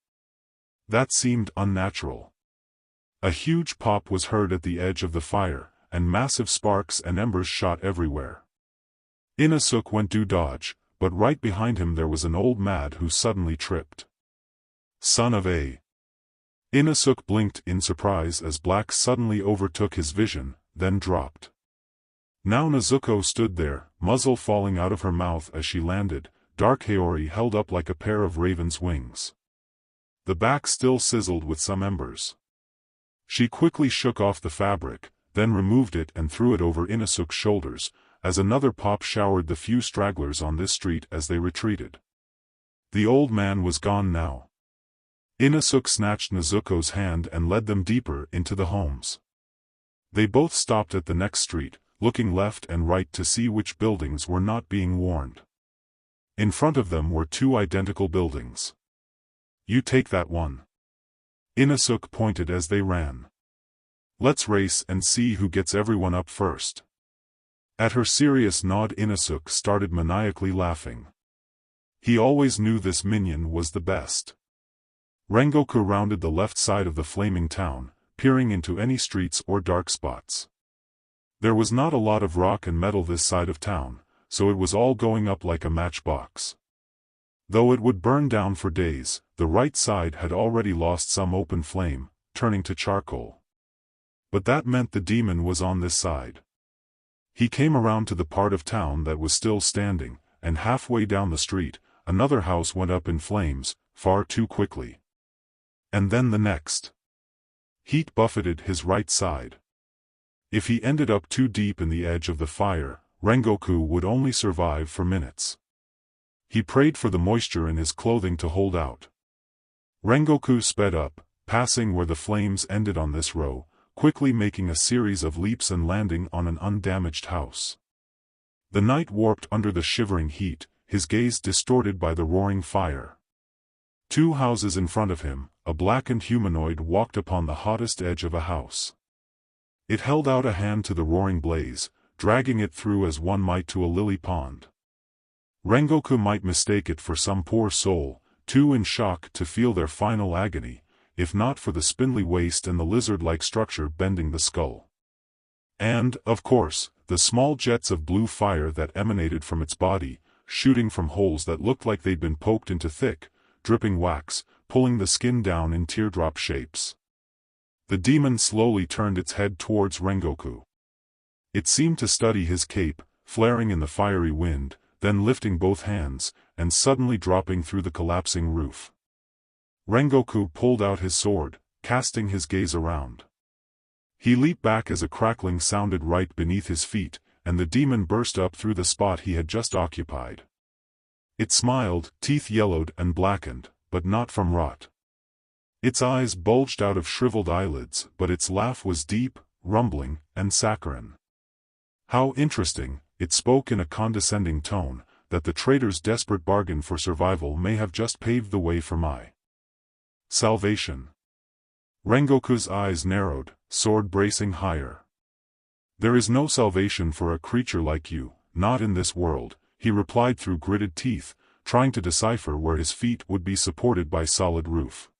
That seemed unnatural. A huge pop was heard at the edge of the fire, and massive sparks and embers shot everywhere. Inosuke went to dodge, but right behind him there was an old man who suddenly tripped. Son of a... Inosuke blinked in surprise as black suddenly overtook his vision, then dropped. Now Nezuko stood there, muzzle falling out of her mouth as she landed, dark Haori held up like a pair of raven's wings. The back still sizzled with some embers. She quickly shook off the fabric, then removed it and threw it over Inosuke's shoulders, as another pop showered the few stragglers on this street as they retreated. The old man was gone now. Inosuke snatched Nezuko's hand and led them deeper into the homes. They both stopped at the next street, looking left and right to see which buildings were not being warned. In front of them were two identical buildings. "You take that one." Inosuke pointed as they ran. "Let's race and see who gets everyone up first." At her serious nod, Inosuke started maniacally laughing. He always knew this minion was the best. Rengoku rounded the left side of the flaming town, peering into any streets or dark spots. There was not a lot of rock and metal this side of town, so it was all going up like a matchbox. Though it would burn down for days, the right side had already lost some open flame, turning to charcoal. But that meant the demon was on this side. He came around to the part of town that was still standing, and halfway down the street, another house went up in flames, far too quickly. And then the next. Heat buffeted his right side. If he ended up too deep in the edge of the fire, Rengoku would only survive for minutes. He prayed for the moisture in his clothing to hold out. Rengoku sped up, passing where the flames ended on this row, quickly making a series of leaps and landing on an undamaged house. The knight warped under the shivering heat, his gaze distorted by the roaring fire. 2 houses in front of him, a blackened humanoid walked upon the hottest edge of a house. It held out a hand to the roaring blaze, dragging it through as one might to a lily pond. Rengoku might mistake it for some poor soul, too in shock to feel their final agony, if not for the spindly waist and the lizard-like structure bending the skull. And, of course, the small jets of blue fire that emanated from its body, shooting from holes that looked like they'd been poked into thick, dripping wax, pulling the skin down in teardrop shapes. The demon slowly turned its head towards Rengoku. It seemed to study his cape, flaring in the fiery wind, then lifting both hands, and suddenly dropping through the collapsing roof. Rengoku pulled out his sword, casting his gaze around. He leaped back as a crackling sounded right beneath his feet, and the demon burst up through the spot he had just occupied. It smiled, teeth yellowed and blackened, but not from rot. Its eyes bulged out of shriveled eyelids, but its laugh was deep, rumbling, and saccharine. How interesting, it spoke in a condescending tone, that the traitor's desperate bargain for survival may have just paved the way for my salvation. Rengoku's eyes narrowed, sword bracing higher. There is no salvation for a creature like you, not in this world, he replied through gritted teeth, trying to decipher where his feet would be supported by solid roof.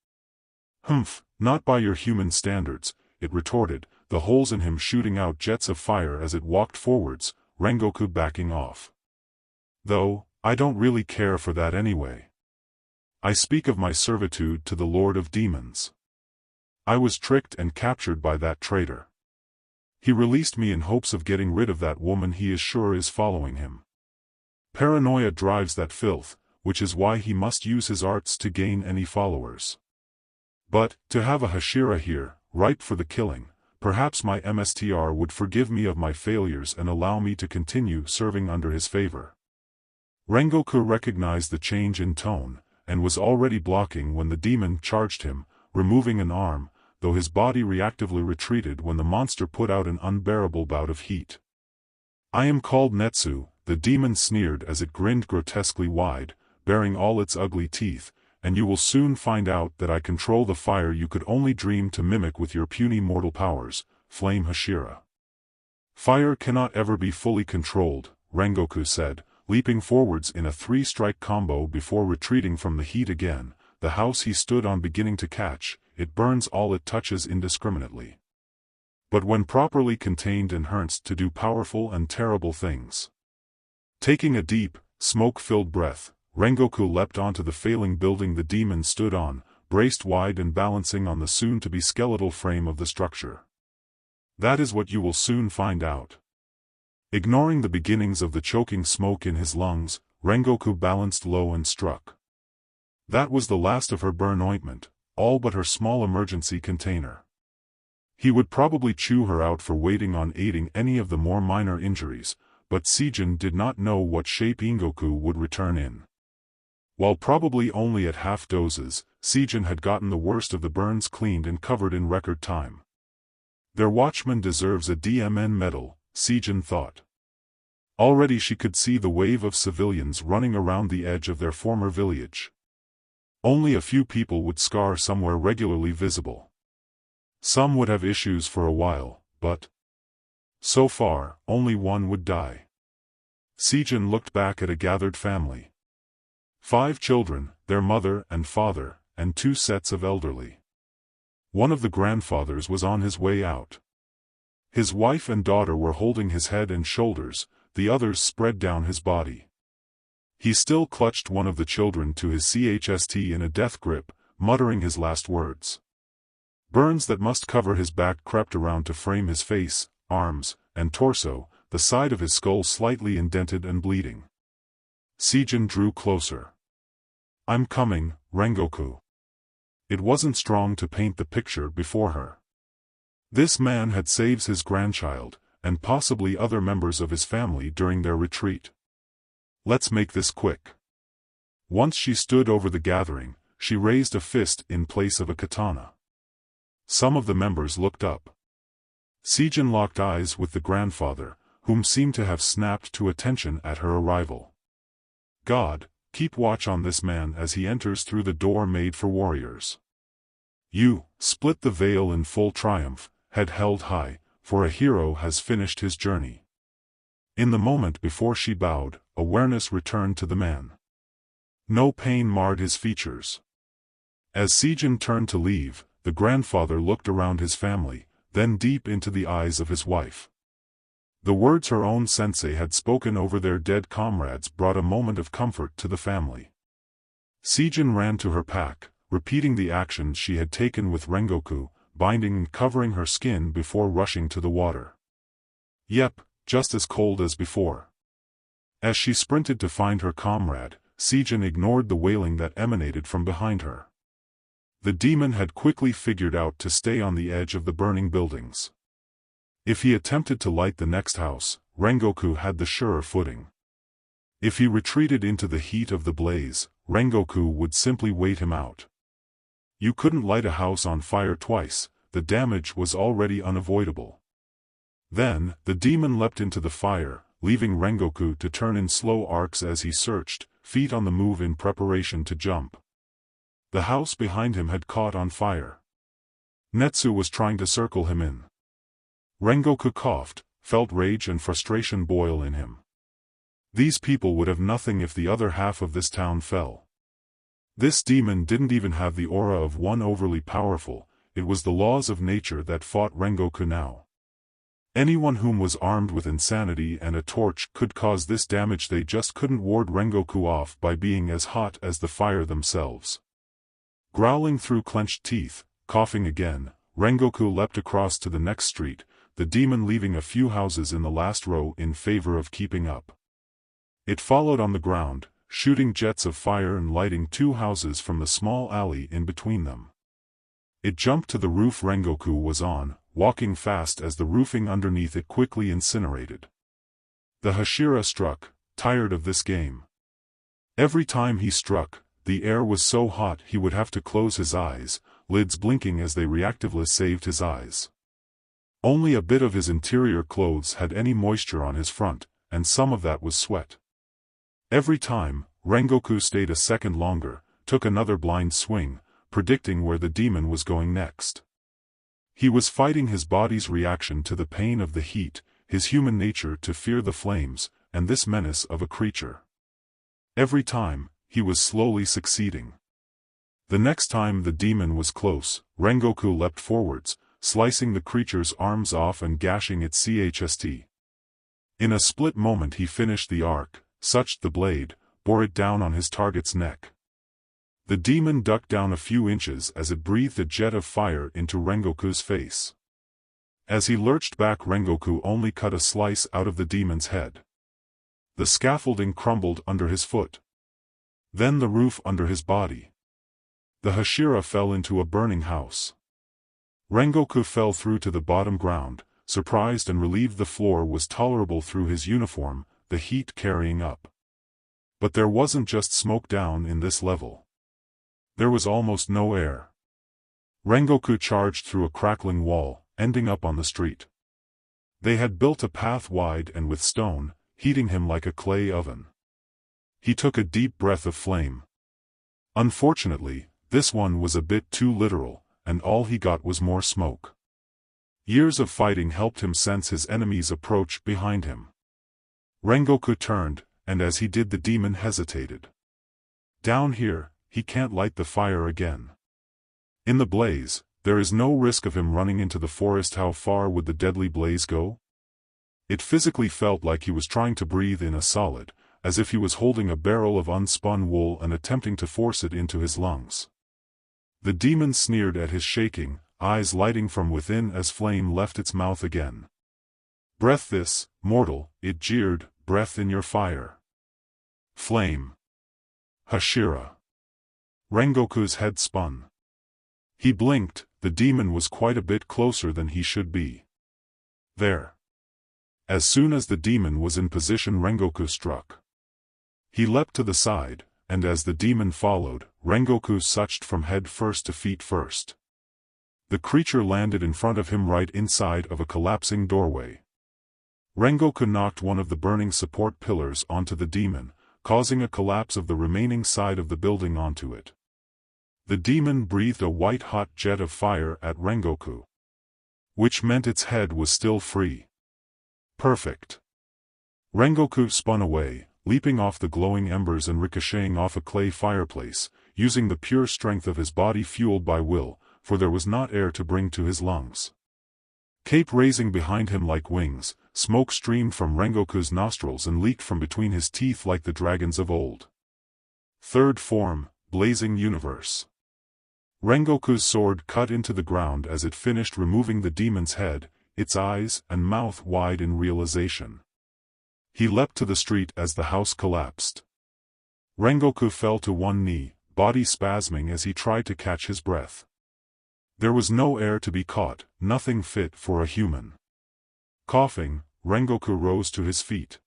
Humph, not by your human standards, it retorted, the holes in him shooting out jets of fire as it walked forwards, Rengoku backing off. Though, I don't really care for that anyway. I speak of my servitude to the Lord of Demons. I was tricked and captured by that traitor. He released me in hopes of getting rid of that woman he is sure is following him. Paranoia drives that filth, which is why he must use his arts to gain any followers. But, to have a Hashira here, ripe for the killing, perhaps my MSTR would forgive me of my failures and allow me to continue serving under his favor. Rengoku recognized the change in tone, and was already blocking when the demon charged him, removing an arm, though his body reactively retreated when the monster put out an unbearable bout of heat. I am called Netsu, the demon sneered as it grinned grotesquely wide, baring all its ugly teeth, and you will soon find out that I control the fire you could only dream to mimic with your puny mortal powers, Flame Hashira. Fire cannot ever be fully controlled, Rengoku said, leaping forwards in a 3-strike combo before retreating from the heat again. The house he stood on beginning to catch, it burns all it touches indiscriminately. But when properly contained and harnessed to do powerful and terrible things. Taking a deep, smoke-filled breath, Rengoku leapt onto the failing building the demon stood on, braced wide and balancing on the soon-to-be skeletal frame of the structure. That is what you will soon find out. Ignoring the beginnings of the choking smoke in his lungs, Rengoku balanced low and struck. That was the last of her burn ointment, all but her small emergency container. He would probably chew her out for waiting on aiding any of the more minor injuries, but Seijin did not know what shape Rengoku would return in. While probably only at half doses, Seijin had gotten the worst of the burns cleaned and covered in record time. Their watchman deserves a DMN medal, Seijin thought. Already she could see the wave of civilians running around the edge of their former village. Only a few people would scar somewhere regularly visible. Some would have issues for a while, but so far, only one would die. Seijin looked back at a gathered family. 5 children, their mother and father, and 2 sets of elderly. One of the grandfathers was on his way out. His wife and daughter were holding his head and shoulders, the others spread down his body. He still clutched one of the children to his chest in a death grip, muttering his last words. Burns that must cover his back crept around to frame his face, arms, and torso, the side of his skull slightly indented and bleeding. Sejin drew closer. "I'm coming, Rengoku." It wasn't strong to paint the picture before her. This man had saved his grandchild, and possibly other members of his family during their retreat. "Let's make this quick." Once she stood over the gathering, she raised a fist in place of a katana. Some of the members looked up. Sejin locked eyes with the grandfather, whom seemed to have snapped to attention at her arrival. "God, keep watch on this man as he enters through the door made for warriors." You split the veil in full triumph, head held high, for a hero has finished his journey. In the moment before she bowed, awareness returned to the man. No pain marred his features. As Sejin turned to leave, the grandfather looked around his family, then deep into the eyes of his wife. The words her own sensei had spoken over their dead comrades brought a moment of comfort to the family. Sejin ran to her pack, repeating the actions she had taken with Rengoku, binding and covering her skin before rushing to the water. Yep, just as cold as before. As she sprinted to find her comrade, Sejin ignored the wailing that emanated from behind her. The demon had quickly figured out to stay on the edge of the burning buildings. If he attempted to light the next house, Rengoku had the surer footing. If he retreated into the heat of the blaze, Rengoku would simply wait him out. You couldn't light a house on fire twice, the damage was already unavoidable. Then, the demon leapt into the fire, leaving Rengoku to turn in slow arcs as he searched, feet on the move in preparation to jump. The house behind him had caught on fire. Netsu was trying to circle him in. Rengoku coughed, felt rage and frustration boil in him. These people would have nothing if the other half of this town fell. This demon didn't even have the aura of one overly powerful, it was the laws of nature that fought Rengoku now. Anyone whom was armed with insanity and a torch could cause this damage. They just couldn't ward Rengoku off by being as hot as the fire themselves. Growling through clenched teeth, coughing again, Rengoku leapt across to the next street, the demon leaving a few houses in the last row in favor of keeping up. It followed on the ground, shooting jets of fire and lighting 2 houses from the small alley in between them. It jumped to the roof Rengoku was on, walking fast as the roofing underneath it quickly incinerated. The Hashira struck, tired of this game. Every time he struck, the air was so hot he would have to close his eyes, lids blinking as they reactively saved his eyes. Only a bit of his interior clothes had any moisture on his front, and some of that was sweat. Every time, Rengoku stayed a second longer, took another blind swing, predicting where the demon was going next. He was fighting his body's reaction to the pain of the heat, his human nature to fear the flames, and this menace of a creature. Every time, he was slowly succeeding. The next time the demon was close, Rengoku leapt forwards, slicing the creature's arms off and gashing its chest. In a split moment he finished the arc, sucked the blade, bore it down on his target's neck. The demon ducked down a few inches as it breathed a jet of fire into Rengoku's face. As he lurched back, Rengoku only cut a slice out of the demon's head. The scaffolding crumbled under his foot. Then the roof under his body. The Hashira fell into a burning house. Rengoku fell through to the bottom ground, surprised and relieved the floor was tolerable through his uniform, the heat carrying up. But there wasn't just smoke down in this level. There was almost no air. Rengoku charged through a crackling wall, ending up on the street. They had built a path wide and with stone, heating him like a clay oven. He took a deep breath of flame. Unfortunately, this one was a bit too literal, and all he got was more smoke. Years of fighting helped him sense his enemy's approach behind him. Rengoku turned, and as he did the demon hesitated. Down here, he can't light the fire again. In the blaze, there is no risk of him running into the forest. How far would the deadly blaze go? It physically felt like he was trying to breathe in a solid, as if he was holding a barrel of unspun wool and attempting to force it into his lungs. The demon sneered at his shaking, eyes lighting from within as flame left its mouth again. Breath this, mortal, it jeered, breath in your fire. Flame. Hashira. Rengoku's head spun. He blinked, the demon was quite a bit closer than he should be. There. As soon as the demon was in position, Rengoku struck. He leapt to the side, and as the demon followed, Rengoku sucked from head first to feet first. The creature landed in front of him right inside of a collapsing doorway. Rengoku knocked one of the burning support pillars onto the demon, causing a collapse of the remaining side of the building onto it. The demon breathed a white-hot jet of fire at Rengoku, which meant its head was still free. Perfect. Rengoku spun away, leaping off the glowing embers and ricocheting off a clay fireplace, using the pure strength of his body fueled by will, for there was not air to bring to his lungs. Cape raising behind him like wings, smoke streamed from Rengoku's nostrils and leaked from between his teeth like the dragons of old. Third form, blazing universe. Rengoku's sword cut into the ground as it finished removing the demon's head, its eyes and mouth wide in realization. He leapt to the street as the house collapsed. Rengoku fell to one knee, body spasming as he tried to catch his breath. There was no air to be caught, nothing fit for a human. Coughing, Rengoku rose to his feet.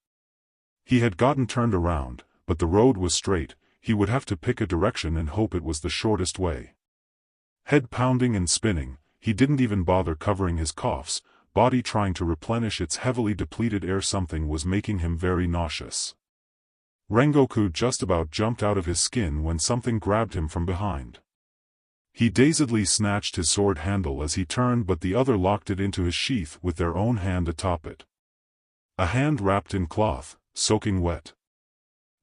He had gotten turned around, but the road was straight, he would have to pick a direction and hope it was the shortest way. Head pounding and spinning, he didn't even bother covering his coughs, body trying to replenish its heavily depleted air. Something was making him very nauseous. Rengoku just about jumped out of his skin when something grabbed him from behind. He dazedly snatched his sword handle as he turned, but the other locked it into his sheath with their own hand atop it. A hand wrapped in cloth, soaking wet.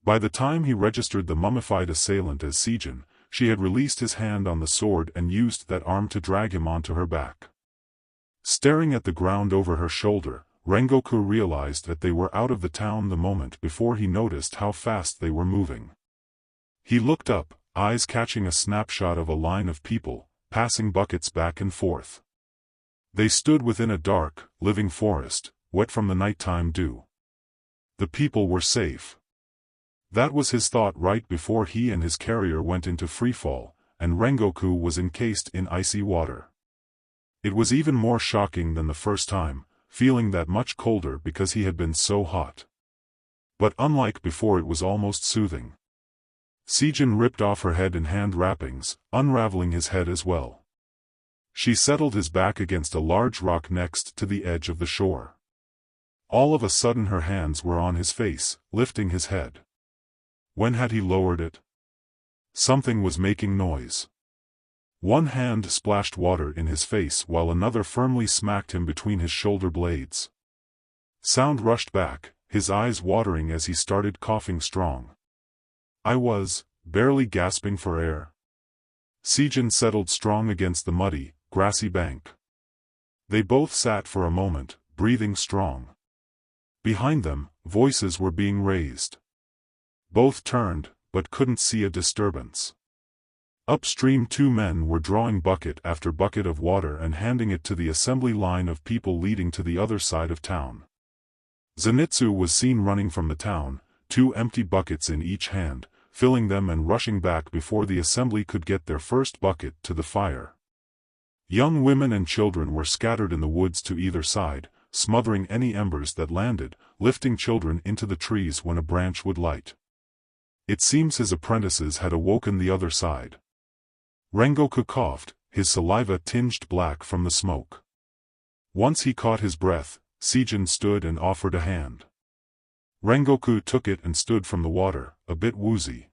By the time he registered the mummified assailant as Sijin, she had released his hand on the sword and used that arm to drag him onto her back. Staring at the ground over her shoulder, Rengoku realized that they were out of the town the moment before he noticed how fast they were moving. He looked up, eyes catching a snapshot of a line of people, passing buckets back and forth. They stood within a dark, living forest, wet from the nighttime dew. The people were safe. That was his thought right before he and his carrier went into freefall, and Rengoku was encased in icy water. It was even more shocking than the first time, feeling that much colder because he had been so hot. But unlike before, it was almost soothing. Sijin ripped off her head and hand wrappings, unraveling his head as well. She settled his back against a large rock next to the edge of the shore. All of a sudden her hands were on his face, lifting his head. When had he lowered it? Something was making noise. One hand splashed water in his face while another firmly smacked him between his shoulder blades. Sound rushed back, his eyes watering as he started coughing strong. I was, barely gasping for air. Sijin settled strong against the muddy, grassy bank. They both sat for a moment, breathing strong. Behind them, voices were being raised. Both turned, but couldn't see a disturbance. Upstream, two men were drawing bucket after bucket of water and handing it to the assembly line of people leading to the other side of town. Zenitsu was seen running from the town, two empty buckets in each hand, filling them and rushing back before the assembly could get their first bucket to the fire. Young women and children were scattered in the woods to either side, smothering any embers that landed, lifting children into the trees when a branch would light. It seems his apprentices had awoken the other side. Rengoku coughed, his saliva tinged black from the smoke. Once he caught his breath, Sijin stood and offered a hand. Rengoku took it and stood from the water, a bit woozy.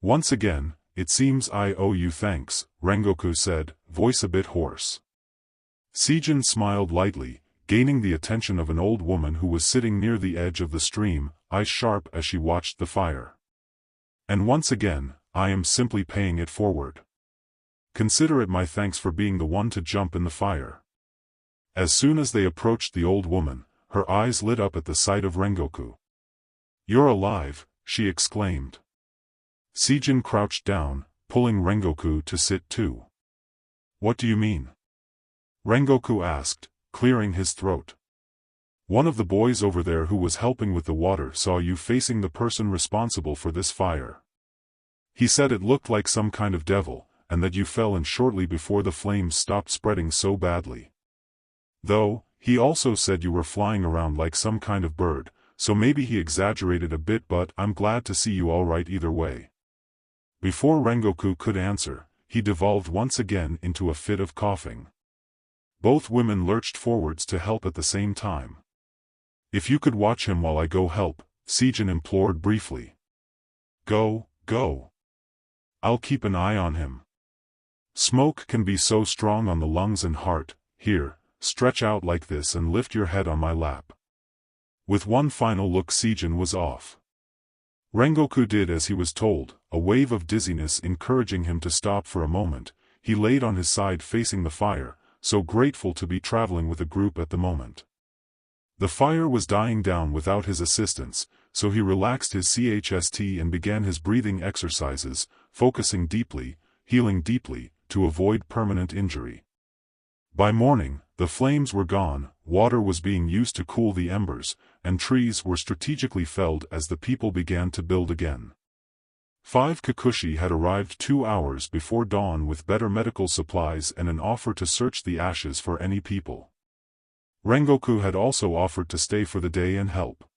Once again, it seems I owe you thanks, Rengoku said, voice a bit hoarse. Sijin smiled lightly, gaining the attention of an old woman who was sitting near the edge of the stream, eyes sharp as she watched the fire. And once again, I am simply paying it forward. Consider it my thanks for being the one to jump in the fire. As soon as they approached the old woman, her eyes lit up at the sight of Rengoku. You're alive, she exclaimed. Sijin crouched down, pulling Rengoku to sit too. What do you mean? Rengoku asked, clearing his throat. One of the boys over there who was helping with the water saw you facing the person responsible for this fire. He said it looked like some kind of devil, and that you fell in shortly before the flames stopped spreading so badly. Though, he also said you were flying around like some kind of bird, so maybe he exaggerated a bit, but I'm glad to see you all right either way." Before Rengoku could answer, he devolved once again into a fit of coughing. Both women lurched forwards to help at the same time. "If you could watch him while I go help," Sejin implored briefly. Go. I'll keep an eye on him. Smoke can be so strong on the lungs and heart. Here, stretch out like this and lift your head on my lap." With one final look, Sejin was off. Rengoku did as he was told, a wave of dizziness encouraging him to stop for a moment. He laid on his side facing the fire, so grateful to be traveling with a group at the moment. The fire was dying down without his assistance, so he relaxed his chest and began his breathing exercises, focusing deeply, healing deeply, to avoid permanent injury. By morning, the flames were gone, water was being used to cool the embers, and trees were strategically felled as the people began to build again. 5 Kikuchi had arrived 2 hours before dawn with better medical supplies and an offer to search the ashes for any people. Rengoku had also offered to stay for the day and help.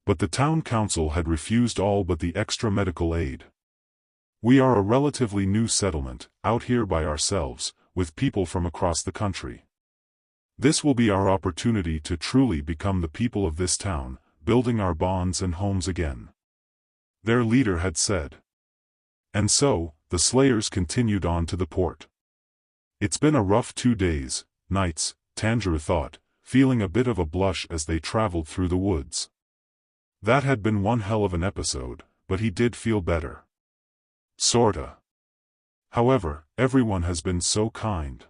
But the town council had refused all but the extra medical aid. "We are a relatively new settlement, out here by ourselves, with people from across the country. This will be our opportunity to truly become the people of this town, building our bonds and homes again," their leader had said. And so, the Slayers continued on to the port. "It's been a rough 2 days, nights," Tanjiro thought, feeling a bit of a blush as they traveled through the woods. That had been one hell of an episode, but he did feel better. Sorta. However, everyone has been so kind.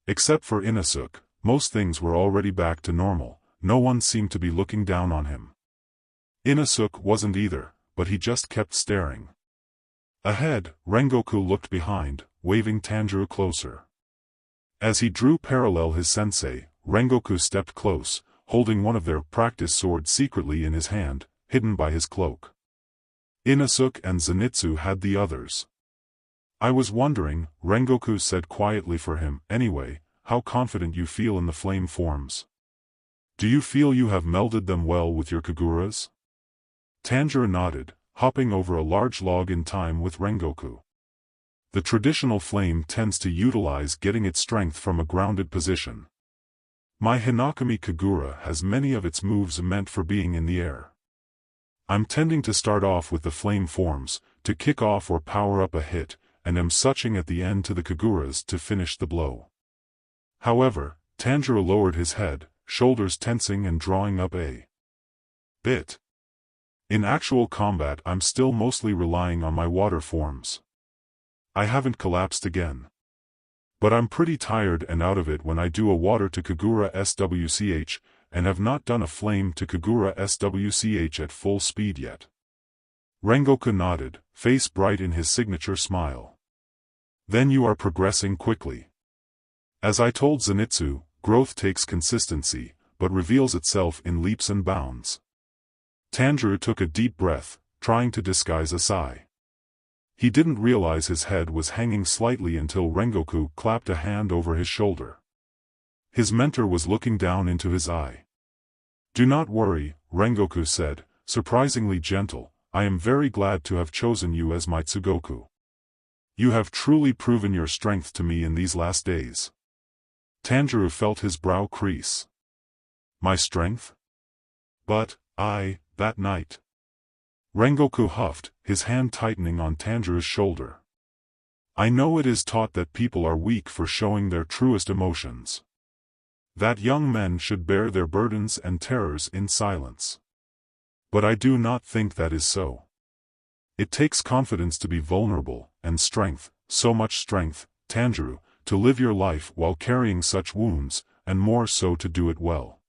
Except for Inosuke, most things were already back to normal. No one seemed to be looking down on him. Inosuke wasn't either, but he just kept staring. Ahead, Rengoku looked behind, waving Tanjiro closer. As he drew parallel his sensei, Rengoku stepped close, holding one of their practice swords secretly in his hand, hidden by his cloak. Inosuke and Zenitsu had the others. "I was wondering," Rengoku said quietly for him, "anyway, how confident you feel in the flame forms. Do you feel you have melded them well with your Kaguras?" Tanjiro nodded, hopping over a large log in time with Rengoku. The traditional flame tends to utilize getting its strength from a grounded position. My Hinakami Kagura has many of its moves meant for being in the air. I'm tending to start off with the flame forms, to kick off or power up a hit, and am switching at the end to the Kaguras to finish the blow. However, Tanjiro lowered his head, shoulders tensing and drawing up a bit. "In actual combat I'm still mostly relying on my water forms. I haven't collapsed again. But I'm pretty tired and out of it when I do a water to Kagura SWCH, and have not done a flame to Kagura SWCH at full speed yet." Rengoku nodded, face bright in his signature smile. "Then you are progressing quickly. As I told Zenitsu, growth takes consistency, but reveals itself in leaps and bounds." Tanjiro took a deep breath, trying to disguise a sigh. He didn't realize his head was hanging slightly until Rengoku clapped a hand over his shoulder. His mentor was looking down into his eye. "Do not worry," Rengoku said, surprisingly gentle, "I am very glad to have chosen you as my Tsugoku. You have truly proven your strength to me in these last days." Tanjiro felt his brow crease. "My strength? But, that night." Rengoku huffed, his hand tightening on Tanjiro's shoulder. "I know it is taught that people are weak for showing their truest emotions. That young men should bear their burdens and terrors in silence. But I do not think that is so. It takes confidence to be vulnerable, and strength, so much strength, Tanjiro, to live your life while carrying such wounds, and more so to do it well.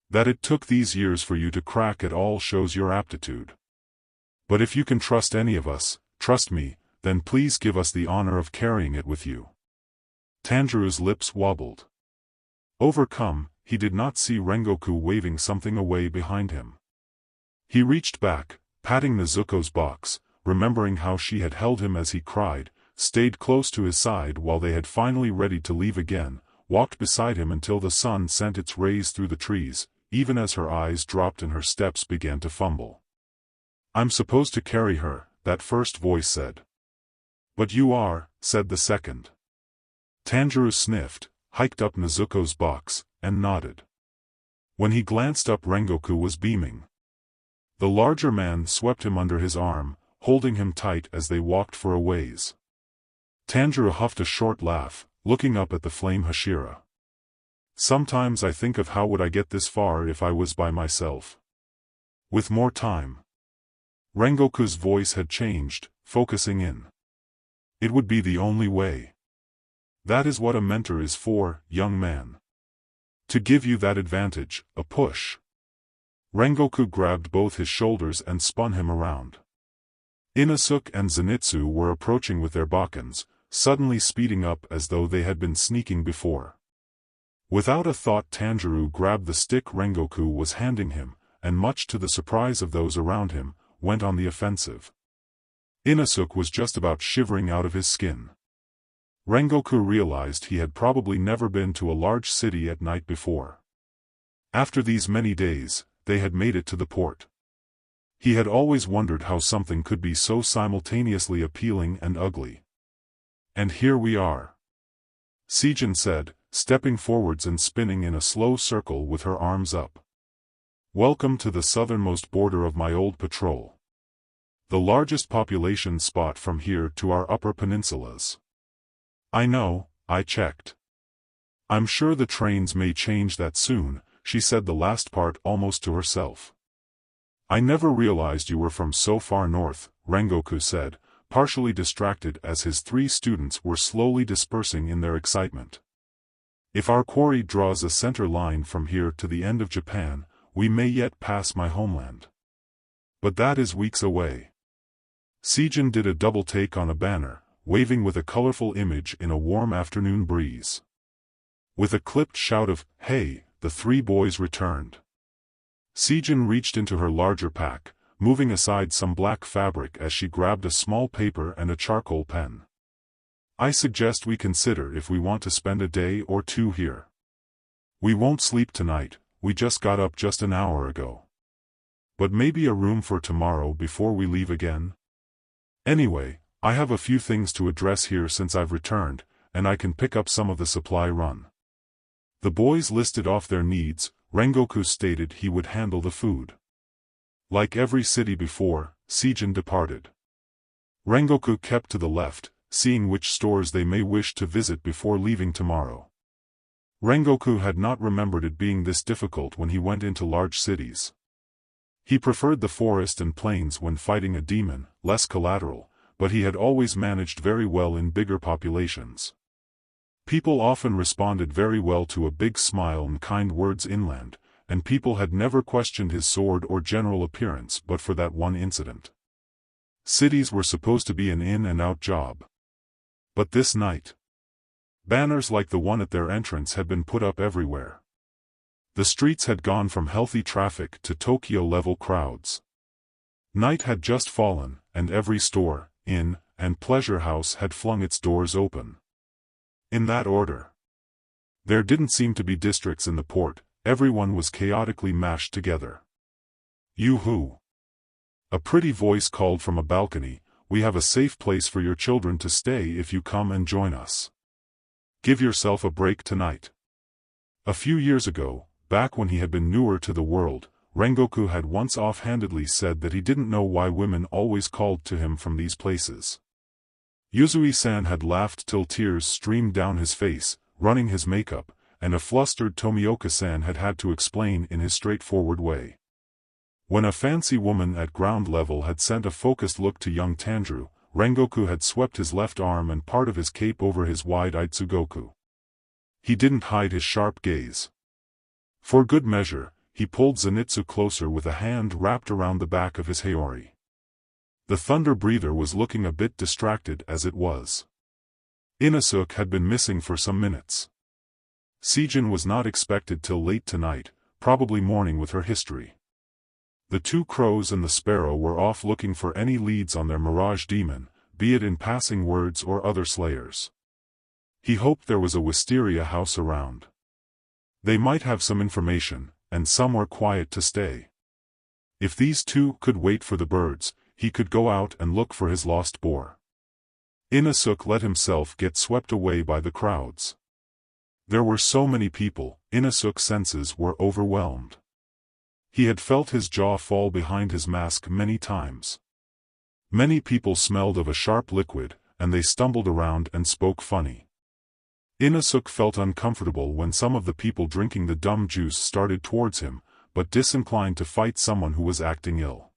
That it took these years for you to crack it all shows your aptitude. But if you can trust any of us, trust me, then please give us the honor of carrying it with you." Tanjiro's lips wobbled. Overcome, he did not see Rengoku waving something away behind him. He reached back, patting Nezuko's box, remembering how she had held him as he cried, stayed close to his side while they had finally ready to leave again, walked beside him until the sun sent its rays through the trees, even as her eyes dropped and her steps began to fumble. "I'm supposed to carry her," that first voice said. "But you are," said the second. Tanjiro sniffed, hiked up Nezuko's box, and nodded. When he glanced up, Rengoku was beaming. The larger man swept him under his arm, holding him tight as they walked for a ways. Tanjiro huffed a short laugh, looking up at the flame Hashira. "Sometimes I think of how would I get this far if I was by myself. With more time." Rengoku's voice had changed, focusing in. "It would be the only way. That is what a mentor is for, young man. To give you that advantage, a push." Rengoku grabbed both his shoulders and spun him around. Inosuke and Zenitsu were approaching with their Bakens, suddenly speeding up as though they had been sneaking before. Without a thought, Tanjiro grabbed the stick Rengoku was handing him, and much to the surprise of those around him, went on the offensive. Inosuke was just about shivering out of his skin. Rengoku realized he had probably never been to a large city at night before. After these many days, they had made it to the port. He had always wondered how something could be so simultaneously appealing and ugly. "And here we are," Sijin said, stepping forwards and spinning in a slow circle with her arms up. "Welcome to the southernmost border of my old patrol. The largest population spot from here to our upper peninsulas. I know, I checked. I'm sure the trains may change that soon," she said the last part almost to herself. "I never realized you were from so far north," Rengoku said, partially distracted as his three students were slowly dispersing in their excitement. "If our quarry draws a center line from here to the end of Japan, we may yet pass my homeland. But that is weeks away." Sijin did a double take on a banner, waving with a colorful image in a warm afternoon breeze. With a clipped shout of, "Hey," the three boys returned. Sijin reached into her larger pack, moving aside some black fabric as she grabbed a small paper and a charcoal pen. "I suggest we consider if we want to spend a day or two here. We won't sleep tonight, we just got up just an hour ago. But maybe a room for tomorrow before we leave again? Anyway, I have a few things to address here since I've returned, and I can pick up some of the supply run." The boys listed off their needs. Rengoku stated he would handle the food. Like every city before, Sijin departed. Rengoku kept to the left, seeing which stores they may wish to visit before leaving tomorrow. Rengoku had not remembered it being this difficult when he went into large cities. He preferred the forest and plains when fighting a demon, less collateral, but he had always managed very well in bigger populations. People often responded very well to a big smile and kind words inland, and people had never questioned his sword or general appearance but for that one incident. Cities were supposed to be an in-and-out job. But this night, banners like the one at their entrance had been put up everywhere. The streets had gone from healthy traffic to Tokyo-level crowds. Night had just fallen, and every store, inn, and pleasure house had flung its doors open. In that order. There didn't seem to be districts in the port, everyone was chaotically mashed together. "Yoo-hoo!" A pretty voice called from a balcony, "We have a safe place for your children to stay if you come and join us. Give yourself a break tonight." A few years ago, back when he had been newer to the world, Rengoku had once offhandedly said that he didn't know why women always called to him from these places. Yuzui-san had laughed till tears streamed down his face, running his makeup, and a flustered Tomioka-san had had to explain in his straightforward way. When a fancy woman at ground level had sent a focused look to young Tanjiro, Rengoku had swept his left arm and part of his cape over his wide-eyed Tsugoku. He didn't hide his sharp gaze. For good measure, he pulled Zenitsu closer with a hand wrapped around the back of his Haori. The thunder breather was looking a bit distracted as it was. Inosuke had been missing for some minutes. Sejin was not expected till late tonight, probably mourning with her history. The two crows and the sparrow were off looking for any leads on their mirage demon, be it in passing words or other slayers. He hoped there was a wisteria house around. They might have some information, and somewhere quiet to stay. If these two could wait for the birds, he could go out and look for his lost boar. Inosuke let himself get swept away by the crowds. There were so many people, Inosuke's senses were overwhelmed. He had felt his jaw fall behind his mask many times. Many people smelled of a sharp liquid, and they stumbled around and spoke funny. Inosuke felt uncomfortable when some of the people drinking the dumb juice started towards him, but disinclined to fight someone who was acting ill.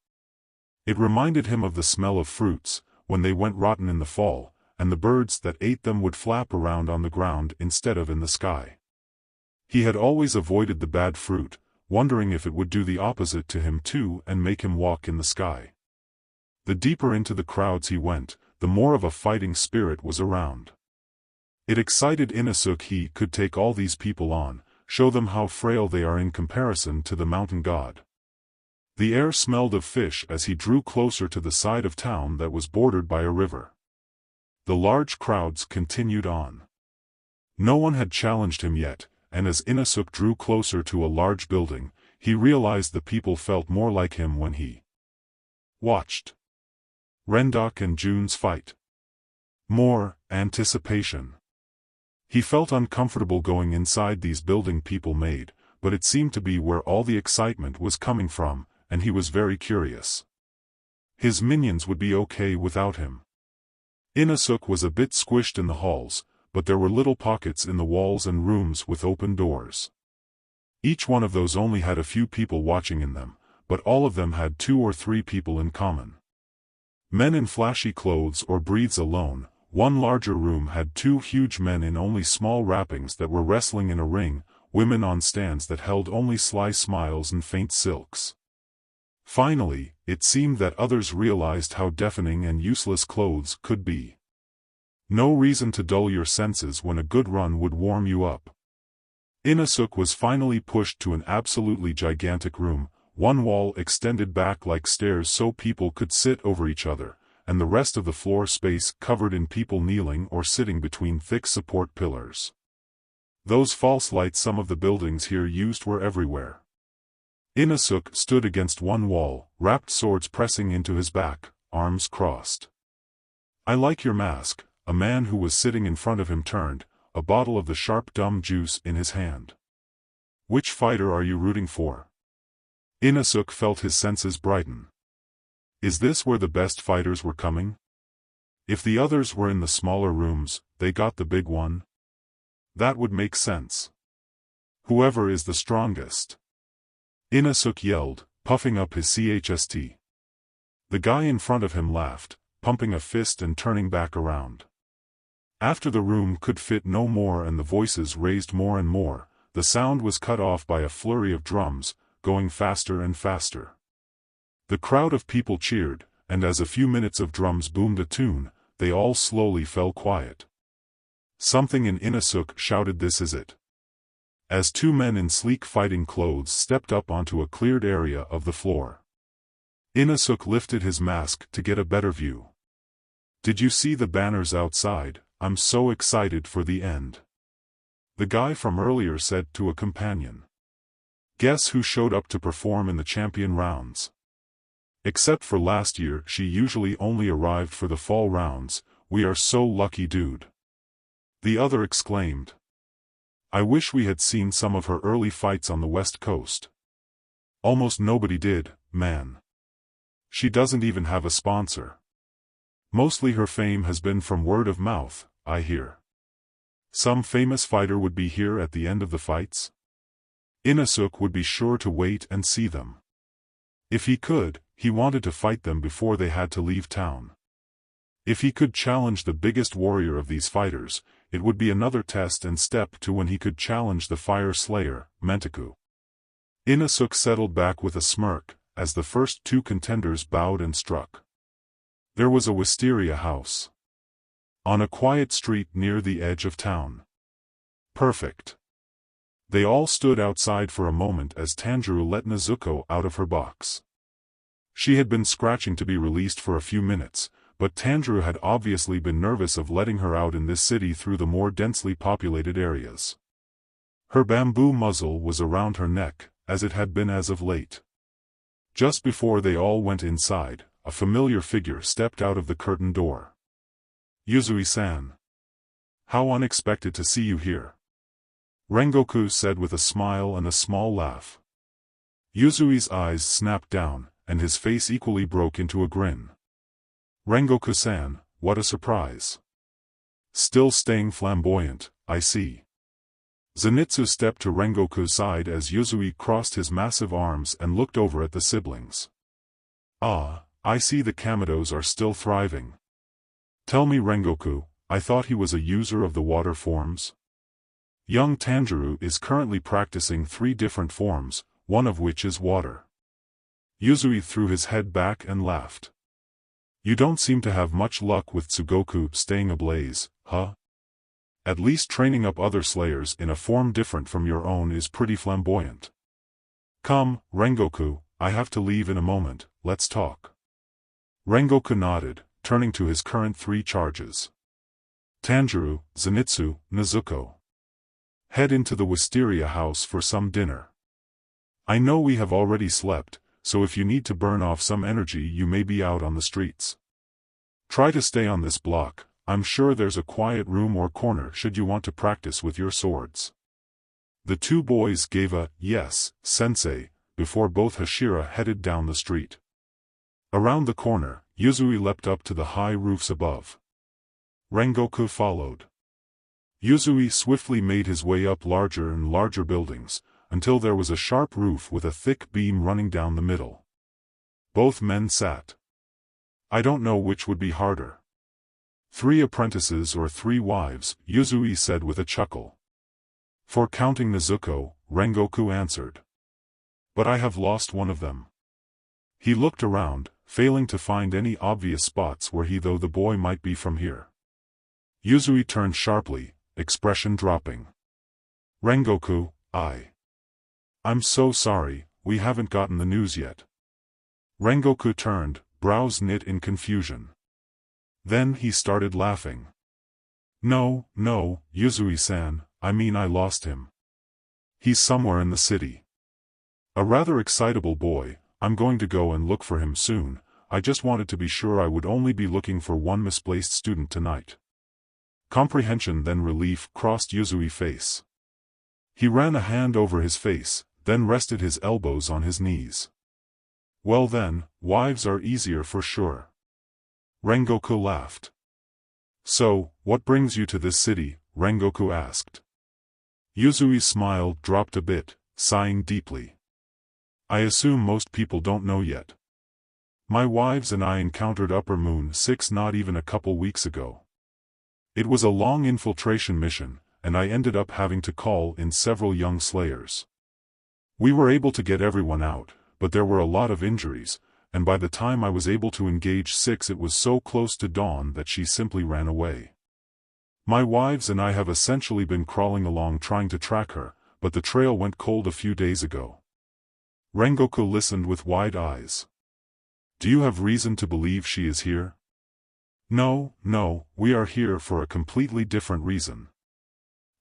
It reminded him of the smell of fruits, when they went rotten in the fall, and the birds that ate them would flap around on the ground instead of in the sky. He had always avoided the bad fruit, wondering if it would do the opposite to him too and make him walk in the sky. The deeper into the crowds he went, the more of a fighting spirit was around. It excited Inosuke he could take all these people on, show them how frail they are in comparison to the mountain god. The air smelled of fish as he drew closer to the side of town that was bordered by a river. The large crowds continued on. No one had challenged him yet, and as Inosuke drew closer to a large building, he realized the people felt more like him when he watched Rengoku and Jun's fight. More anticipation. He felt uncomfortable going inside these building people made, but it seemed to be where all the excitement was coming from, and he was very curious. His minions would be okay without him. Inosuke was a bit squished in the halls, but there were little pockets in the walls and rooms with open doors. Each one of those only had a few people watching in them, but all of them had 2 or 3 people in common. Men in flashy clothes or breeds alone. One larger room had 2 huge men in only small wrappings that were wrestling in a ring, women on stands that held only sly smiles and faint silks. Finally, it seemed that others realized how deafening and useless clothes could be. No reason to dull your senses when a good run would warm you up. Inosuke was finally pushed to an absolutely gigantic room, one wall extended back like stairs so people could sit over each other, and the rest of the floor space covered in people kneeling or sitting between thick support pillars. Those false lights some of the buildings here used were everywhere. Inosuke stood against one wall, wrapped swords pressing into his back, arms crossed. "I like your mask," a man who was sitting in front of him turned, a bottle of the sharp dumb juice in his hand. "Which fighter are you rooting for?" Inosuke felt his senses brighten. Is this where the best fighters were coming? If the others were in the smaller rooms, they got the big one? That would make sense. Whoever is the strongest. Inosuke yelled, puffing up his chest. The guy in front of him laughed, pumping a fist and turning back around. After the room could fit no more and the voices raised more and more, the sound was cut off by a flurry of drums, going faster and faster. The crowd of people cheered, and as a few minutes of drums boomed a tune, they all slowly fell quiet. Something in Inosuke shouted, "This is it." As 2 men in sleek fighting clothes stepped up onto a cleared area of the floor. Inosuke lifted his mask to get a better view. "Did you see the banners outside? I'm so excited for the end," the guy from earlier said to a companion. "Guess who showed up to perform in the champion rounds? Except for last year, she usually only arrived for the fall rounds. We are so lucky, dude," the other exclaimed. "I wish we had seen some of her early fights on the West Coast. Almost nobody did, man. She doesn't even have a sponsor. Mostly her fame has been from word of mouth, I hear. Some famous fighter would be here at the end of the fights? Inosuke would be sure to wait and see them. If he could, he wanted to fight them before they had to leave town. If he could challenge the biggest warrior of these fighters, it would be another test and step to when he could challenge the Fire Slayer, Rengoku. Inosuke settled back with a smirk, as the first 2 contenders bowed and struck. There was a wisteria house on a quiet street near the edge of town. Perfect. They all stood outside for a moment as Tanjiro let Nezuko out of her box. She had been scratching to be released for a few minutes, but Tanjiro had obviously been nervous of letting her out in this city through the more densely populated areas. Her bamboo muzzle was around her neck, as it had been as of late. Just before they all went inside, a familiar figure stepped out of the curtain door. "Yuzui-san. How unexpected to see you here," Rengoku said with a smile and a small laugh. Yuzui's eyes snapped down, and his face equally broke into a grin. "Rengoku-san, what a surprise. Still staying flamboyant, I see." Zenitsu stepped to Rengoku's side as Yuzui crossed his massive arms and looked over at the siblings. "Ah, I see the Kamitos are still thriving. Tell me, Rengoku, I thought he was a user of the water forms?" "Young Tanjiro is currently practicing 3 different forms, one of which is water." Yuzui threw his head back and laughed. "You don't seem to have much luck with Tsugoku staying ablaze, huh? At least training up other slayers in a form different from your own is pretty flamboyant. Come, Rengoku, I have to leave in a moment, let's talk." Rengoku nodded, turning to his current 3 charges. "Tanjiro, Zenitsu, Nezuko. Head into the Wisteria house for some dinner. I know we have already slept, so if you need to burn off some energy you may be out on the streets. Try to stay on this block, I'm sure there's a quiet room or corner should you want to practice with your swords." The 2 boys gave a "yes, sensei," before both Hashira headed down the street. Around the corner, Yuzui leapt up to the high roofs above. Rengoku followed. Yuzui swiftly made his way up larger and larger buildings, until there was a sharp roof with a thick beam running down the middle. Both men sat. "I don't know which would be harder. 3 apprentices or 3 wives," Yuzui said with a chuckle. "For counting Nezuko," Rengoku answered. "But I have lost one of them." He looked around, failing to find any obvious spots where he thought the boy might be from here. Yuzui turned sharply, expression dropping. "Rengoku, I'm so sorry, we haven't gotten the news yet." Rengoku turned, brows knit in confusion. Then he started laughing. No, Yuzui-san, I mean I lost him. He's somewhere in the city. A rather excitable boy, I'm going to go and look for him soon, I just wanted to be sure I would only be looking for one misplaced student tonight." Comprehension then relief crossed Yuzui's face. He ran a hand over his face, then rested his elbows on his knees. "Well then, wives are easier for sure." Rengoku laughed. "So, what brings you to this city?" Rengoku asked. Yuzui's smile dropped a bit, sighing deeply. "I assume most people don't know yet. My wives and I encountered Upper Moon 6 not even a couple weeks ago. It was a long infiltration mission, and I ended up having to call in several young slayers. We were able to get everyone out, but there were a lot of injuries, and by the time I was able to engage 6 it was so close to dawn that she simply ran away. My wives and I have essentially been crawling along trying to track her, but the trail went cold a few days ago." Rengoku listened with wide eyes. "Do you have reason to believe she is here?" No, we are here for a completely different reason.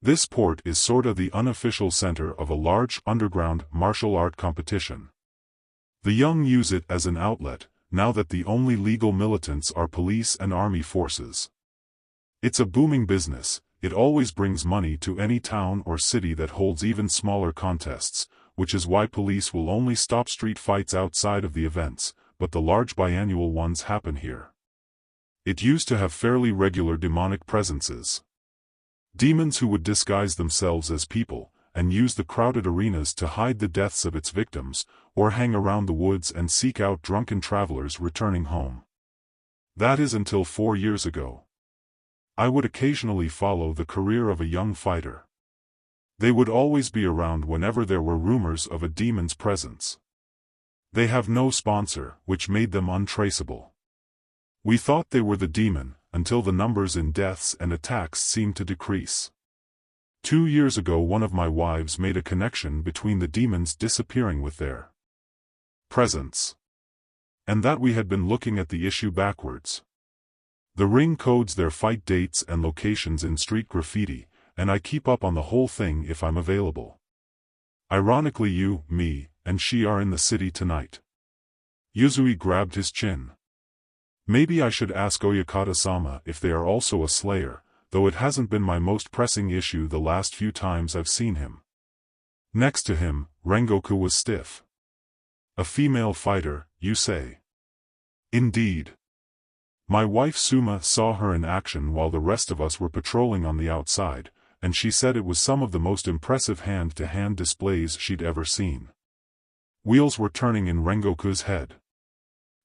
This port is sorta the unofficial center of a large underground martial art competition. The young use it as an outlet, now that the only legal militants are police and army forces. It's a booming business, it always brings money to any town or city that holds even smaller contests, which is why police will only stop street fights outside of the events, but the large biannual ones happen here. It used to have fairly regular demonic presences. Demons who would disguise themselves as people, and use the crowded arenas to hide the deaths of its victims, or hang around the woods and seek out drunken travelers returning home. That is until 4 years ago. I would occasionally follow the career of a young fighter. They would always be around whenever there were rumors of a demon's presence. They have no sponsor, which made them untraceable. We thought they were the demon, until the numbers in deaths and attacks seemed to decrease. 2 years ago one of my wives made a connection between the demons disappearing with their presence, and that we had been looking at the issue backwards. The ring codes their fight dates and locations in street graffiti, and I keep up on the whole thing if I'm available. Ironically you, me, and she are in the city tonight. Yuzui grabbed his chin. Maybe I should ask Oyakata-sama if they are also a slayer, though it hasn't been my most pressing issue the last few times I've seen him. Next to him, Rengoku was stiff. A female fighter, you say? Indeed. My wife Suma saw her in action while the rest of us were patrolling on the outside, and she said it was some of the most impressive hand-to-hand displays she'd ever seen. Wheels were turning in Rengoku's head.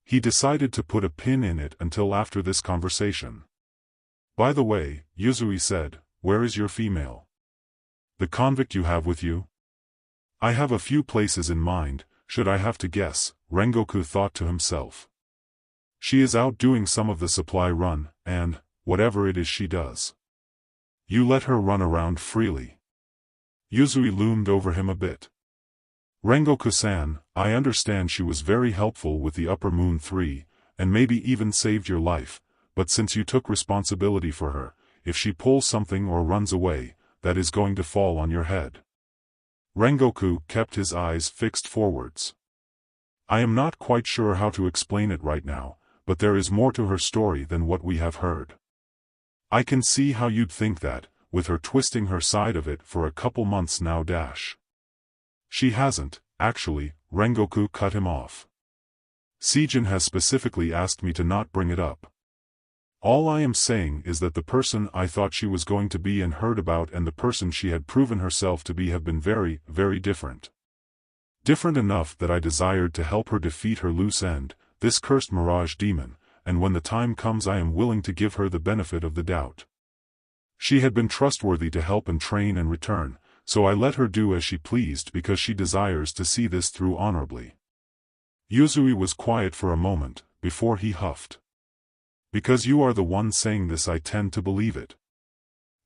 He decided to put a pin in it until after this conversation. By the way, Yuzui said, where is your female? The convict you have with you? I have a few places in mind, should I have to guess, Rengoku thought to himself. She is out doing some of the supply run, and, whatever it is she does. You let her run around freely. Yuzui loomed over him a bit. Rengoku-san, I understand she was very helpful with the Upper Moon 3, and maybe even saved your life, but since you took responsibility for her, if she pulls something or runs away, that is going to fall on your head. Rengoku kept his eyes fixed forwards. I am not quite sure how to explain it right now, but there is more to her story than what we have heard. I can see how you'd think that, with her twisting her side of it for a couple months now. She hasn't, actually, Rengoku cut him off. Seijin has specifically asked me to not bring it up. All I am saying is that the person I thought she was going to be and heard about and the person she had proven herself to be have been very, very different. Different enough that I desired to help her defeat her loose end, this cursed mirage demon, and when the time comes I am willing to give her the benefit of the doubt. She had been trustworthy to help and train and return, so I let her do as she pleased because she desires to see this through honorably. Yuzui was quiet for a moment, before he huffed. Because you are the one saying this I tend to believe it.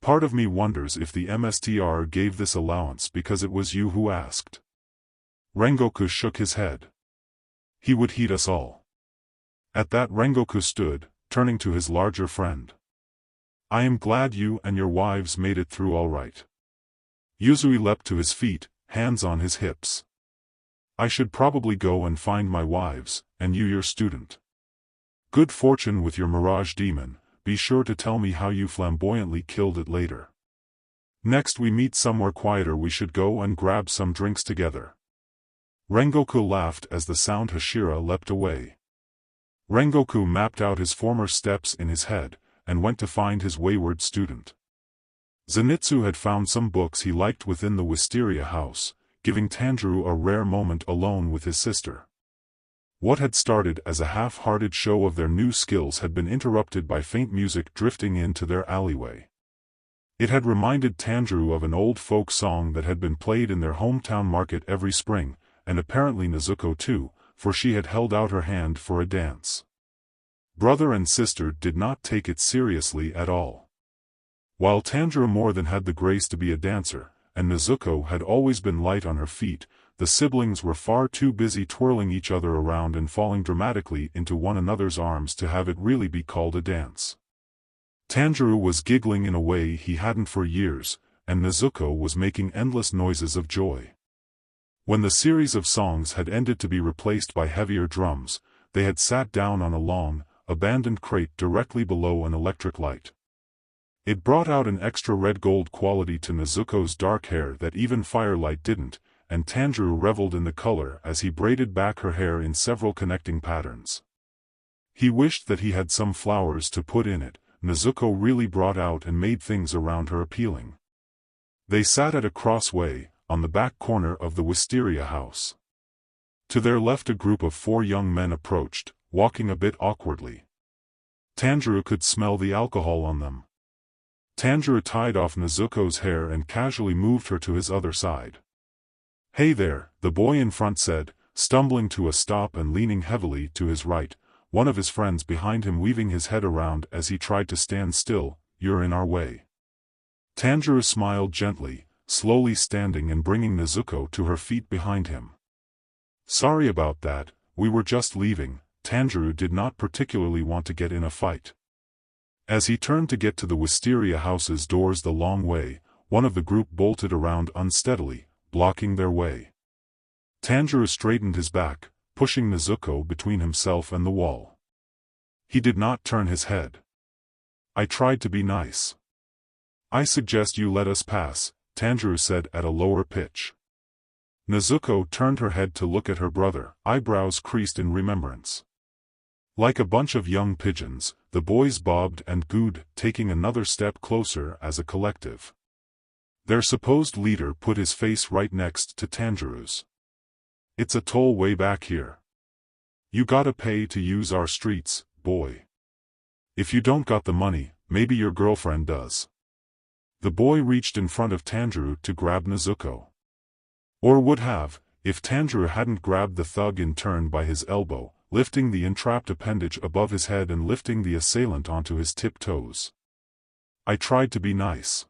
Part of me wonders if the MSTR gave this allowance because it was you who asked. Rengoku shook his head. He would heed us all. At that Rengoku stood, turning to his larger friend. I am glad you and your wives made it through all right. Yuzui leapt to his feet, hands on his hips. I should probably go and find my wives, and you your student. Good fortune with your mirage demon, be sure to tell me how you flamboyantly killed it later. Next we meet somewhere quieter we should go and grab some drinks together. Rengoku laughed as the sound Hashira leapt away. Rengoku mapped out his former steps in his head, and went to find his wayward student. Zenitsu had found some books he liked within the Wisteria house, giving Tanjiro a rare moment alone with his sister. What had started as a half-hearted show of their new skills had been interrupted by faint music drifting into their alleyway. It had reminded Tanjiro of an old folk song that had been played in their hometown market every spring, and apparently Nezuko too, for she had held out her hand for a dance. Brother and sister did not take it seriously at all. While Tanjiro more than had the grace to be a dancer, and Nezuko had always been light on her feet, the siblings were far too busy twirling each other around and falling dramatically into one another's arms to have it really be called a dance. Tanjiro was giggling in a way he hadn't for years, and Nezuko was making endless noises of joy. When the series of songs had ended to be replaced by heavier drums, they had sat down on a long, abandoned crate directly below an electric light. It brought out an extra red-gold quality to Nezuko's dark hair that even firelight didn't, and Tanjiro reveled in the color as he braided back her hair in several connecting patterns. He wished that he had some flowers to put in it. Nezuko really brought out and made things around her appealing. They sat at a crossway, on the back corner of the Wisteria house. To their left a group of 4 young men approached, walking a bit awkwardly. Tanjiro could smell the alcohol on them. Tanjiro tied off Nezuko's hair and casually moved her to his other side. Hey there, the boy in front said, stumbling to a stop and leaning heavily to his right, one of his friends behind him weaving his head around as he tried to stand still. You're in our way. Tanjiro smiled gently, slowly standing and bringing Nezuko to her feet behind him. Sorry about that, we were just leaving. Tanjiro did not particularly want to get in a fight. As he turned to get to the Wisteria house's doors the long way, one of the group bolted around unsteadily, blocking their way. Tanjiro straightened his back, pushing Nezuko between himself and the wall. He did not turn his head. I tried to be nice. I suggest you let us pass, Tanjiro said at a lower pitch. Nezuko turned her head to look at her brother, eyebrows creased in remembrance. Like a bunch of young pigeons, the boys bobbed and gooed, taking another step closer as a collective. Their supposed leader put his face right next to Tanjiro's. It's a toll way back here. You gotta pay to use our streets, boy. If you don't got the money, maybe your girlfriend does. The boy reached in front of Tanjiro to grab Nezuko. Or would have, if Tanjiro hadn't grabbed the thug in turn by his elbow, lifting the entrapped appendage above his head and lifting the assailant onto his tiptoes. I tried to be nice.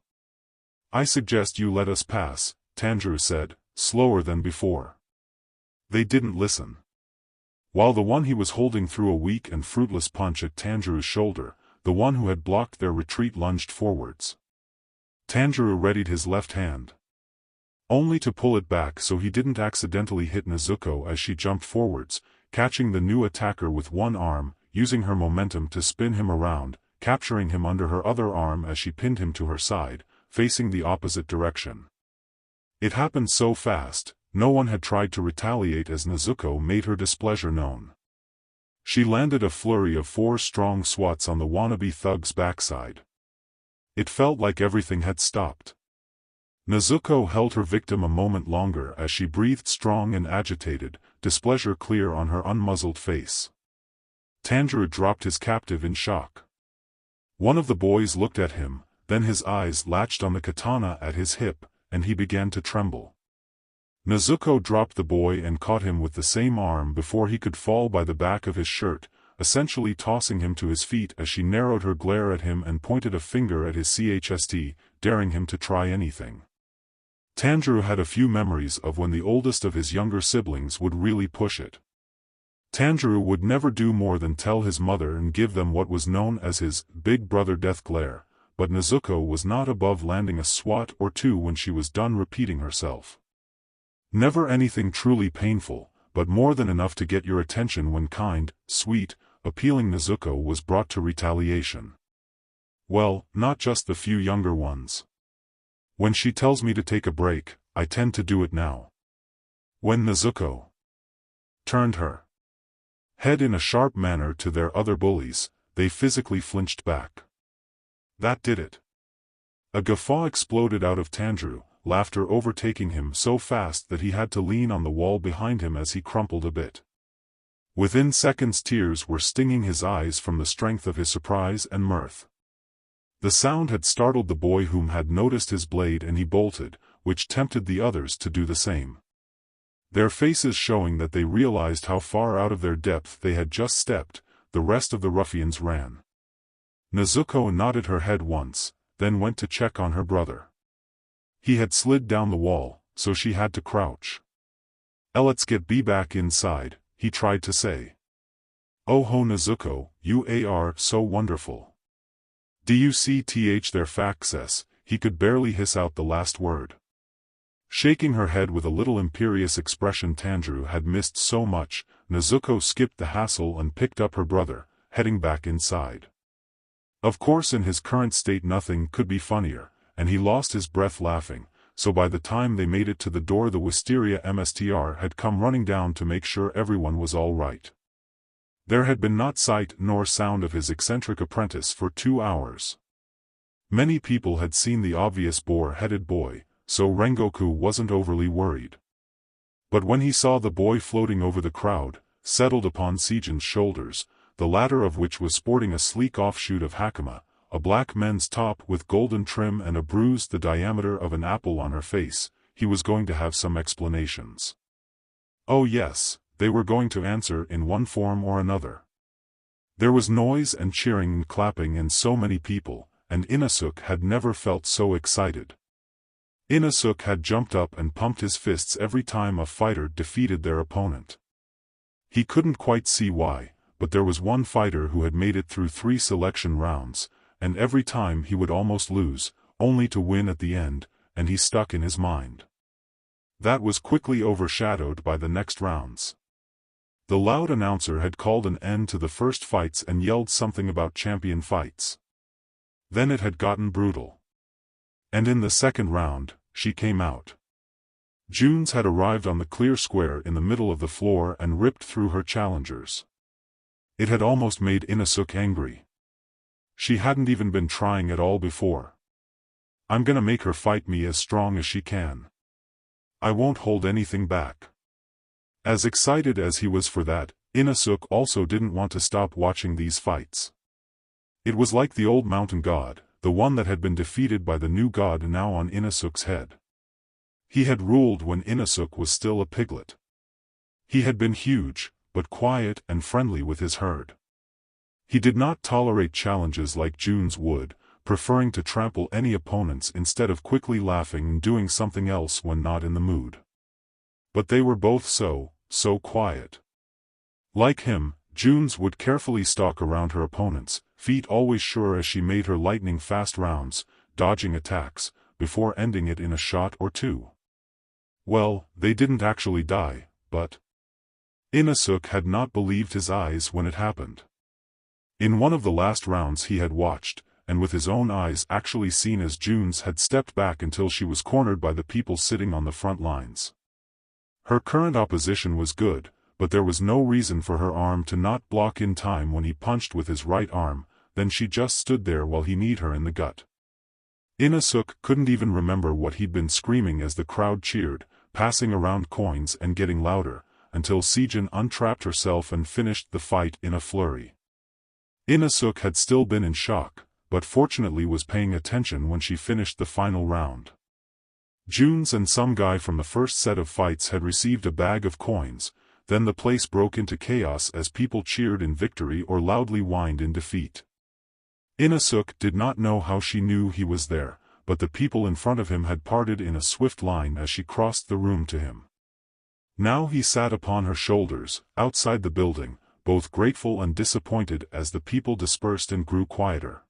I suggest you let us pass, Tanjiro said, slower than before. They didn't listen. While the one he was holding threw a weak and fruitless punch at Tanjiro's shoulder, the one who had blocked their retreat lunged forwards. Tanjiro readied his left hand, only to pull it back so he didn't accidentally hit Nezuko as she jumped forwards, catching the new attacker with one arm, using her momentum to spin him around, capturing him under her other arm as she pinned him to her side, facing the opposite direction. It happened so fast, no one had tried to retaliate as Nezuko made her displeasure known. She landed a flurry of 4 strong swats on the wannabe thug's backside. It felt like everything had stopped. Nezuko held her victim a moment longer as she breathed strong and agitated, displeasure clear on her unmuzzled face. Tanjiro dropped his captive in shock. One of the boys looked at him, then his eyes latched on the katana at his hip, and he began to tremble. Nezuko dropped the boy and caught him with the same arm before he could fall by the back of his shirt, essentially tossing him to his feet as she narrowed her glare at him and pointed a finger at his chest, daring him to try anything. Tanjiro had a few memories of when the oldest of his younger siblings would really push it. Tanjiro would never do more than tell his mother and give them what was known as his big brother death glare, but Nezuko was not above landing a swat or two when she was done repeating herself. Never anything truly painful, but more than enough to get your attention when kind, sweet, appealing Nezuko was brought to retaliation. Well, not just the few younger ones. When she tells me to take a break, I tend to do it now. When Nezuko turned her head in a sharp manner to their other bullies, they physically flinched back. That did it. A guffaw exploded out of Tanjiro, laughter overtaking him so fast that he had to lean on the wall behind him as he crumpled a bit. Within seconds tears were stinging his eyes from the strength of his surprise and mirth. The sound had startled the boy whom had noticed his blade and he bolted, which tempted the others to do the same. Their faces showing that they realized how far out of their depth they had just stepped, the rest of the ruffians ran. Nezuko nodded her head once, then went to check on her brother. He had slid down the wall, so she had to crouch. Let's get back inside, he tried to say. Oh ho Nezuko, you are so wonderful. Duct their faxes, he could barely hiss out the last word. Shaking her head with a little imperious expression Tanjiro had missed so much, Nezuko skipped the hassle and picked up her brother, heading back inside. Of course in his current state nothing could be funnier, and he lost his breath laughing, so by the time they made it to the door the Wisteria MSTR had come running down to make sure everyone was all right. There had been not sight nor sound of his eccentric apprentice for 2 hours. Many people had seen the obvious boar-headed boy, so Rengoku wasn't overly worried. But when he saw the boy floating over the crowd, settled upon Seijen's shoulders, the latter of which was sporting a sleek offshoot of hakama, a black men's top with golden trim and a bruise the diameter of an apple on her face, he was going to have some explanations. Oh yes, they were going to answer in one form or another. There was noise and cheering and clapping and so many people, and Inosuke had never felt so excited. Inosuke had jumped up and pumped his fists every time a fighter defeated their opponent. He couldn't quite see why, but there was one fighter who had made it through 3 selection rounds, and every time he would almost lose, only to win at the end, and he stuck in his mind. That was quickly overshadowed by the next rounds. The loud announcer had called an end to the first fights and yelled something about champion fights. Then it had gotten brutal. And in the second round, she came out. Junes had arrived on the clear square in the middle of the floor and ripped through her challengers. It had almost made Inosuke angry. She hadn't even been trying at all before. I'm gonna make her fight me as strong as she can. I won't hold anything back. As excited as he was for that, Inosuke also didn't want to stop watching these fights. It was like the old mountain god, the one that had been defeated by the new god now on Inosuke's head. He had ruled when Inosuke was still a piglet. He had been huge, but quiet and friendly with his herd. He did not tolerate challenges like Junes would, preferring to trample any opponents instead of quickly laughing and doing something else when not in the mood. But they were both so quiet. Like him, Junes would carefully stalk around her opponents, feet always sure as she made her lightning-fast rounds, dodging attacks, before ending it in a shot or 2. Well, they didn't actually die, but Inosuke had not believed his eyes when it happened. In one of the last rounds he had watched, and with his own eyes actually seen as Junes had stepped back until she was cornered by the people sitting on the front lines. Her current opposition was good, but there was no reason for her arm to not block in time when he punched with his right arm, then she just stood there while he kneed her in the gut. Inosuke couldn't even remember what he'd been screaming as the crowd cheered, passing around coins and getting louder, until Sejin untrapped herself and finished the fight in a flurry. Inosuke had still been in shock, but fortunately was paying attention when she finished the final round. Junes and some guy from the first set of fights had received a bag of coins, then the place broke into chaos as people cheered in victory or loudly whined in defeat. Inosuke did not know how she knew he was there, but the people in front of him had parted in a swift line as she crossed the room to him. Now he sat upon her shoulders, outside the building, both grateful and disappointed as the people dispersed and grew quieter.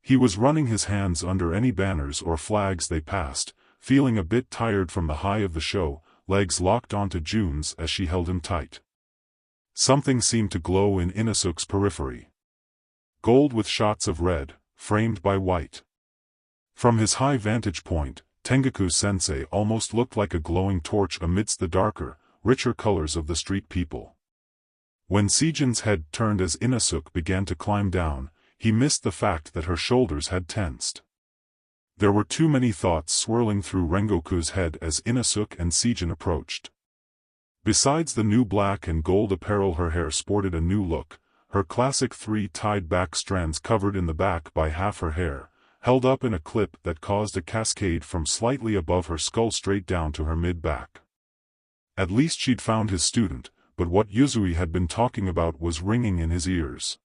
He was running his hands under any banners or flags they passed, feeling a bit tired from the high of the show, legs locked onto Junes as she held him tight. Something seemed to glow in Inosuke's periphery. Gold with shots of red, framed by white. From his high vantage point, Tengoku-sensei almost looked like a glowing torch amidst the darker, richer colors of the street people. When Sejin's head turned as Inosuke began to climb down, he missed the fact that her shoulders had tensed. There were too many thoughts swirling through Rengoku's head as Inosuke and Sejin approached. Besides the new black and gold apparel, her hair sported a new look, her classic 3 tied-back strands covered in the back by half her hair, held up in a clip that caused a cascade from slightly above her skull straight down to her mid-back. At least she'd found his student, but what Yuzui had been talking about was ringing in his ears.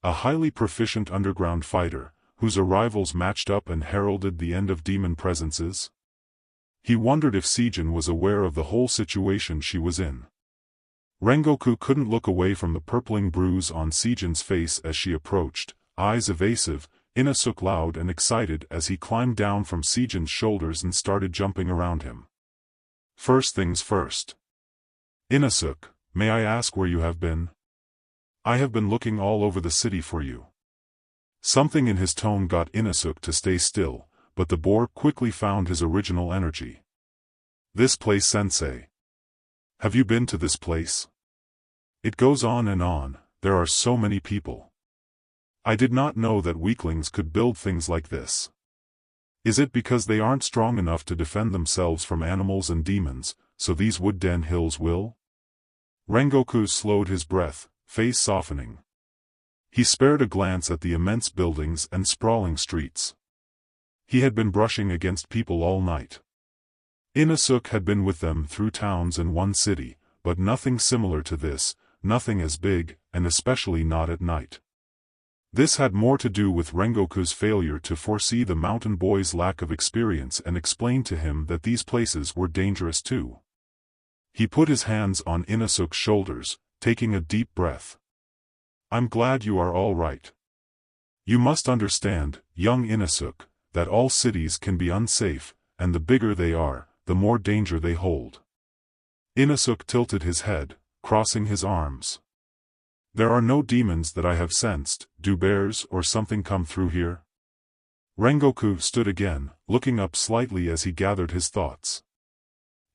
A highly proficient underground fighter, whose arrivals matched up and heralded the end of demon presences? He wondered if Sejin was aware of the whole situation she was in. Rengoku couldn't look away from the purpling bruise on Sejin's face as she approached, eyes evasive, Inosuke loud and excited as he climbed down from Sejin's shoulders and started jumping around him. First things first. Inosuke, may I ask where you have been? I have been looking all over the city for you. Something in his tone got Inosuke to stay still, but the boar quickly found his original energy. This place, sensei. Have you been to this place? It goes on and on, there are so many people. I did not know that weaklings could build things like this. Is it because they aren't strong enough to defend themselves from animals and demons, so these wood den hills will? Rengoku slowed his breath, face softening. He spared a glance at the immense buildings and sprawling streets. He had been brushing against people all night. Inosuke had been with them through towns and one city, but nothing similar to this, nothing as big, and especially not at night. This had more to do with Rengoku's failure to foresee the mountain boy's lack of experience and explain to him that these places were dangerous too. He put his hands on Inosuke's shoulders, taking a deep breath. "I'm glad you are all right. You must understand, young Inosuke, that all cities can be unsafe, and the bigger they are, the more danger they hold." Inosuke tilted his head, crossing his arms. "There are no demons that I have sensed. Do bears or something come through here?" Rengoku stood again, looking up slightly as he gathered his thoughts.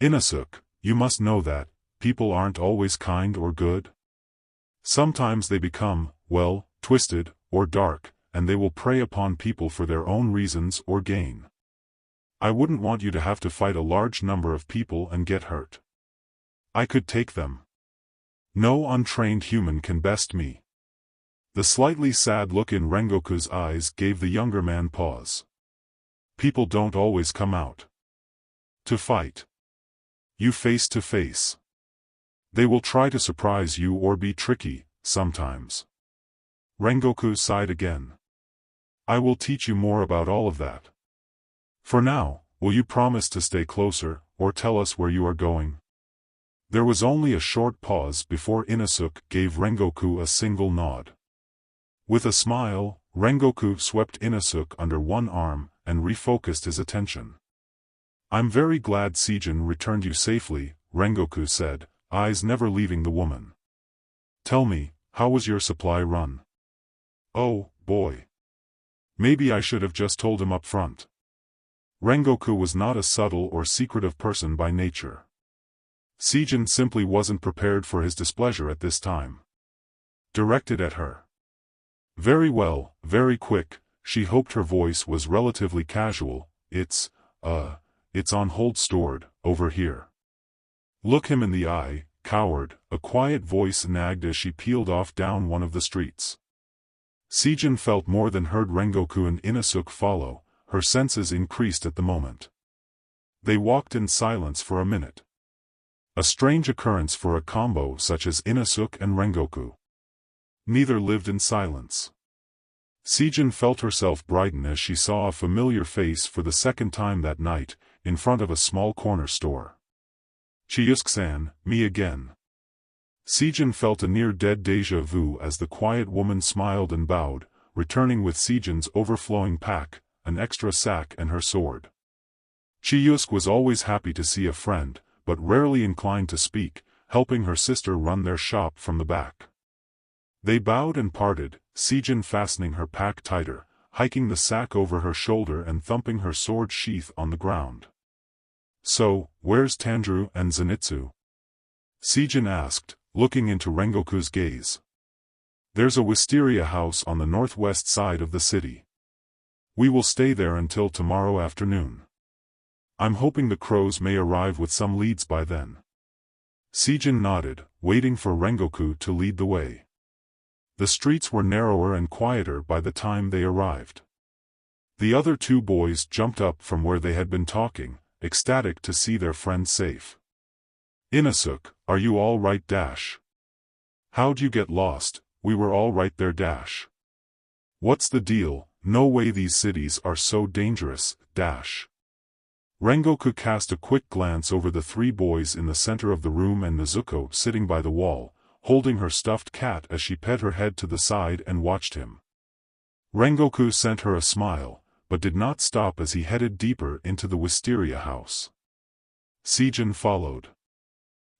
"Inosuke, you must know that people aren't always kind or good. Sometimes they become, well, twisted, or dark, and they will prey upon people for their own reasons or gain. I wouldn't want you to have to fight a large number of people and get hurt. I could take them. No untrained human can best me." The slightly sad look in Rengoku's eyes gave the younger man pause. "People don't always come out to fight you face to face. They will try to surprise you or be tricky, sometimes." Rengoku sighed again. "I will teach you more about all of that. For now, will you promise to stay closer, or tell us where you are going?" There was only a short pause before Inosuke gave Rengoku a single nod. With a smile, Rengoku swept Inosuke under one arm and refocused his attention. "I'm very glad Seijin returned you safely," Rengoku said, eyes never leaving the woman. "Tell me, how was your supply run?" "Oh, boy. Maybe I should have just told him up front." Rengoku was not a subtle or secretive person by nature. Seijin simply wasn't prepared for his displeasure at this time. Directed at her. "Very well, very quick," she hoped her voice was relatively casual. It's on hold stored, over here." "Look him in the eye, coward," a quiet voice nagged as she peeled off down one of the streets. Seijin felt more than heard Rengoku and Inosuke follow, her senses increased at the moment. They walked in silence for a minute. A strange occurrence for a combo such as Inosuke and Rengoku. Neither lived in silence. Seijin felt herself brighten as she saw a familiar face for the second time that night, in front of a small corner store. "Chiyusuke-san, me again." Seijin felt a near-dead déjà vu as the quiet woman smiled and bowed, returning with Seijin's overflowing pack, an extra sack and her sword. Chiyusuke was always happy to see a friend, but rarely inclined to speak, helping her sister run their shop from the back. They bowed and parted, Seijin fastening her pack tighter, hiking the sack over her shoulder and thumping her sword sheath on the ground. "So, where's Tanjiro and Zenitsu?" Seijin asked, looking into Rengoku's gaze. "There's a wisteria house on the northwest side of the city. We will stay there until tomorrow afternoon. I'm hoping the crows may arrive with some leads by then." Seijin nodded, waiting for Rengoku to lead the way. The streets were narrower and quieter by the time they arrived. The other two boys jumped up from where they had been talking, ecstatic to see their friend safe. "Inosuke, are you all right? How'd you get lost? We were all right there. What's the deal? No way these cities are so dangerous. Rengoku cast a quick glance over the three boys in the center of the room and Nezuko sitting by the wall, holding her stuffed cat as she pet her head to the side and watched him. Rengoku sent her a smile, but did not stop as he headed deeper into the wisteria house. Seijin followed.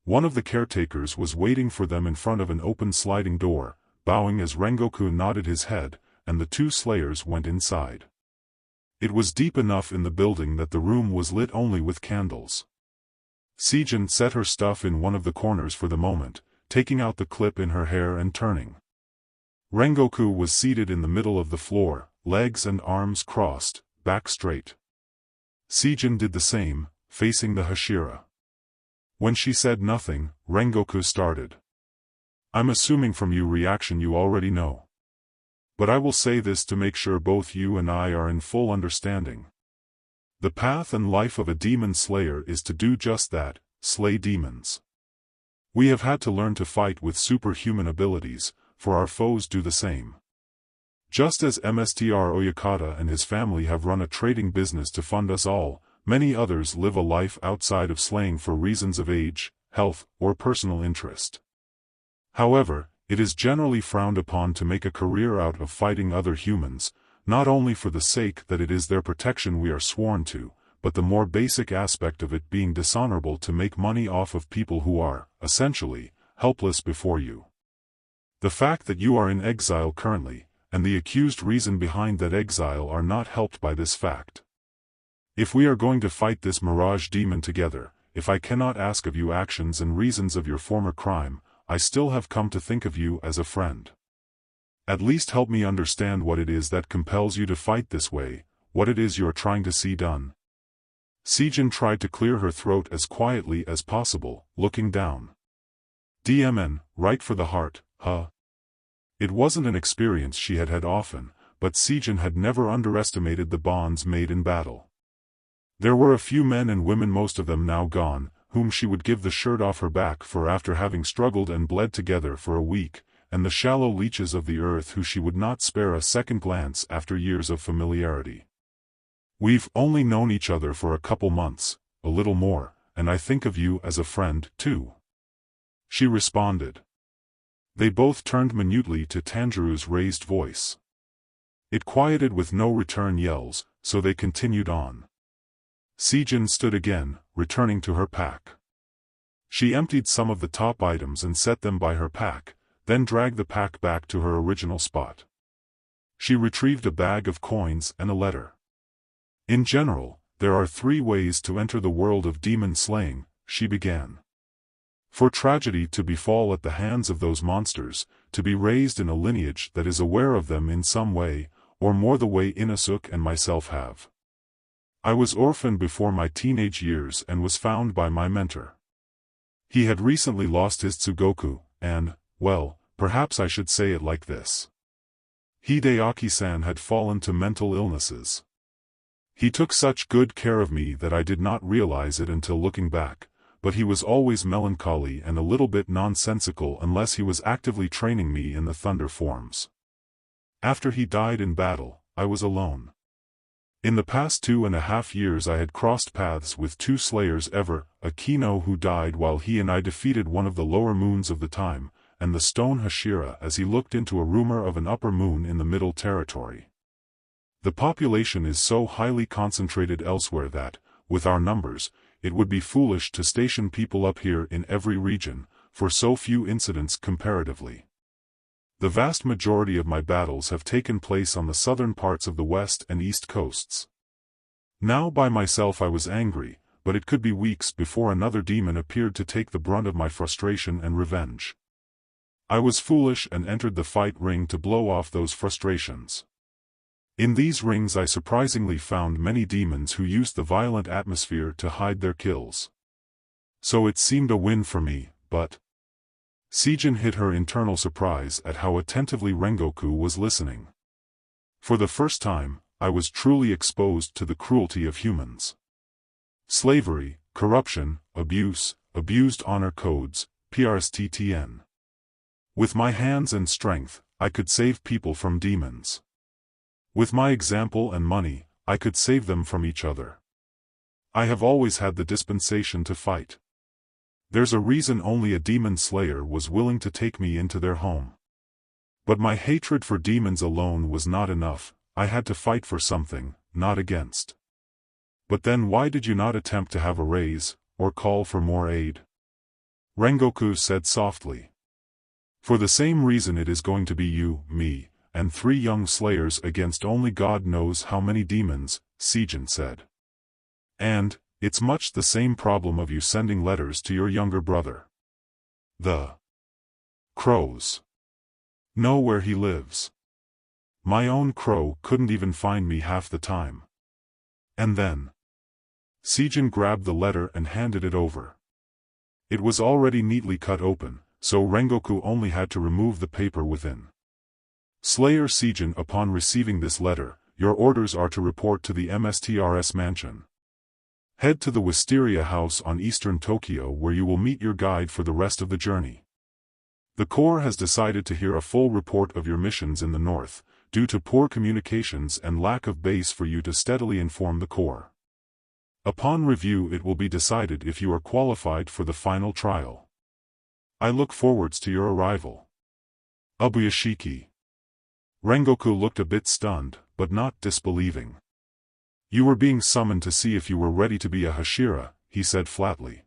One of the caretakers was waiting for them in front of an open sliding door, bowing as Rengoku nodded his head, and the two slayers went inside. It was deep enough in the building that the room was lit only with candles. Seijin set her stuff in one of the corners for the moment, taking out the clip in her hair and turning. Rengoku was seated in the middle of the floor, legs and arms crossed, back straight. Seijin did the same, facing the Hashira. When she said nothing, Rengoku started. "I'm assuming from your reaction you already know. But I will say this to make sure both you and I are in full understanding. The path and life of a demon slayer is to do just that, slay demons. We have had to learn to fight with superhuman abilities, for our foes do the same. Just as Mr. Oyakata and his family have run a trading business to fund us all, many others live a life outside of slaying for reasons of age, health, or personal interest. However, it is generally frowned upon to make a career out of fighting other humans, not only for the sake that it is their protection we are sworn to, but the more basic aspect of it being dishonorable to make money off of people who are, essentially, helpless before you. The fact that you are in exile currently, and the accused reason behind that exile are not helped by this fact. If we are going to fight this mirage demon together, if I cannot ask of you actions and reasons of your former crime, I still have come to think of you as a friend. At least help me understand what it is that compels you to fight this way, what it is you are trying to see done. Sijin tried to clear her throat as quietly as possible, looking down. DMN, right for the heart, huh? It wasn't an experience she had had often, but Sijin had never underestimated the bonds made in battle. There were a few men and women, most of them now gone, whom she would give the shirt off her back for after having struggled and bled together for a week, and the shallow leeches of the earth who she would not spare a second glance after years of familiarity. We've only known each other for a couple months, a little more, and I think of you as a friend, too. She responded. They both turned minutely to Tanjiro's raised voice. It quieted with no return yells, so they continued on. Sijin stood again, returning to her pack. She emptied some of the top items and set them by her pack, then dragged the pack back to her original spot. She retrieved a bag of coins and a letter. In general, there are 3 ways to enter the world of demon slaying, she began. For tragedy to befall at the hands of those monsters, to be raised in a lineage that is aware of them in some way, or more the way Inosuke and myself have. I was orphaned before my teenage years and was found by my mentor. He had recently lost his Tsugoku, and, well, perhaps I should say it like this. Hideaki-san had fallen to mental illnesses. He took such good care of me that I did not realize it until looking back, but he was always melancholy and a little bit nonsensical unless he was actively training me in the thunder forms. After he died in battle, I was alone. In the past 2.5 years I had crossed paths with 2 slayers ever, Akino who died while he and I defeated one of the lower moons of the time, and the stone Hashira as he looked into a rumor of an upper moon in the middle territory. The population is so highly concentrated elsewhere that, with our numbers, it would be foolish to station people up here in every region, for so few incidents comparatively. The vast majority of my battles have taken place on the southern parts of the west and east coasts. Now by myself I was angry, but it could be weeks before another demon appeared to take the brunt of my frustration and revenge. I was foolish and entered the fight ring to blow off those frustrations. In these rings I surprisingly found many demons who used the violent atmosphere to hide their kills. So it seemed a win for me, but... Sijin hid her internal surprise at how attentively Rengoku was listening. For the first time, I was truly exposed to the cruelty of humans. Slavery, corruption, abuse, abused honor codes, PRSTTN. With my hands and strength, I could save people from demons. With my example and money, I could save them from each other. I have always had the dispensation to fight. There's a reason only a demon slayer was willing to take me into their home. But my hatred for demons alone was not enough, I had to fight for something, not against. But then why did you not attempt to have a raise, or call for more aid? Rengoku said softly. For the same reason it is going to be you, me, and 3 young slayers against only God knows how many demons, Sijin said. And, it's much the same problem of you sending letters to your younger brother. The crows know where he lives. My own crow couldn't even find me half the time. And then... Sijin grabbed the letter and handed it over. It was already neatly cut open, so Rengoku only had to remove the paper within. Slayer Sijin, upon receiving this letter, your orders are to report to the MSTRS mansion. Head to the Wisteria house on eastern Tokyo where you will meet your guide for the rest of the journey. The Corps has decided to hear a full report of your missions in the north, due to poor communications and lack of base for you to steadily inform the Corps. Upon review it will be decided if you are qualified for the final trial. I look forwards to your arrival. Ubuyashiki. Rengoku looked a bit stunned, but not disbelieving. You were being summoned to see if you were ready to be a Hashira, he said flatly.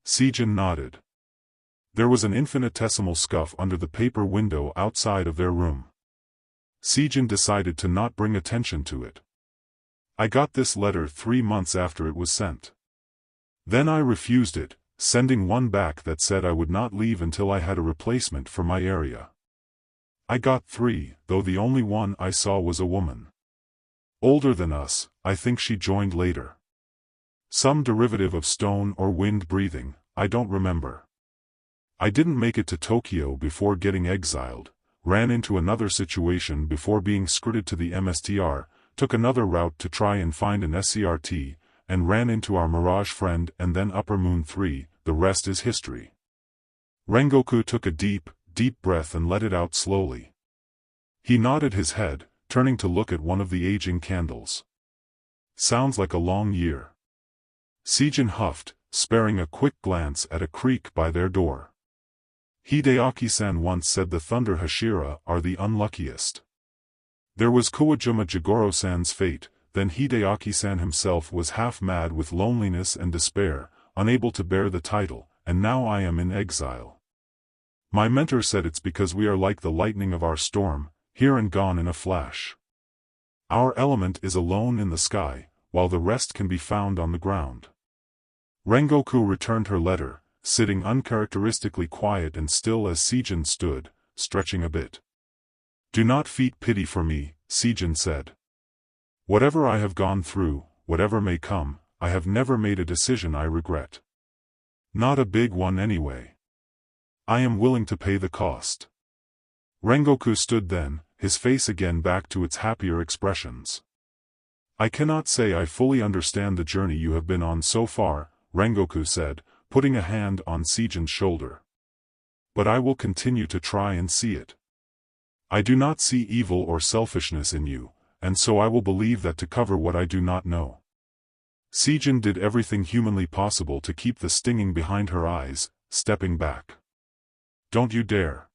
Sijin nodded. There was an infinitesimal scuff under the paper window outside of their room. Sijin decided to not bring attention to it. I got this letter 3 months after it was sent. Then I refused it, sending one back that said I would not leave until I had a replacement for my area. I got 3, though the only one I saw was a woman. Older than us, I think she joined later. Some derivative of stone or wind breathing, I don't remember. I didn't make it to Tokyo before getting exiled, ran into another situation before being screwed to the MSTR, took another route to try and find an SCRT, and ran into our Mirage friend and then Upper Moon 3, the rest is history. Rengoku took a deep breath and let it out slowly. He nodded his head, turning to look at one of the aging candles. Sounds like a long year. Sijin huffed, sparing a quick glance at a creak by their door. Hideaki-san once said the Thunder Hashira are the unluckiest. There was Kuwajima Jigoro-san's fate, then Hideaki-san himself was half mad with loneliness and despair, unable to bear the title, and now I am in exile. My mentor said it's because we are like the lightning of our storm, here and gone in a flash. Our element is alone in the sky, while the rest can be found on the ground. Rengoku returned her letter, sitting uncharacteristically quiet and still as Sijin stood, stretching a bit. Do not feel pity for me, Sijin said. Whatever I have gone through, whatever may come, I have never made a decision I regret. Not a big one anyway. I am willing to pay the cost. Rengoku stood then, his face again back to its happier expressions. I cannot say I fully understand the journey you have been on so far, Rengoku said, putting a hand on Sijin's shoulder. But I will continue to try and see it. I do not see evil or selfishness in you, and so I will believe that to cover what I do not know. Sijin did everything humanly possible to keep the stinging behind her eyes, stepping back. Don't you dare.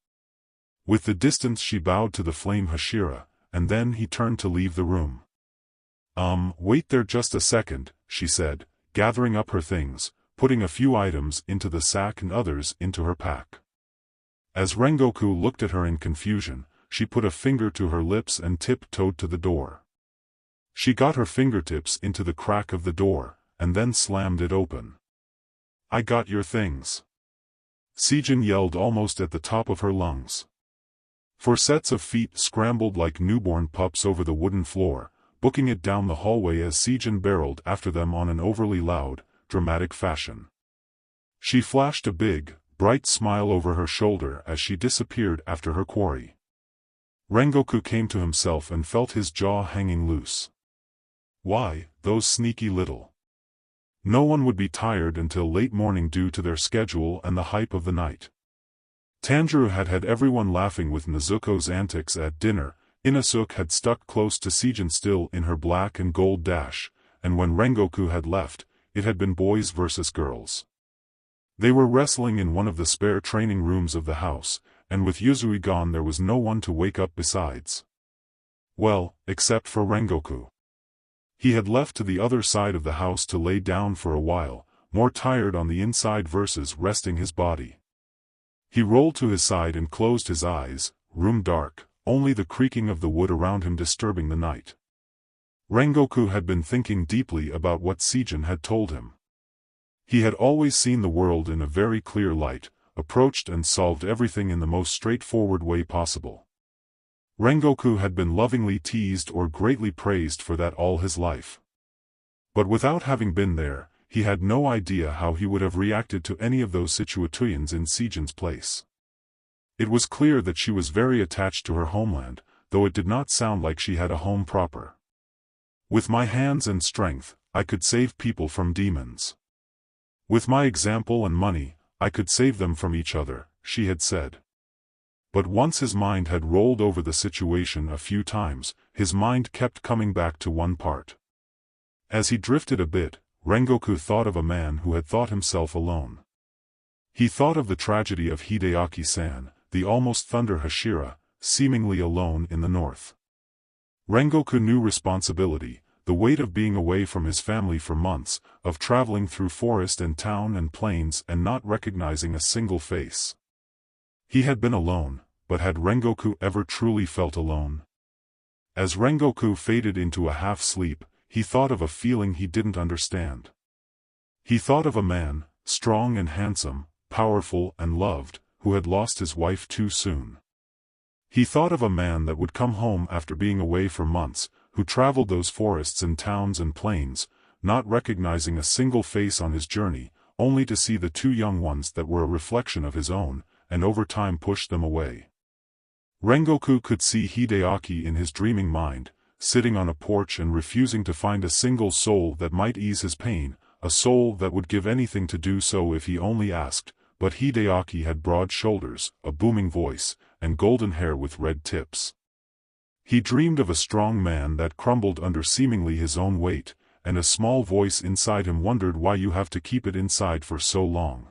With the distance she bowed to the flame Hashira, and then he turned to leave the room. Wait there just a second, she said, gathering up her things, putting a few items into the sack and others into her pack. As Rengoku looked at her in confusion, she put a finger to her lips and tiptoed to the door. She got her fingertips into the crack of the door, and then slammed it open. I got your things. Sijin yelled almost at the top of her lungs. 4 sets of feet scrambled like newborn pups over the wooden floor, booking it down the hallway as Sijin barreled after them on an overly loud, dramatic fashion. She flashed a big, bright smile over her shoulder as she disappeared after her quarry. Rengoku came to himself and felt his jaw hanging loose. Why, those sneaky little. No one would be tired until late morning due to their schedule and the hype of the night. Tanjiro had had everyone laughing with Nezuko's antics at dinner. Inosuke had stuck close to Sijin still in her black and gold dash, and when Rengoku had left, it had been boys versus girls. They were wrestling in one of the spare training rooms of the house, and with Yuzui gone there was no one to wake up besides. Well, except for Rengoku. He had left to the other side of the house to lay down for a while, more tired on the inside versus resting his body. He rolled to his side and closed his eyes, room dark, only the creaking of the wood around him disturbing the night. Rengoku had been thinking deeply about what Sijin had told him. He had always seen the world in a very clear light, approached and solved everything in the most straightforward way possible. Rengoku had been lovingly teased or greatly praised for that all his life. But without having been there, he had no idea how he would have reacted to any of those situations in Sijin's place. It was clear that she was very attached to her homeland, though it did not sound like she had a home proper. With my hands and strength, I could save people from demons. With my example and money, I could save them from each other, she had said. But once his mind had rolled over the situation a few times, his mind kept coming back to one part. As he drifted a bit, Rengoku thought of a man who had thought himself alone. He thought of the tragedy of Hideaki-san, the almost thunder Hashira, seemingly alone in the north. Rengoku knew responsibility, the weight of being away from his family for months, of traveling through forest and town and plains and not recognizing a single face. He had been alone, but had Rengoku ever truly felt alone? As Rengoku faded into a half-sleep, he thought of a feeling he didn't understand. He thought of a man, strong and handsome, powerful and loved, who had lost his wife too soon. He thought of a man that would come home after being away for months, who traveled those forests and towns and plains, not recognizing a single face on his journey, only to see the two young ones that were a reflection of his own, and over time push them away. Rengoku could see Hideaki in his dreaming mind, sitting on a porch and refusing to find a single soul that might ease his pain, a soul that would give anything to do so if he only asked, but Hideaki had broad shoulders, a booming voice, and golden hair with red tips. He dreamed of a strong man that crumbled under seemingly his own weight, and a small voice inside him wondered why you have to keep it inside for so long.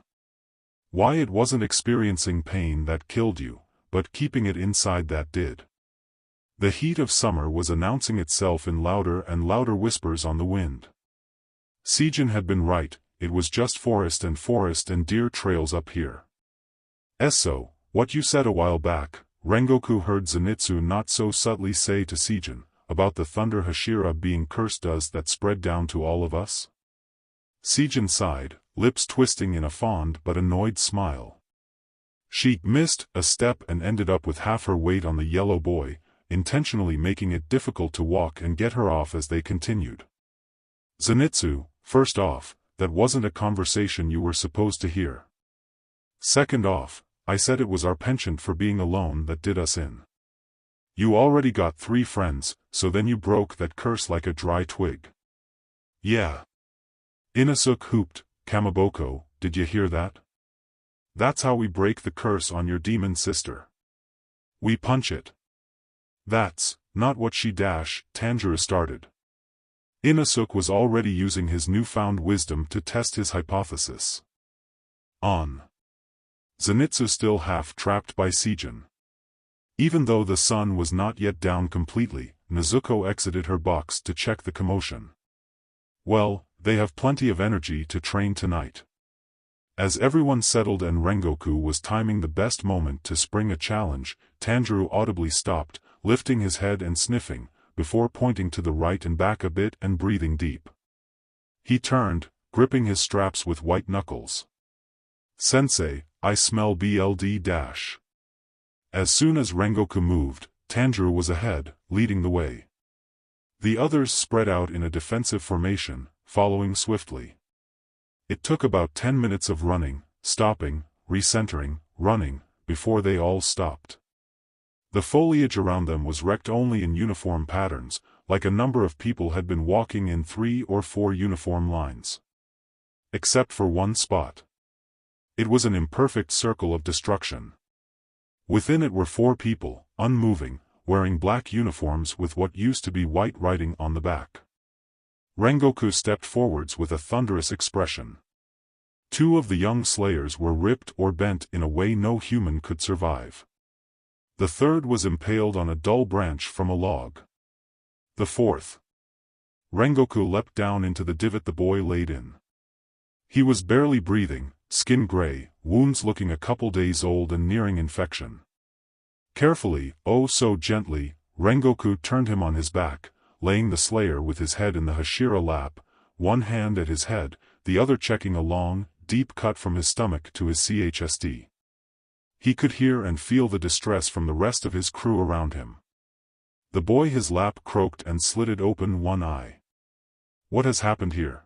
Why it wasn't experiencing pain that killed you, but keeping it inside that did. The heat of summer was announcing itself in louder and louder whispers on the wind. Sijin had been right, it was just forest and deer trails up here. "So, what you said a while back," Rengoku heard Zenitsu not so subtly say to Sijin, "about the thunder Hashira being cursed, does that spread down to all of us?" Sijin sighed, lips twisting in a fond but annoyed smile. She missed a step and ended up with half her weight on the yellow boy, intentionally making it difficult to walk and get her off as they continued. "Zenitsu, first off, that wasn't a conversation you were supposed to hear. Second off, I said it was our penchant for being alone that did us in. You already got 3 friends, so then you broke that curse like a dry twig." "Yeah." Inosuke hooped, "Kamaboko, did you hear that? That's how we break the curse on your demon sister. We punch it." "That's not what she Tanjiro started." Inosuke was already using his newfound wisdom to test his hypothesis. On. Zenitsu still half trapped by Sijin. Even though the sun was not yet down completely, Nezuko exited her box to check the commotion. "Well, they have plenty of energy to train tonight." As everyone settled and Rengoku was timing the best moment to spring a challenge, Tanjiro audibly stopped, lifting his head and sniffing, before pointing to the right and back a bit and breathing deep. He turned, gripping his straps with white knuckles. "Sensei, I smell BLD-." As soon as Rengoku moved, Tanjiro was ahead, leading the way. The others spread out in a defensive formation, following swiftly. It took about 10 minutes of running, stopping, recentering, running, before they all stopped. The foliage around them was wrecked only in uniform patterns, like a number of people had been walking in 3 or 4 uniform lines. Except for one spot. It was an imperfect circle of destruction. Within it were 4 people, unmoving, wearing black uniforms with what used to be white writing on the back. Rengoku stepped forwards with a thunderous expression. 2 of the young slayers were ripped or bent in a way no human could survive. The 3rd was impaled on a dull branch from a log. The 4th. Rengoku leapt down into the divot the boy laid in. He was barely breathing, skin gray, wounds looking a couple days old and nearing infection. Carefully, oh so gently, Rengoku turned him on his back, laying the slayer with his head in the Hashira lap, one hand at his head, the other checking a long, deep cut from his stomach to his chest. He could hear and feel the distress from the rest of his crew around him. The boy his lap croaked and slitted open one eye. "What has happened here?"